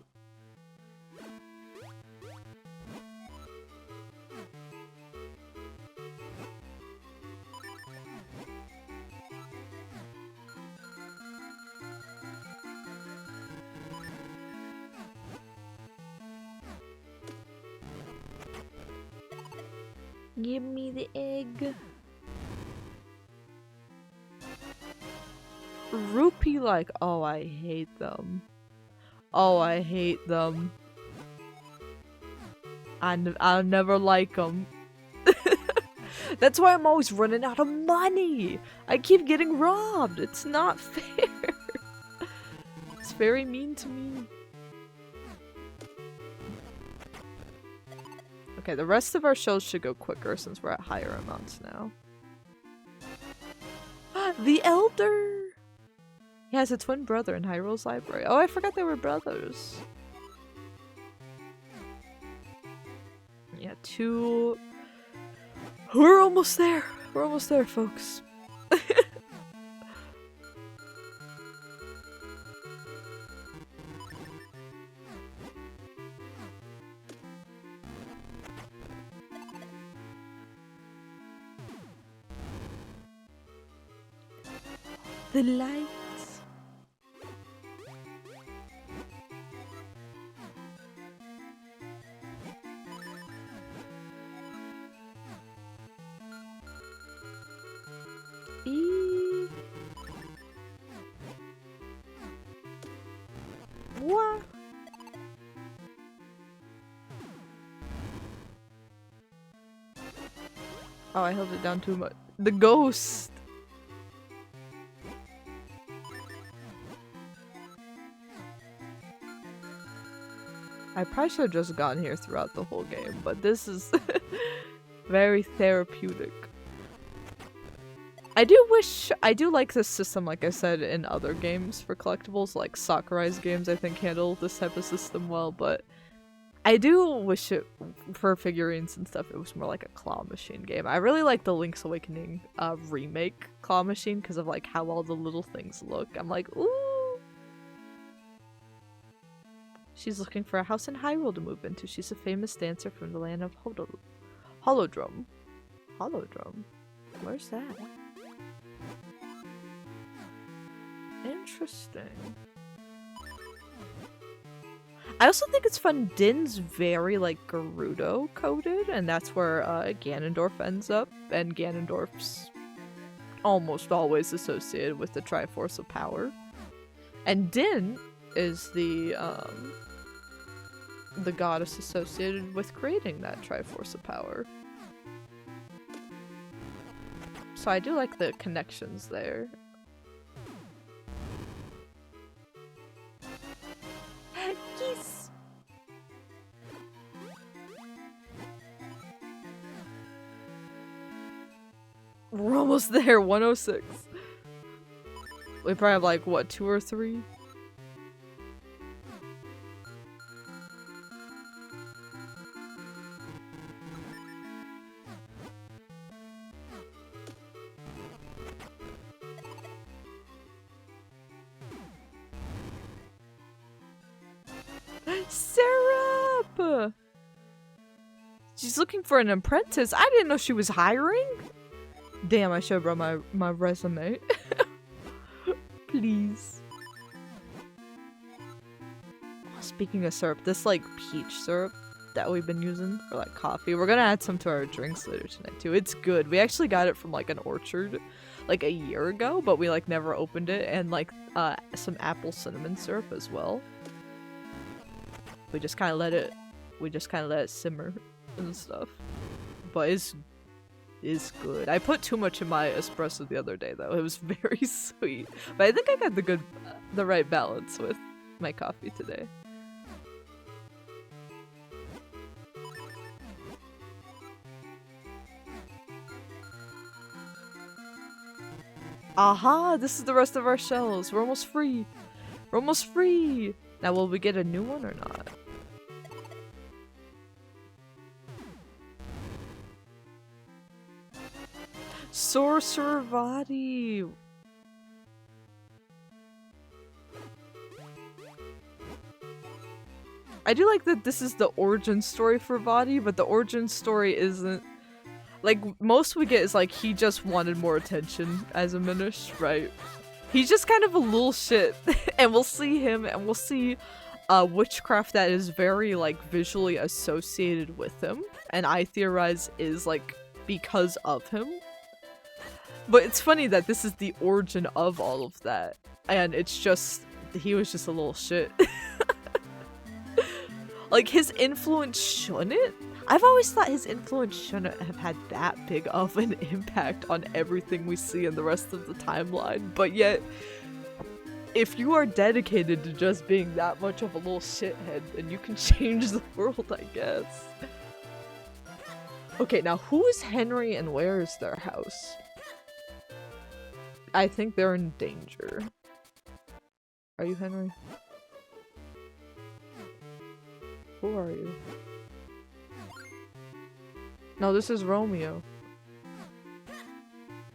Give me the egg. Rupee like, oh, I hate them. Oh, I hate them. I'll never like them. That's why I'm always running out of money. I keep getting robbed. It's not fair. It's very mean to me. Okay, the rest of our shows should go quicker since we're at higher amounts now. The Elder! He has a twin brother in Hyrule's library. Oh, I forgot they were brothers. Yeah, two... We're almost there! We're almost there, folks. The lights. What? Oh, I held it down too much. The ghost! I probably should have just gone here throughout the whole game, but this is very therapeutic. I do like this system, like I said, in other games for collectibles, like Sakurai's games I think handle this type of system well, but I do wish it, for figurines and stuff, it was more like a claw machine game. I really like the Link's Awakening remake claw machine because of like how all the little things look. I'm like, ooh! She's looking for a house in Hyrule to move into. She's a famous dancer from the land of Holodrum. Holodrum? Where's that? Interesting. I also think it's fun. Din's very like Gerudo coded, and that's where Ganondorf ends up, and Ganondorf's almost always associated with the Triforce of Power. And Din is the goddess associated with creating that Triforce of Power. So I do like the connections there. Geese! We're almost there, 106. We probably have like, what, 2 or 3? Syrup! She's looking for an apprentice. I didn't know she was hiring. Damn, I should have brought my resume. Please. Oh, speaking of syrup, this like peach syrup that we've been using for like coffee, we're gonna add some to our drinks later tonight too. It's good. We actually got it from like an orchard like a year ago, but we like never opened it, and like some apple cinnamon syrup as well. We just kind of let it simmer and stuff, but it's good. I put too much in my espresso the other day though. It was very sweet, but I think I got the right balance with my coffee today. Aha! This is the rest of our shells. We're almost free. We're almost free. Now, will we get a new one or not? Sorcerer Vadi. I do like that this is the origin story for Vadi, but the origin story isn't... Like, most we get is like, he just wanted more attention as a Minish, right? He's just kind of a little shit, and we'll see him, and we'll see witchcraft that is very, like, visually associated with him, and I theorize is, like, because of him. But it's funny that this is the origin of all of that, and it's just, he was just a little shit. Like, his influence shouldn't? I've always thought his influence shouldn't have had that big of an impact on everything we see in the rest of the timeline, but yet, if you are dedicated to just being that much of a little shithead, then you can change the world, I guess. Okay, now who is Henry and where is their house? I think they're in danger. Are you Henry? Who are you? No, this is Romeo.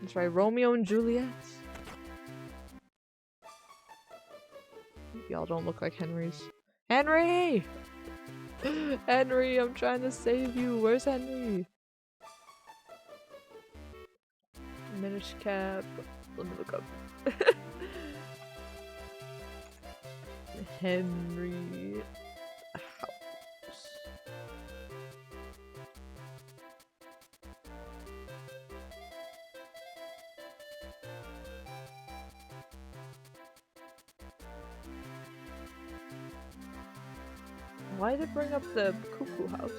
That's right, Romeo and Juliet. Y'all don't look like Henry's. Henry! Henry, I'm trying to save you. Where's Henry? Minish Cap. Let me look up. Henry house. Why did it bring up the cuckoo house?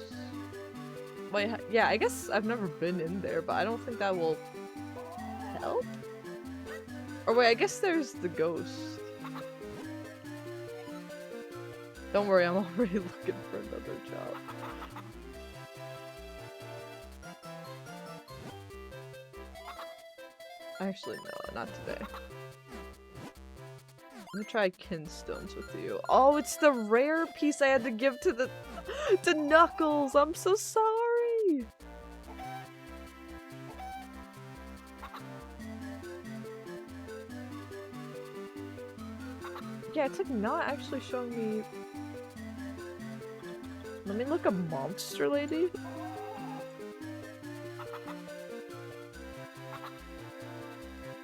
Wait, yeah, I guess I've never been in there, but I don't think that will help? Or wait, I guess there's the ghost. Don't worry, I'm already looking for another job. Actually, no, not today. I'm gonna try kinstones with you. Oh, it's the rare piece I had to give to to Knuckles. I'm so sorry. Yeah, it's like not actually showing me. Let me look up Monster Lady.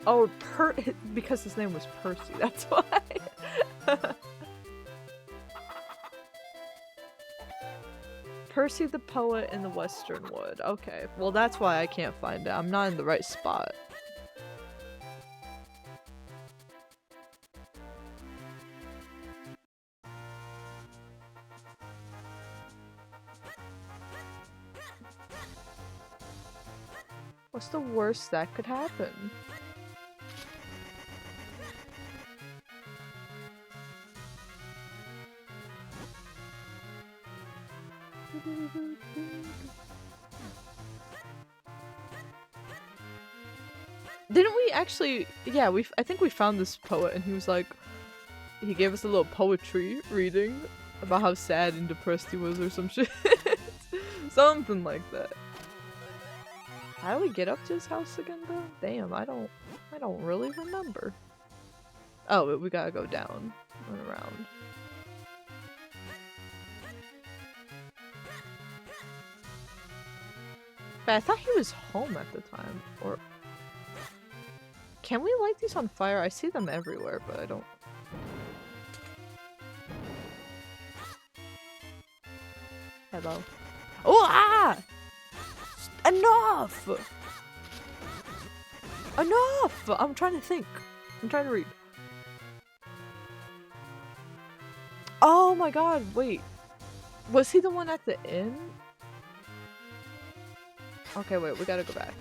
Oh, because his name was Percy, that's why. Percy the Poet in the Western Wood. Okay, well that's why I can't find it. I'm not in the right spot. What's the worst that could happen? Didn't we actually? Yeah, I think we found this poet, and he was like, he gave us a little poetry reading about how sad and depressed he was, or some shit, something like that. How do we get up to his house again, though? Damn, I don't really remember. Oh, we gotta go down and around. But I thought he was home at the time, or... Can we light these on fire? I see them everywhere, but I don't... Hello. Oh, ah! Enough! Enough! I'm trying to think. I'm trying to read. Oh my god, wait. Was he the one at the inn? Okay, wait, we gotta go back.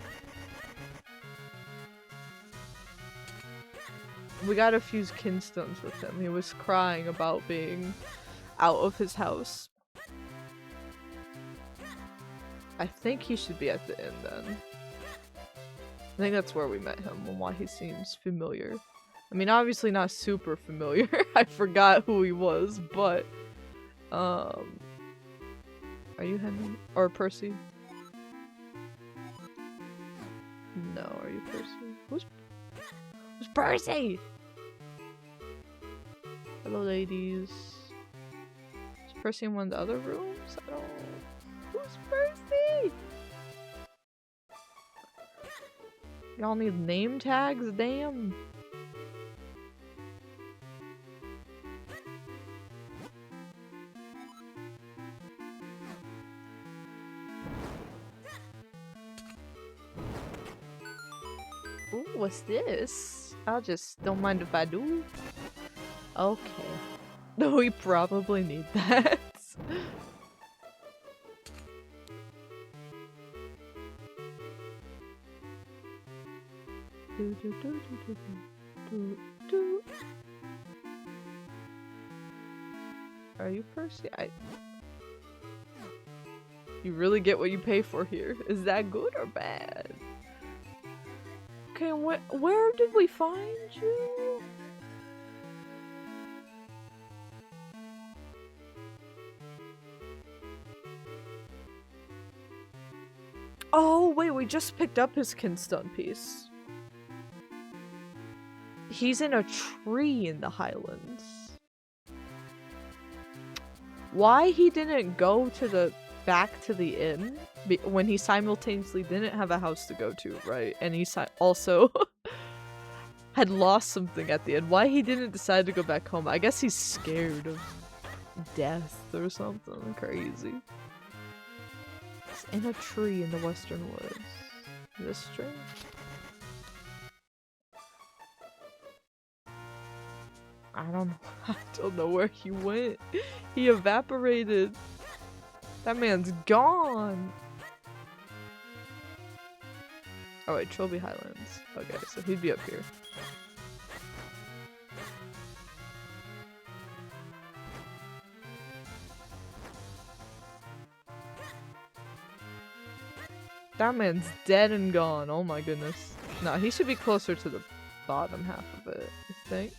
We gotta fuse kinstones with him. He was crying about being out of his house. I think he should be at the inn then. I think that's where we met him and why he seems familiar. I mean, obviously not super familiar. I forgot who he was, but... Are you Henry? Or Percy? No, are you Percy? Who's Percy? Hello, ladies. Is Percy in one of the other rooms? I don't... Who's Percy? Y'all need name tags? Damn. Ooh, what's this? I'll just... Don't mind if I do. Okay. We probably need that. Are you Percy? You really get what you pay for here. Is that good or bad? Okay, where did we find you? Oh, wait, we just picked up his kinstone piece. He's in a tree in the Highlands. Why he didn't go back to the inn when he simultaneously didn't have a house to go to, right? And he also had lost something at the end. Why he didn't decide to go back home? I guess he's scared of death or something crazy. It's in a tree in the Western Woods. This tree? I don't know where he went. He evaporated. That man's gone. Oh wait, Trilby Highlands. Okay, so he'd be up here. That man's dead and gone. Oh my goodness. No, he should be closer to the bottom half of it, I think.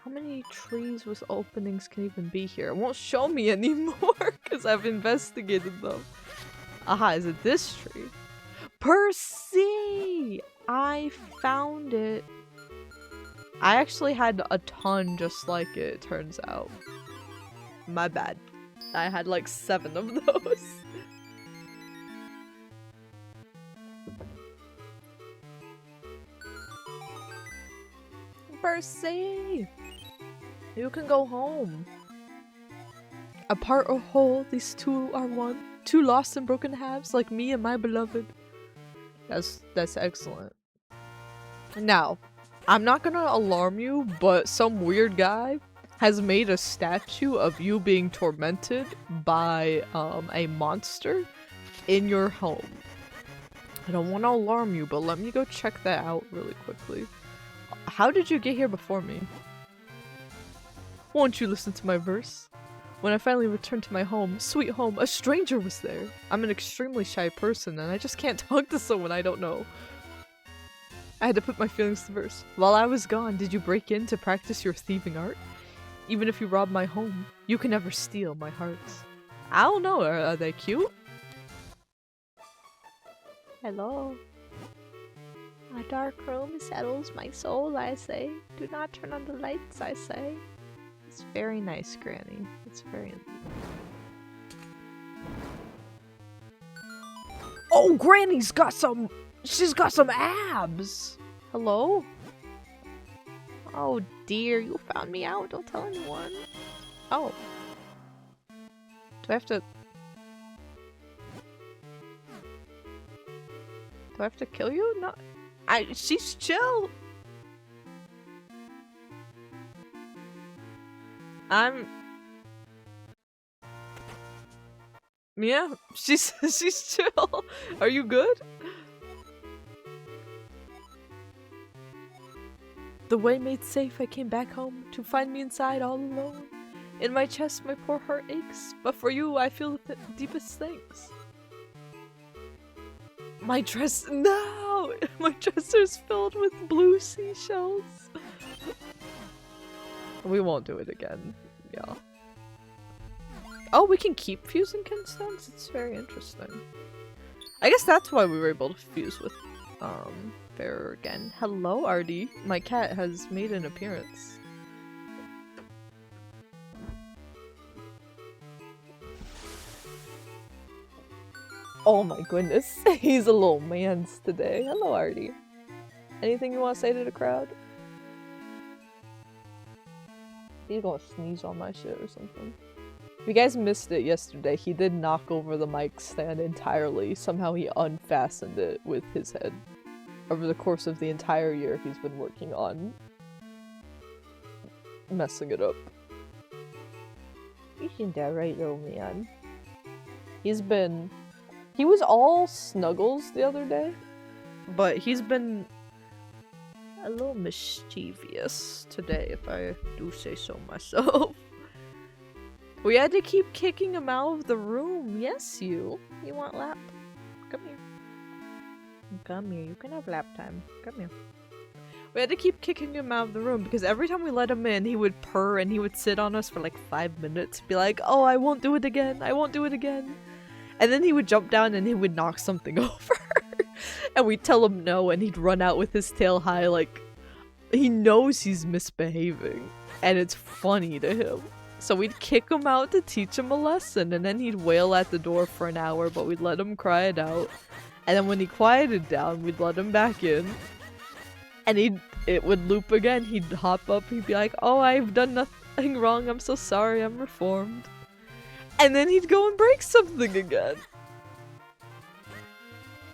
How many trees with openings can even be here? It won't show me anymore because I've investigated them. Aha, is it this tree? Percy! I found it. I actually had a ton just like it, turns out. My bad. I had like 7 of those. Percy! You can go home. Apart or whole, these two are one. Two lost and broken halves, like me and my beloved. That's excellent. Now, I'm not gonna alarm you, but some weird guy has made a statue of you being tormented by a monster in your home. I don't want to alarm you, but let me go check that out really quickly. How did you get here before me? Won't you listen to my verse? When I finally returned to my home, sweet home, a stranger was there. I'm an extremely shy person and I just can't talk to someone I don't know. I had to put my feelings to verse. While I was gone, did you break in to practice your thieving art? Even if you rob my home, you can never steal my hearts. I don't know, are they cute? Hello. A dark room settles my soul, I say. Do not turn on the lights, I say. It's very nice, Granny. It's very... Oh, Granny's got some... She's got some abs! Hello? Oh dear, you found me out. Don't tell anyone. Oh. Do I have to... Do I have to kill you? No. She's chill. Yeah, she's chill. Are you good? The way made safe, I came back home to find me inside all alone. In my chest, my poor heart aches, but for you, I feel the deepest thanks. My dress— no! My dresser's filled with blue seashells. We won't do it again. Yeah. Oh, we can keep fusing kinstones? It's very interesting. I guess that's why we were able to fuse with Fair again. Hello, Artie. My cat has made an appearance. Oh my goodness, he's a little man's today. Hello, Artie. Anything you want to say to the crowd? He's gonna sneeze on my shit or something. If you guys missed it yesterday, he did knock over the mic stand entirely. Somehow he unfastened it with his head. Over the course of the entire year, he's been working on messing it up. Isn't that right, little man? He was all snuggles the other day, but he's been a little mischievous today, if I do say so myself. We had to keep kicking him out of the room. Yes, you. You want lap? Come here. Come here. You can have lap time. Come here. We had to keep kicking him out of the room because every time we let him in, he would purr and he would sit on us for like 5 minutes. Be like, oh, I won't do it again. I won't do it again. And then he would jump down and he would knock something over. And we'd tell him no and he'd run out with his tail high like he knows he's misbehaving. And it's funny to him. So we'd kick him out to teach him a lesson and then he'd wail at the door for an hour but we'd let him cry it out. And then when he quieted down, we'd let him back in. And it would loop again. He'd hop up, he'd be like, oh, I've done nothing wrong, I'm so sorry, I'm reformed. And then he'd go and break something again.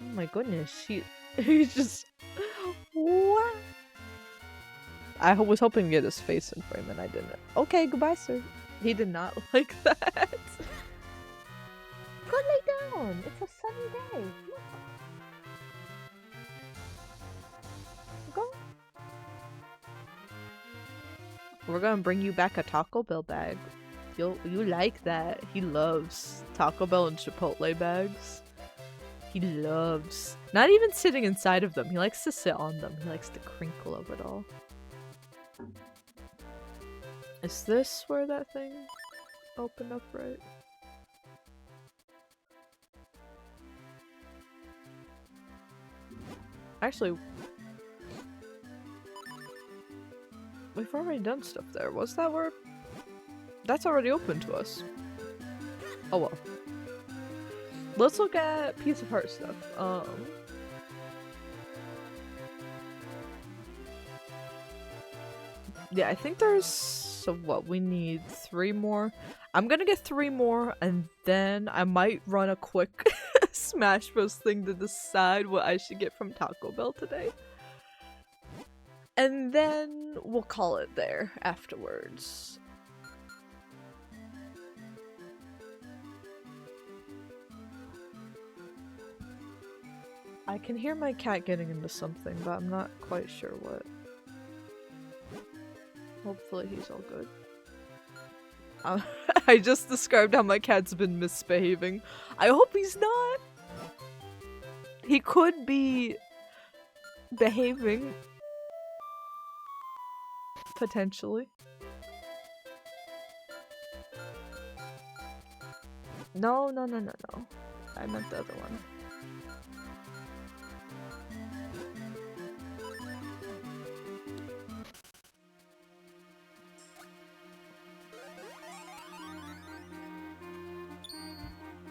Oh my goodness, he's just... What? I was hoping to get his face in frame and I didn't. Okay, goodbye, sir. He did not like that. Go lay down. It's a sunny day. Go. We're gonna bring you back a Taco Bell bag. You like that. He loves Taco Bell and Chipotle bags. He loves not even sitting inside of them. He likes to sit on them. He likes the crinkle of it all. Is this where that thing opened up right? Actually, we've already done stuff there. Was that where? That's already open to us. Oh well. Let's look at Piece of Heart stuff. Yeah, I think there's... So what? We need 3 more. I'm gonna get 3 more, and then I might run a quick Smash Bros thing to decide what I should get from Taco Bell today. And then we'll call it there afterwards. I can hear my cat getting into something, but I'm not quite sure what. Hopefully he's all good. I just described how my cat's been misbehaving. I hope he's not! He could be behaving. Potentially. No. I meant the other one.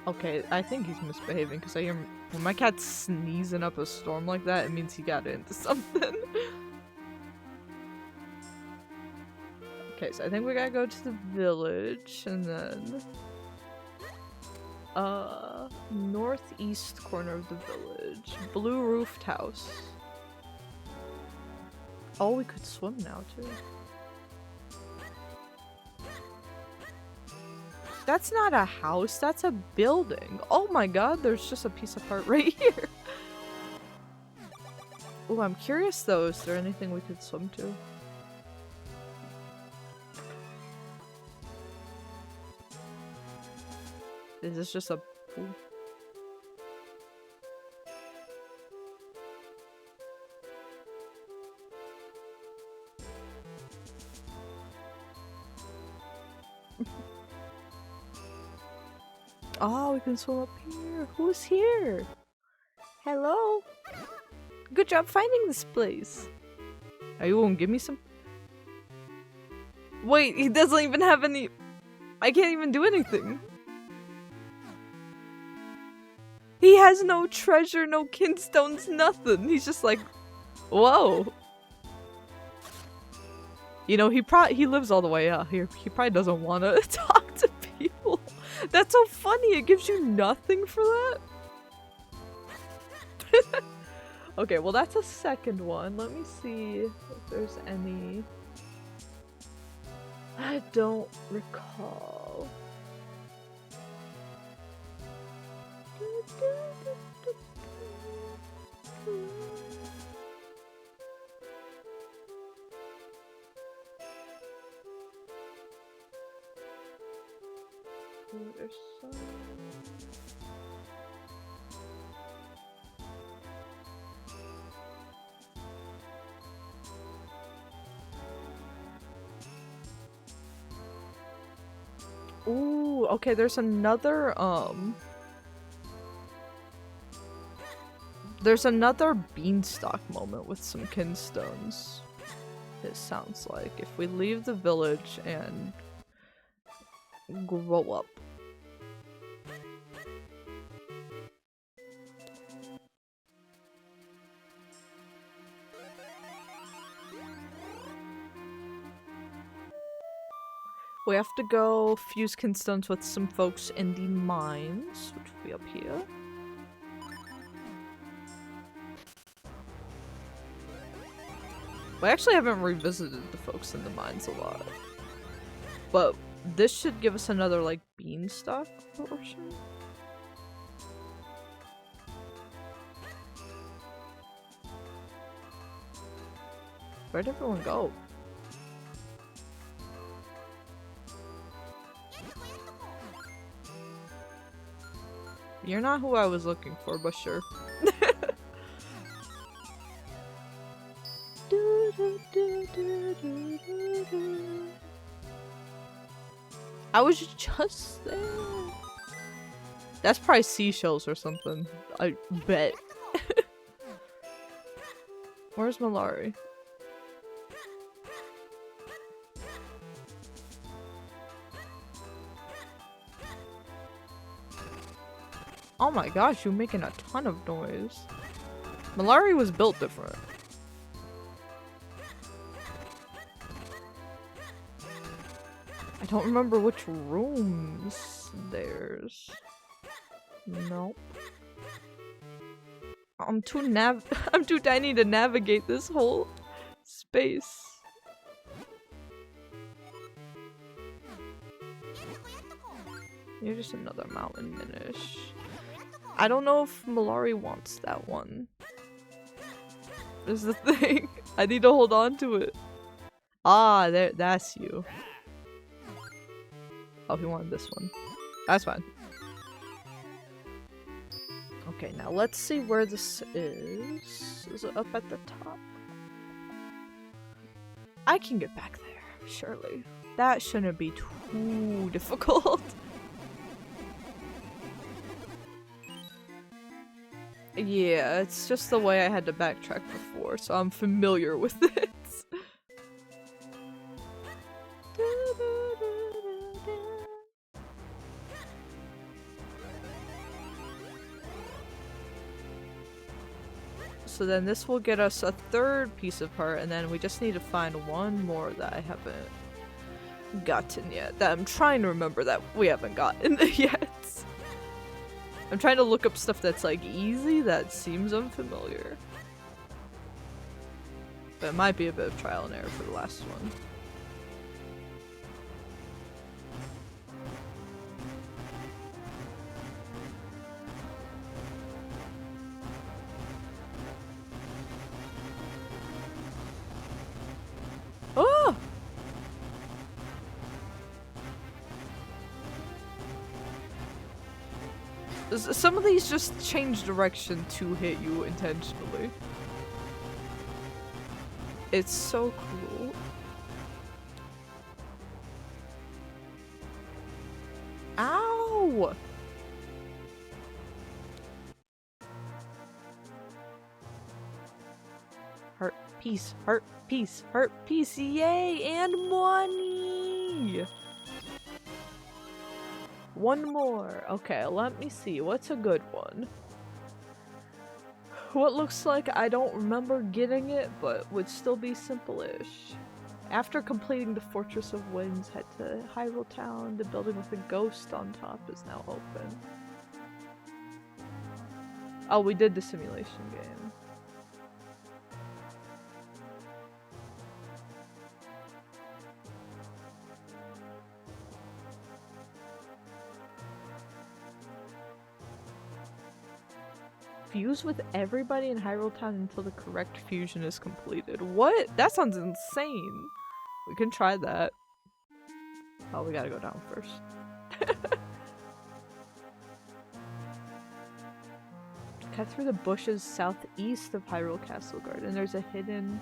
Okay, I think he's misbehaving because I hear when my cat's sneezing up a storm like that, it means he got into something. Okay, so I think we gotta go to the village and then northeast corner of the village. Blue roofed house. Oh, we could swim now too. That's not a house, that's a building. Oh my god, there's just a piece of heart right here. Oh, I'm curious though, is there anything we could swim to? Is this just a pool? Oh, we can swim up here. Who's here? Hello? Good job finding this place. Are you gonna give me some? Wait, he doesn't even have any... I can't even do anything. He has no treasure, no kinstones, nothing. He's just like, whoa. You know, he lives all the way out here. He probably doesn't want to talk to people. That's so funny. It gives you nothing for that. Okay, well that's a second one. Let me see if there's any. I don't recall. There's some... Ooh, okay, there's another, there's another beanstalk moment with some kinstones. It sounds like if we leave the village and grow up. We have to go fuse kinstones with some folks in the mines, which will be up here. We actually haven't revisited the folks in the mines a lot. But this should give us another, like, beanstalk portion. Where'd everyone go? You're not who I was looking for, but sure. I was just there. That's probably seashells or something. I bet. Where's Malari? Oh my gosh, you're making a ton of noise. Malari was built different. I don't remember which rooms there's. Nope. I'm too tiny to navigate this whole space. You're just another mountain Minish. I don't know if Malari wants that one. Is the thing. I need to hold on to it. Ah, that's you. Oh, he wanted this one. That's fine. Okay, now let's see where this is. Is it up at the top? I can get back there, surely. That shouldn't be too difficult. Yeah, it's just the way I had to backtrack before, so I'm familiar with it. So then this will get us a third piece of heart, and then we just need to find one more that I haven't gotten yet. That I'm trying to remember that we haven't gotten yet. I'm trying to look up stuff that's like easy that seems unfamiliar. But it might be a bit of trial and error for the last one. Oh! Some of these just change direction to hit you intentionally. It's so cool. Ow! Heart piece, heart piece, heart piece, yay! And money! One more. Okay, let me see. What's a good one? What looks like I don't remember getting it, but would still be simple-ish. After completing the Fortress of Winds, head to Hyrule Town. The building with a ghost on top is now open. Oh, we did the simulation game. Fuse with everybody in Hyrule Town until the correct fusion is completed. What? That sounds insane. We can try that. Oh, we gotta go down first. Cut through the bushes southeast of Hyrule Castle Garden. There's a hidden...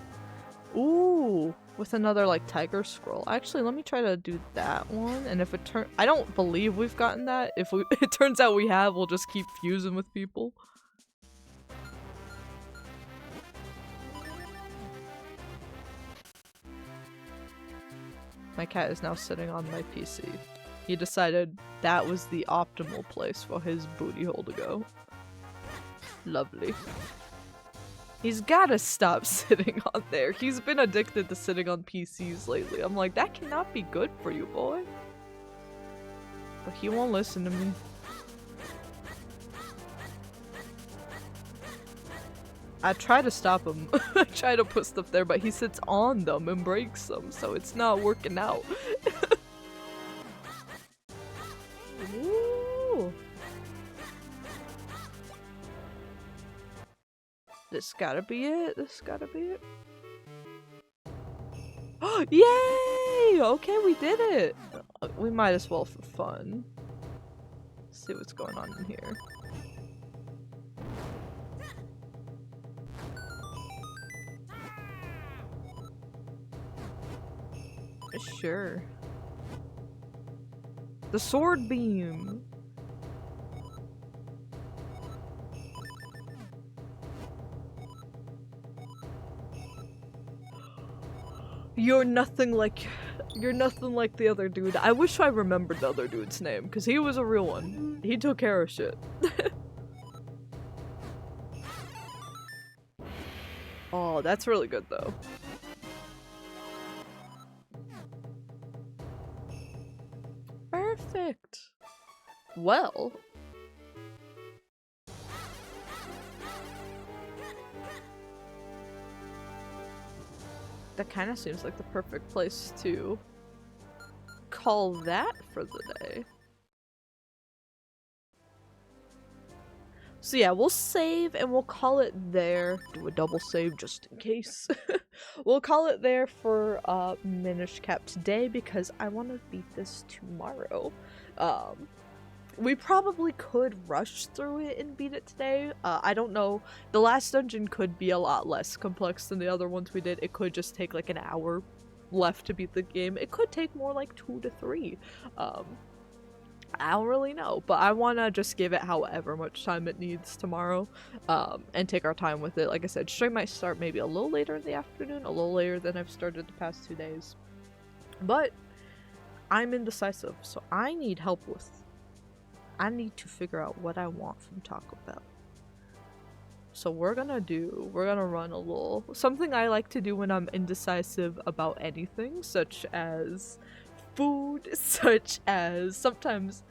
Ooh! With another, like, tiger scroll. Actually, let me try to do that one. And if it turns... I don't believe we've gotten that. If it turns out we have, we'll just keep fusing with people. My cat is now sitting on my PC. He decided that was the optimal place for his booty hole to go. Lovely. He's gotta stop sitting on there. He's been addicted to sitting on PCs lately. I'm like, that cannot be good for you, boy. But he won't listen to me. I try to stop him. I try to put stuff there, but he sits on them and breaks them, so it's not working out. Ooh. This gotta be it. This gotta be it. Yay! Okay, we did it. We might as well for fun. See what's going on in here. Sure. The sword beam. You're nothing like the other dude. I wish I remembered the other dude's name, because he was a real one. He took care of shit. Oh, that's really good though. Perfect. Well. That kind of seems like the perfect place to call that for the day. So yeah, we'll save and we'll call it there. Do a double save just in case. We'll call it there for Minish Cap today because I want to beat this tomorrow. We probably could rush through it and beat it today. I don't know. The last dungeon could be a lot less complex than the other ones we did. It could just take like an hour left to beat the game. It could take more like 2 to 3. I don't really know, but I want to just give it however much time it needs tomorrow, and take our time with it. Like I said, stream might start maybe a little later in the afternoon, a little later than I've started the past 2 days. But I'm indecisive, so I need help I need to figure out what I want from Taco Bell. So we're gonna run a little, something I like to do when I'm indecisive about anything, such as food, such as sometimes,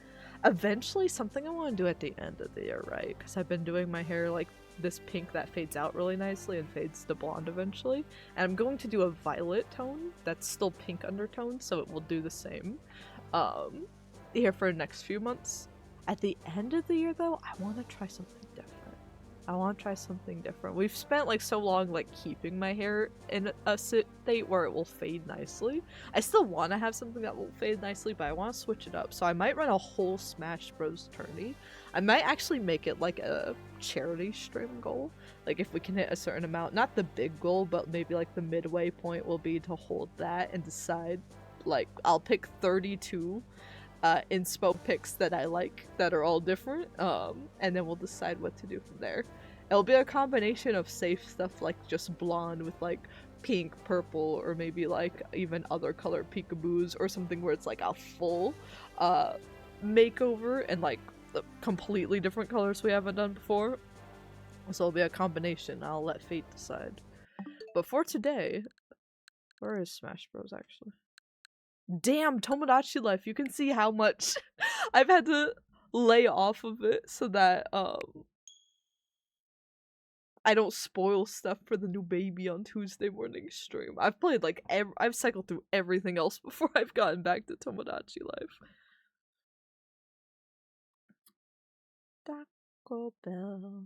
eventually something I want to do at the end of the year, right? Because I've been doing my hair like this pink that fades out really nicely and fades to blonde eventually. And I'm going to do a violet tone that's still pink undertone, so it will do the same here for the next few months. At the end of the year though, I want to try something different. We've spent like so long like keeping my hair in a state where it will fade nicely. I still want to have something that will fade nicely, but I want to switch it up. So I might run a whole Smash Bros tourney. I might actually make it like a charity stream goal. Like if we can hit a certain amount, not the big goal, but maybe like the midway point will be to hold that and decide, like I'll pick 32 inspo picks that I like that are all different, and then we'll decide what to do from there. It'll be a combination of safe stuff like just blonde with like pink, purple, or maybe like even other color peekaboos, or something where it's like a full makeover and like completely different colors we haven't done before. So it'll be a combination. I'll let fate decide. But for today, where is Smash Bros actually? Damn, Tomodachi Life, you can see how much I've had to lay off of it so that I don't spoil stuff for the new baby on Tuesday morning stream. I've played like I've cycled through everything else before I've gotten back to Tomodachi Life. Taco Bell.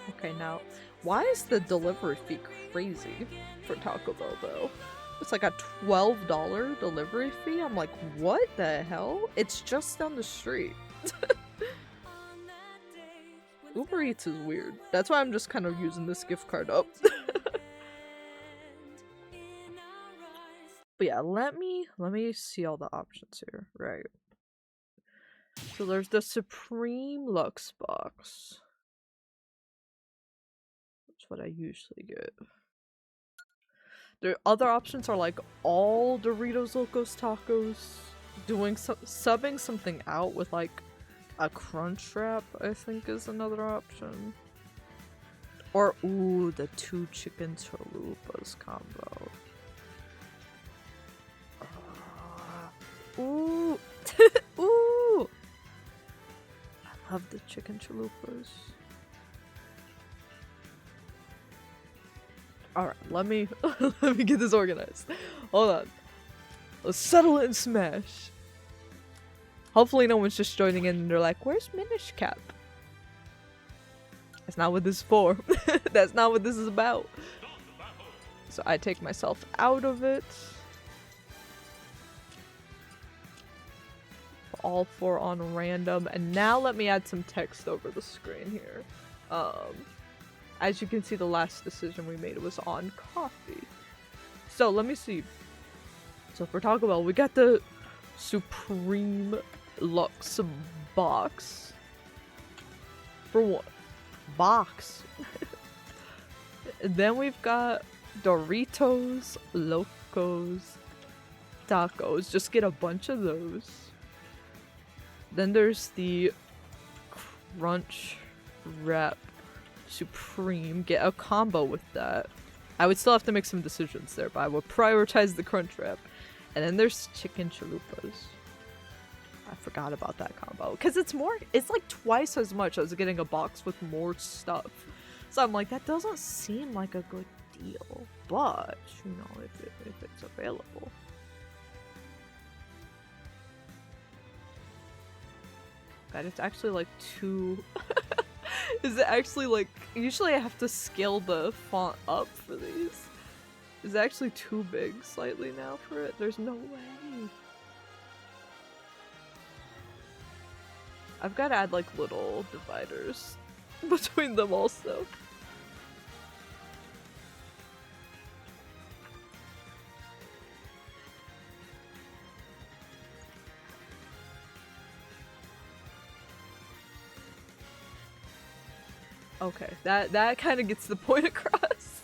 Okay, now, why is the delivery fee crazy for Taco Bell though? It's like a $12 delivery fee? I'm like, what the hell? It's just down the street. Uber Eats is weird. That's why I'm just kind of using this gift card up. But yeah, let me see all the options here. Right. So there's the Supreme Lux box. That's what I usually get. The other options are like all Doritos Locos Tacos, doing subbing something out with like a crunch wrap, I think is another option. Or ooh, the 2 chicken chalupas combo. Ooh. Ooh. I love the chicken chalupas. Alright, let me let me get this organized. Hold on. Let's settle it and smash. Hopefully no one's just joining in and they're like, where's Minish Cap? That's not what this is for. That's not what this is about. So I take myself out of it. All 4 on random. And now let me add some text over the screen here. As you can see, the last decision we made was on coffee. So let me see. So for Taco Bell, we got the Supreme Lux box. For what? Box. Then we've got Doritos Locos Tacos. Just get a bunch of those. Then there's the Crunch Wrap Supreme. Get a combo with that. I would still have to make some decisions there, but I would prioritize the Crunch Wrap. And then there's chicken chalupas. I forgot about that combo. Because it's like twice as much as getting a box with more stuff. So I'm like, that doesn't seem like a good deal. But, you know, if it's available. God, it's actually like too... Is it actually like... Usually I have to scale the font up for these. Is it actually too big slightly now for it? There's no way. I've got to add like little dividers between them also. Okay, that kind of gets the point across.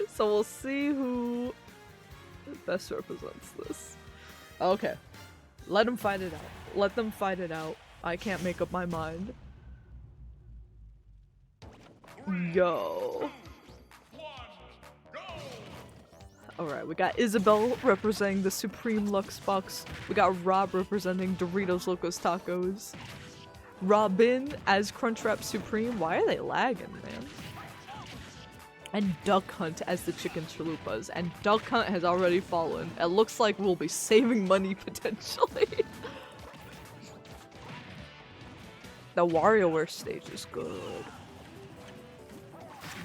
So we'll see who best represents this. Okay, let them fight it out. Let them fight it out. I can't make up my mind. Yo. Alright, we got Isabel representing the Supreme Lux box. We got Rob representing Doritos Locos Tacos. Robin as Crunchwrap Supreme. Why are they lagging, man? And Duck Hunt as the chicken chalupas. And Duck Hunt has already fallen. It looks like we'll be saving money potentially. The WarioWare stage is good.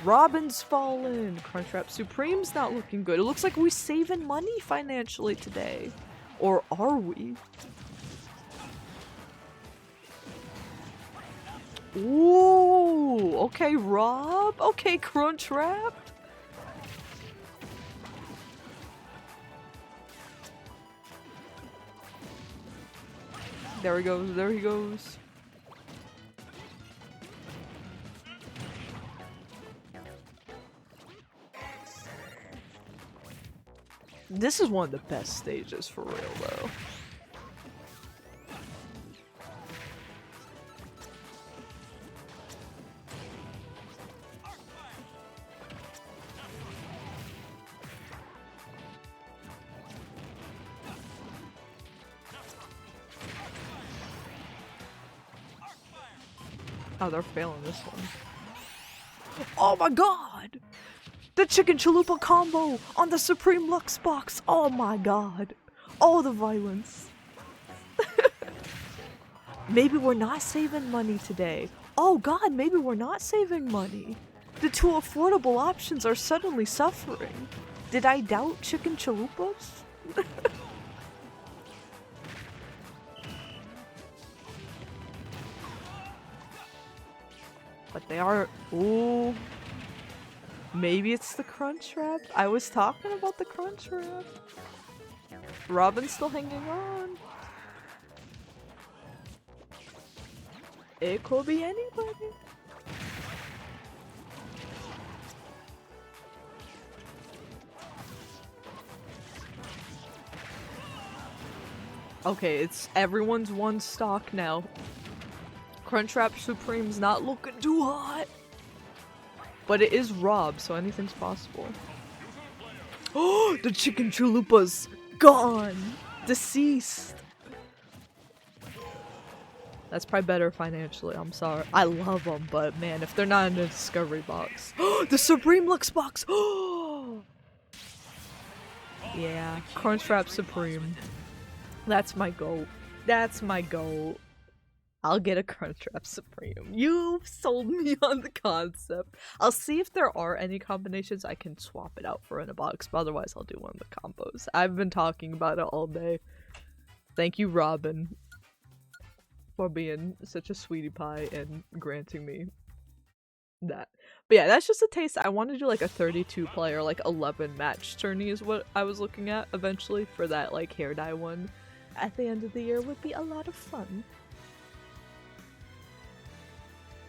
Robin's fallen. Crunchwrap Supreme's not looking good. It looks like we're saving money financially today. Or are we? Ooh, okay, Rob. Okay, Crunchwrap. There he goes, there he goes. This is one of the best stages for real, though. Oh, they're failing this one. Oh my god! The chicken chalupa combo on the Supreme Lux box! Oh my god! All the violence! Maybe we're not saving money today. Oh god, maybe we're not saving money. The two affordable options are suddenly suffering. Did I doubt chicken chalupas? But they are... Ooh. Maybe it's the Crunchwrap? I was talking about the Crunchwrap. Robin's still hanging on. It could be anybody. Okay, it's everyone's one stock now. Crunchwrap Supreme's not looking too hot. But it is Rob, so anything's possible. Oh, the chicken chalupa's gone! Deceased! That's probably better financially. I'm sorry. I love them, but man, if they're not in the discovery box. The Supreme Lux box! Yeah, Crunchwrap Supreme. That's my goal. That's my goal. I'll get a Crunchwrap Supreme. You sold me on the concept. I'll see if there are any combinations I can swap it out for in a box, but otherwise I'll do one of the combos. I've been talking about it all day. Thank you, Robin, for being such a sweetie pie and granting me that. But yeah, that's just a taste. I want to do like a 32 player, like 11 match tourney is what I was looking at eventually for that like hair dye one at the end of the year. Would be a lot of fun.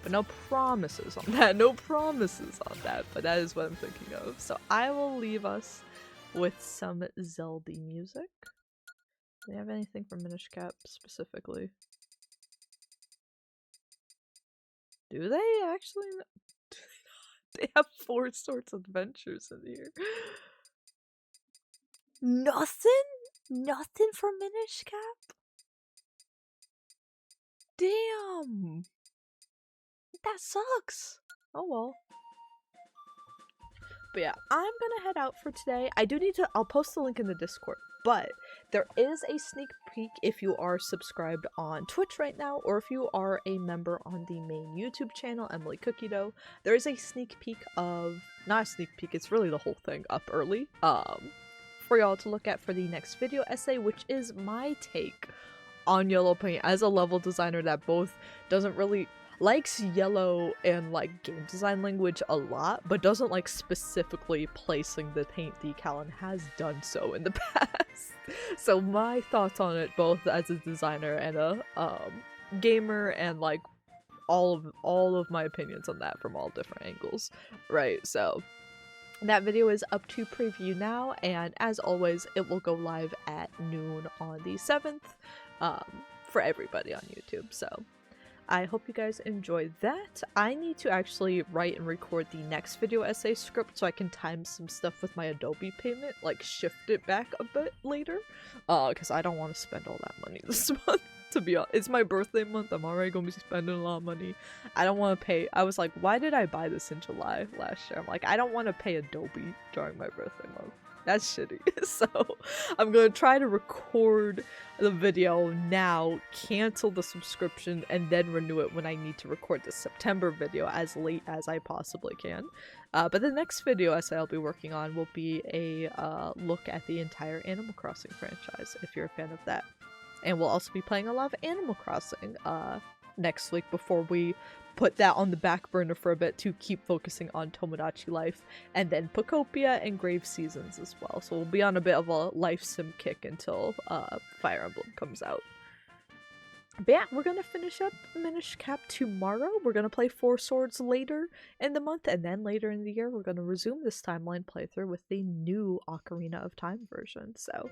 But no promises on that. No promises on that. But that is what I'm thinking of. So I will leave us with some Zelda music. Do they have anything from Minish Cap specifically? Do they actually? Do they not? They have 4 Swords Adventures in here. Nothing? Nothing from Minish Cap? Damn! That sucks! Oh well. But yeah, I'm gonna head out for today. I do need to- I'll post the link in the Discord, but there is a sneak peek if you are subscribed on Twitch right now, or if you are a member on the main YouTube channel, Emily Cookie Dough. There is a sneak peek of- not a sneak peek, it's really the whole thing up early, for y'all to look at for the next video essay, which is my take on yellow paint as a level designer that both doesn't really- likes yellow and like game design language a lot, but doesn't like specifically placing the paint decal and has done so in the past. So my thoughts on it both as a designer and a gamer, and like all of my opinions on that from all different angles, right? So that video is up to preview now, and as always it will go live at noon on the 7th for everybody on YouTube. So I hope you guys enjoyed that. I need to actually write and record the next video essay script so I can time some stuff with my Adobe payment, like shift it back a bit later, because I don't want to spend all that money this month, to be honest. It's my birthday month, I'm already going to be spending a lot of money. I don't want to pay- I was like, why did I buy this in July last year? I'm like, I don't want to pay Adobe during my birthday month. That's shitty. So I'm gonna try to record the video now, cancel the subscription, and then renew it when I need to record the September video as late as I possibly can. But the next video essay I'll be working on will be a look at the entire Animal Crossing franchise, if you're a fan of that. And we'll also be playing a lot of Animal Crossing next week before we put that on the back burner for a bit to keep focusing on Tomodachi Life, and then Pocopia and Grave Seasons as well. So we'll be on a bit of a life sim kick until Fire Emblem comes out. But yeah, we're gonna finish up Minish Cap tomorrow. We're gonna play 4 Swords later in the month, and then later in the year we're gonna resume this timeline playthrough with the new Ocarina of Time version. So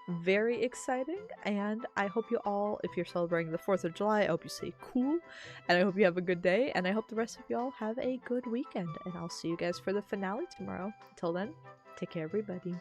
very exciting, and I hope you all, if you're celebrating the 4th of July, I hope you stay cool, and I hope you have a good day, and I hope the rest of y'all have a good weekend, and I'll see you guys for the finale tomorrow. Until then, take care everybody.